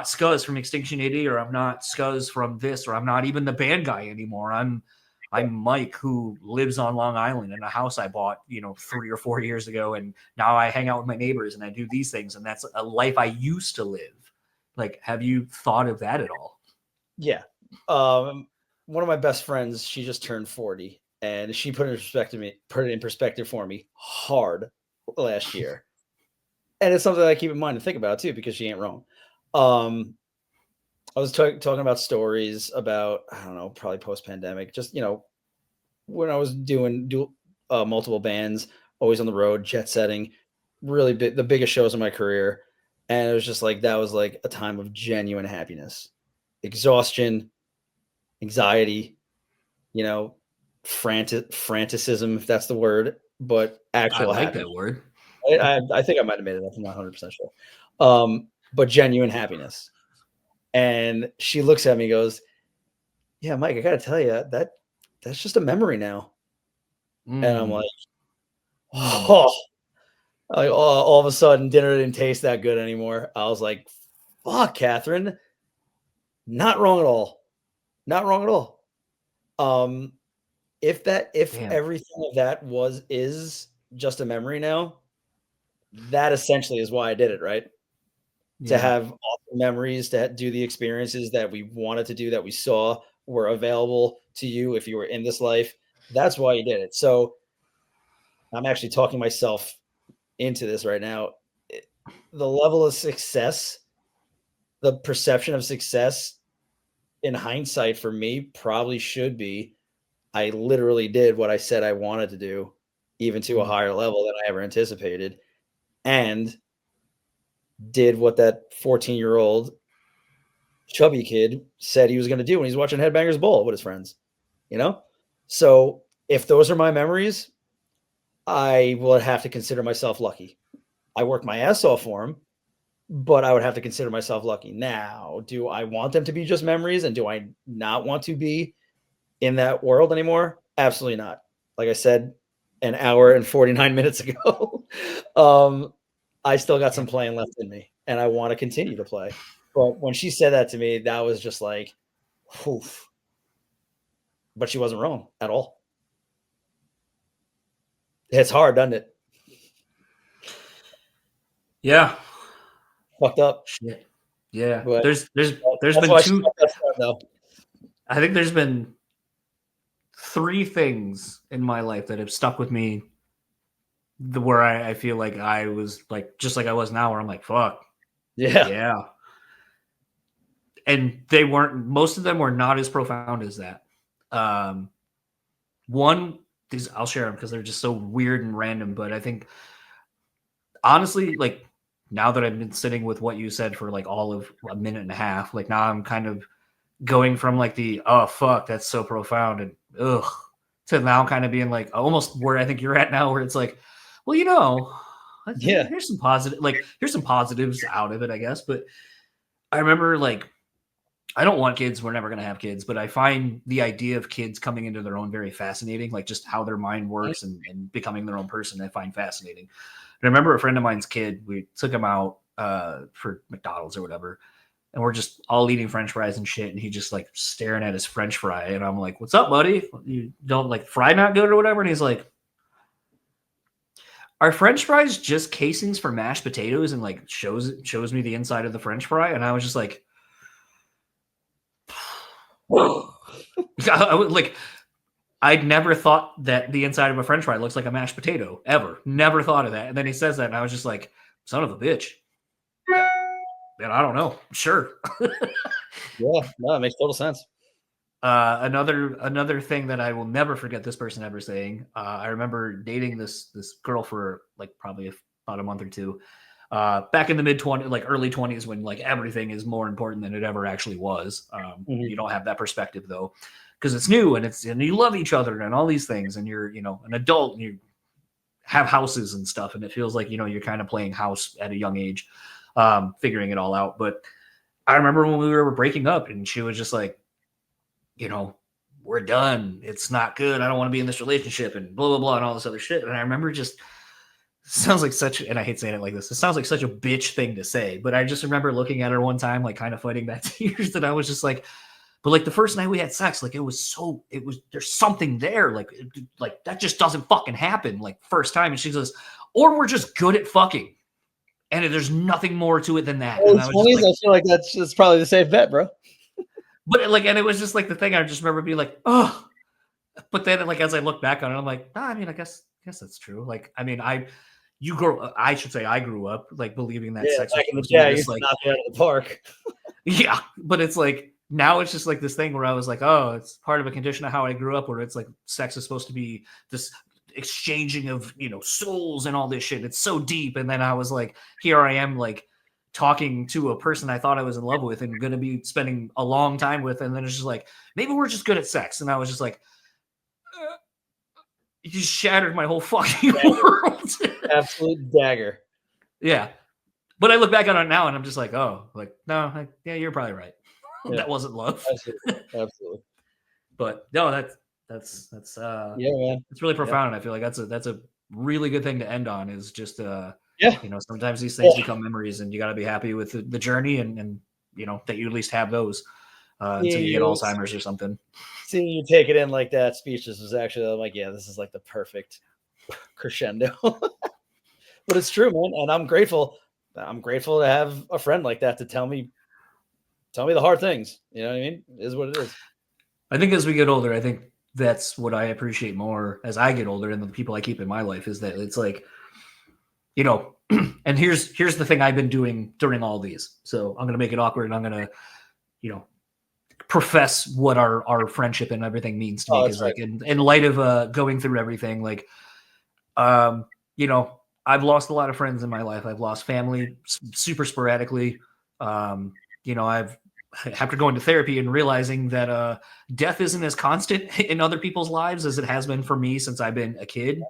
Scuzz from Extinction AD, or I'm not Scuzz from this, or I'm not even the band guy anymore. I'm Mike, who lives on Long Island in a house I bought, 3 or 4 years ago. And now I hang out with my neighbors and I do these things. And that's a life I used to live. Like, have you thought of that at all? Yeah. One of my best friends, she just turned 40, and she put it in perspective for me hard last year. And it's something I keep in mind and think about too, because she ain't wrong. I was talking about stories about, I don't know, probably post-pandemic, just, when I was doing multiple bands, always on the road, jet setting, really the biggest shows in my career. And it was just like, that was like a time of genuine happiness, exhaustion, anxiety, franticism, if that's the word, but actual I like happiness. that word. I think I might have made it up. I'm not 100% sure. But genuine happiness. And she looks at me and goes, yeah, Mike, I got to tell you, that's just a memory now. And I'm like, oh, all of a sudden dinner didn't taste that good anymore. I was like, fuck, Catherine, not wrong at all. Not wrong at all. If everything of that is just a memory now, that essentially is why I did it, right? To have awesome memories, to do the experiences that we wanted to do, that we saw were available to you if you were in this life. That's why you did it. So I'm actually talking myself into this right now. The level of success, the perception of success in hindsight for me probably should be I literally did what I said I wanted to do, even to a higher level than I ever anticipated, and did what that 14-year-old chubby kid said he was going to do when he's watching Headbangers Ball with his friends, you know? So if those are my memories, I will have to consider myself lucky. I worked my ass off for them, but I would have to consider myself lucky. Now, do I want them to be just memories, and do I not want to be in that world anymore? Absolutely not. Like I said, an hour and 49 minutes ago, I still got some playing left in me, and I want to continue to play. But when she said that to me, that was just like, oof. But she wasn't wrong at all. It's hard, doesn't it? Yeah. Fucked up. Shit. Yeah. But There's that's been why two. though. I think there's been 3 things in my life that have stuck with me, where I feel like I was like, just like I was now, where I'm like, fuck. Yeah. And most of them were not as profound as that. One, these I'll share them because they're just so weird and random. But I think, honestly, like, now that I've been sitting with what you said for like all of a minute and a half, like, now I'm kind of going from like the, oh fuck, that's so profound, and ugh, to now kind of being like almost where I think you're at now, where it's like, well, here's some positives out of it, I guess. But I remember, like, I don't want kids. We're never going to have kids, but I find the idea of kids coming into their own very fascinating, like just how their mind works and becoming their own person. I find fascinating. And I remember a friend of mine's kid, we took him out for McDonald's or whatever, and we're just all eating French fries and shit. And he just like staring at his French fry. And I'm like, what's up, buddy? You don't like fry not good or whatever? And he's like, are French fries just casings for mashed potatoes? And like shows me the inside of the French fry. And I was just like, I'd never thought that the inside of a French fry looks like a mashed potato, ever. Never thought of that. And then he says that, and I was just like, son of a bitch. Man, I don't know. Sure. Yeah, no, it makes total sense. Another thing that I will never forget this person ever saying. I remember dating this girl for like probably about a month or two. Back in the mid-20s, like early 20s, when like everything is more important than it ever actually was. You don't have that perspective though, because it's new and you love each other and all these things, and you're an adult and you have houses and stuff, and it feels like you're kind of playing house at a young age, figuring it all out. But I remember when we were breaking up, and she was just like, we're done. It's not good. I don't want to be in this relationship, and blah blah blah and all this other shit. And I remember just. Sounds like such, and I hate saying it like this, it sounds like such a bitch thing to say, but I just remember looking at her one time, like kind of fighting back tears, and I was just like, but like the first night we had sex, like there's something there, like that just doesn't fucking happen, like first time. And she goes, or we're just good at fucking, and there's nothing more to it than that. Well, and I feel like that's probably the safe bet, bro. But like, and it was just like the thing, I just remember being like, oh, but then like as I look back on it, I'm like, I mean, I guess that's true. Like, I mean, I grew up like believing that sex back in the Chae, used to knock you out of the park. Yeah, but it's like now it's just like this thing where I was like, oh, it's part of a condition of how I grew up, where it's like sex is supposed to be this exchanging of souls and all this shit. It's so deep, and then I was like, here I am like talking to a person I thought I was in love with and going to be spending a long time with, and then it's just like, maybe we're just good at sex, and I was just like. You just shattered my whole fucking world. Absolute dagger. Yeah. But I look back on it now and I'm just like, oh, like, no, you're probably right. Yeah. That wasn't love. Absolutely. But no, that's man. It's really profound. And I feel like that's a really good thing to end on, is just sometimes these things become memories, and you got to be happy with the journey and that you at least have those until you get Alzheimer's or something. Seeing you take it in like that, speechless, was actually, I'm like, yeah, this is like the perfect crescendo. But it's true, man, and I'm grateful. I'm grateful to have a friend like that to tell me the hard things. You know what I mean? It is what it is. I think as we get older, I think that's what I appreciate more as I get older and the people I keep in my life is that it's like, and here's the thing I've been doing during all these. So I'm going to make it awkward and I'm going to, profess what our friendship and everything means to me. Because like in light of going through everything, like, I've lost a lot of friends in my life. I've lost family super sporadically. I've after going to therapy and realizing that death isn't as constant in other people's lives as it has been for me since I've been a kid.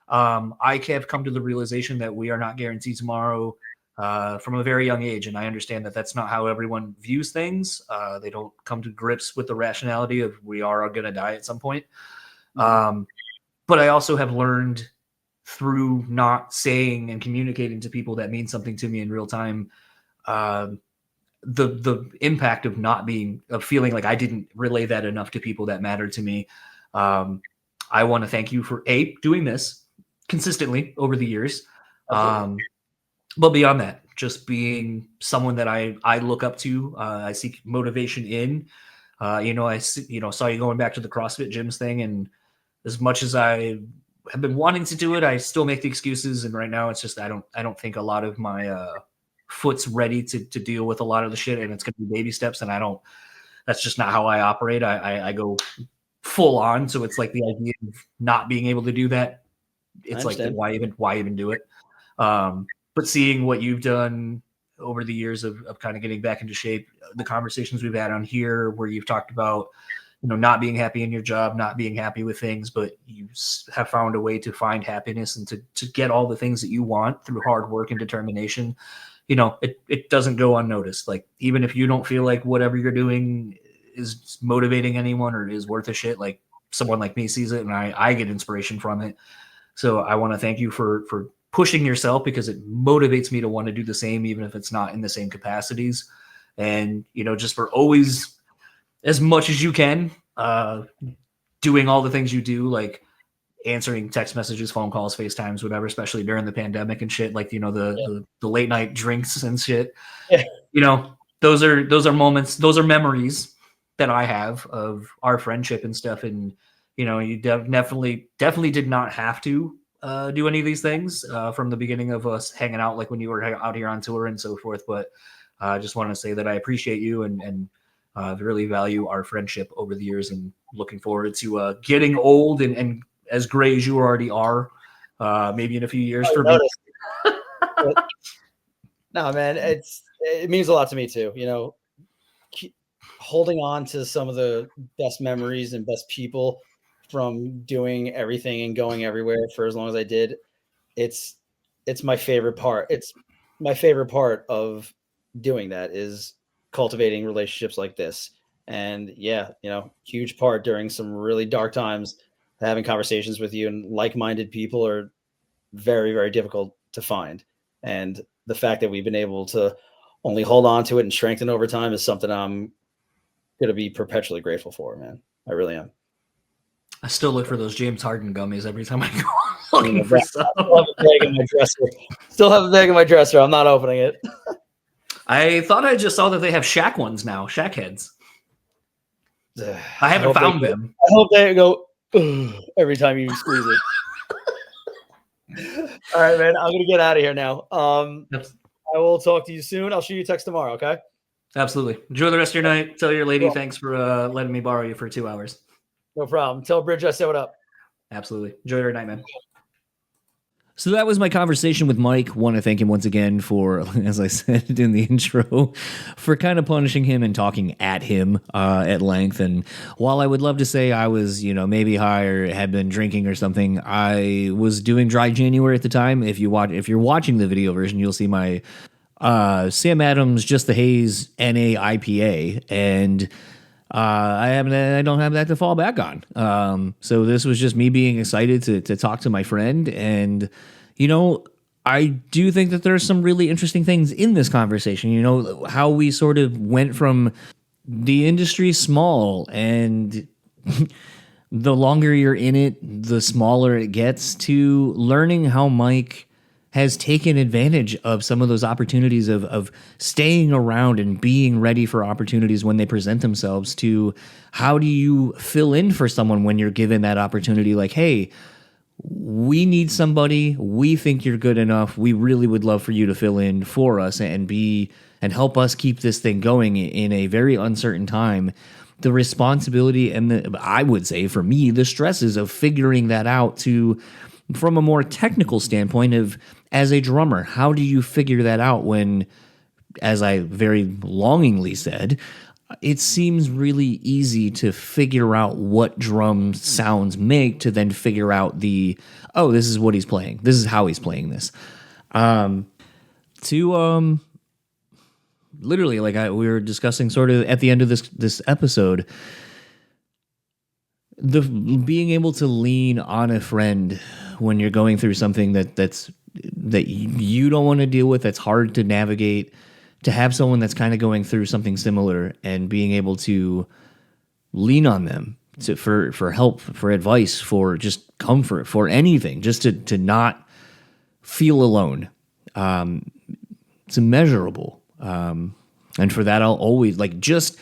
I have come to the realization that we are not guaranteed tomorrow from a very young age. And I understand that that's not how everyone views things. They don't come to grips with the rationality of we are going to die at some point. But I also have learned through not saying and communicating to people that mean something to me in real time, the impact of feeling like I didn't relay that enough to people that mattered to me. I want to thank you for doing this consistently over the years. But beyond that, just being someone that I look up to, I seek motivation in, saw you going back to the CrossFit gyms thing. And as much as I have been wanting to do it, I still make the excuses. And right now it's just, I don't think a lot of my, foot's ready to deal with a lot of the shit, and it's going to be baby steps. And that's just not how I operate. I go full on. So it's like the idea of not being able to do that. It's like, why even do it? But seeing what you've done over the years of kind of getting back into shape, the conversations we've had on here where you've talked about, not being happy in your job, not being happy with things, but you have found a way to find happiness and to get all the things that you want through hard work and determination. It doesn't go unnoticed. Like, even if you don't feel like whatever you're doing is motivating anyone or is worth a shit, like someone like me sees it and I get inspiration from it. So I want to thank you for pushing yourself, because it motivates me to want to do the same, even if it's not in the same capacities. And, just for always, as much as you can, doing all the things you do, like answering text messages, phone calls, FaceTimes, whatever, especially during the pandemic and shit, like, the late night drinks and shit. Yeah. Those are moments, those are memories that I have of our friendship and stuff. And, you definitely did not have to do any of these things from the beginning of us hanging out, like when you were out here on tour and so forth. But I just want to say that I appreciate you and really value our friendship over the years, and looking forward to getting old and as gray as you already are, maybe in a few years for me. No, man, it means a lot to me too. Keep holding on to some of the best memories and best people from doing everything and going everywhere for as long as I did. It's my favorite part. It's my favorite part of doing that is cultivating relationships like this. And yeah, huge part during some really dark times, having conversations with you and like-minded people are very, very difficult to find. And the fact that we've been able to only hold on to it and strengthen over time is something I'm going to be perpetually grateful for, man. I really am. I still look for those James Harden gummies every time I go looking for stuff. Still have a bag in my dresser. I'm not opening it. I thought I just saw that they have Shaq ones now, Shaq heads. I haven't found them. I hope they go every time you squeeze it. All right, man. I'm gonna get out of here now. I will talk to you soon. I'll shoot you a text tomorrow. Okay. Absolutely. Enjoy the rest of your night. Tell your lady thanks for letting me borrow you for 2 hours. No problem. Tell Bridge I said what up. Absolutely. Enjoy your night, man. So that was my conversation with Mike. Want to thank him once again for, as I said in the intro, for kind of punishing him and talking at him at length. And while I would love to say I was, maybe high or had been drinking or something, I was doing dry January at the time. If you're watching the video version, you'll see my Sam Adams Just the Haze NA IPA, and I don't have that to fall back on. So this was just me being excited to talk to my friend. And, I do think that there's some really interesting things in this conversation, how we sort of went from the industry small and the longer you're in it, the smaller it gets, to learning how Mike has taken advantage of some of those opportunities of staying around and being ready for opportunities when they present themselves, to how do you fill in for someone when you're given that opportunity? Like, hey, we need somebody. We think you're good enough. We really would love for you to fill in for us and help us keep this thing going in a very uncertain time. The responsibility and I would say for me, the stresses of figuring that out from a more technical standpoint of, as a drummer, how do you figure that out when, as I very longingly said, it seems really easy to figure out what drum sounds make to then figure out this is what he's playing. This is how he's playing this. Literally, like we were discussing sort of at the end of this episode, the being able to lean on a friend when you're going through something that you don't want to deal with, that's hard to navigate, to have someone that's kind of going through something similar and being able to lean on them for help, for advice, for just comfort, for anything, just to not feel alone. It's immeasurable. And for that, I'll always, like, just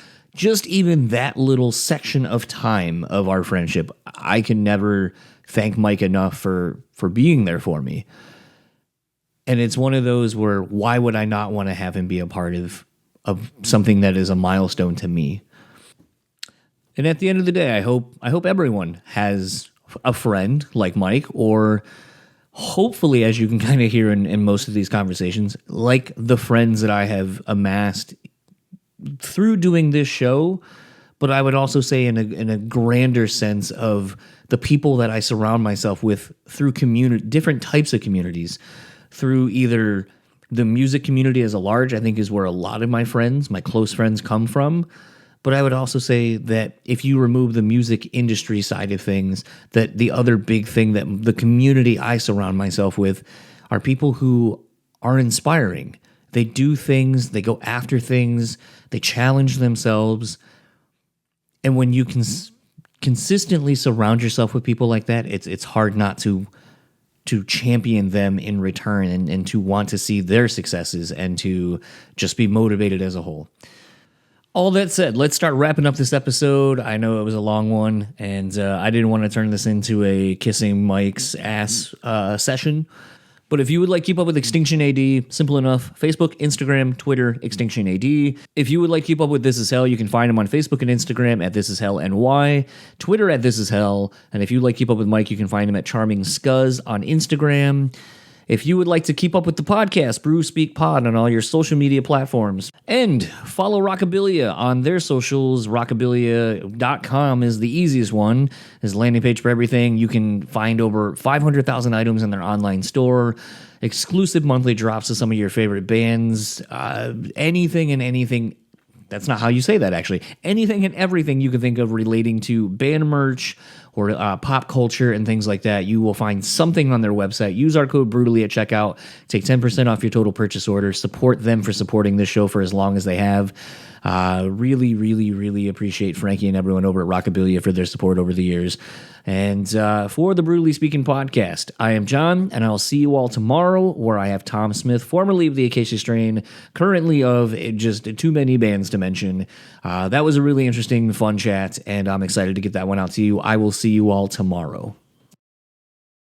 even that little section of time of our friendship, I can never thank Mike enough for being there for me. And it's one of those where, why would I not want to have him be a part of something that is a milestone to me? And at the end of the day, I hope everyone has a friend like Mike, or hopefully, as you can kind of hear in most of these conversations, like the friends that I have amassed through doing this show, but I would also say in a grander sense of the people that I surround myself with through different types of communities, through either the music community as a large, I think is where a lot of my close friends come from. But I would also say that if you remove the music industry side of things, that the other big thing, that the community I surround myself with are people who are inspiring. They do things, they go after things, they challenge themselves. And when you can consistently surround yourself with people like that, it's hard not to champion them in return and to want to see their successes and to just be motivated as a whole. All that said, let's start wrapping up this episode. I know it was a long one, and I didn't want to turn this into a kissing Mike's ass session. But if you would like to keep up with Extinction AD, simple enough, Facebook, Instagram, Twitter, Extinction AD. If you would like to keep up with This Is Hell, you can find him on Facebook and Instagram at This Is Hell NY, Twitter at This Is Hell, and if you'd like to keep up with Mike, you can find him at Charming Scuzz on Instagram. If you would like to keep up with the podcast, Brew Speak Pod on all your social media platforms. And follow Rockabilia on their socials. Rockabilia.com is the easiest one. Is a landing page for everything. You can find over 500,000 items in their online store. Exclusive monthly drops of some of your favorite bands. Anything and anything. That's not how you say that, actually. Anything and everything you can think of relating to band merch or pop culture and things like that, you will find something on their website. Use our code BREWtally at checkout. Take 10% off your total purchase order. Support them for supporting this show for as long as they have. Really, really, really appreciate Frankie and everyone over at Rockabilia for their support over the years. And for the Brutally Speaking podcast, I am John, and I'll see you all tomorrow, where I have Tom Smith, formerly of the Acacia Strain, currently of just too many bands to mention. That was a really interesting, fun chat, and I'm excited to get that one out to you. I will see you all tomorrow.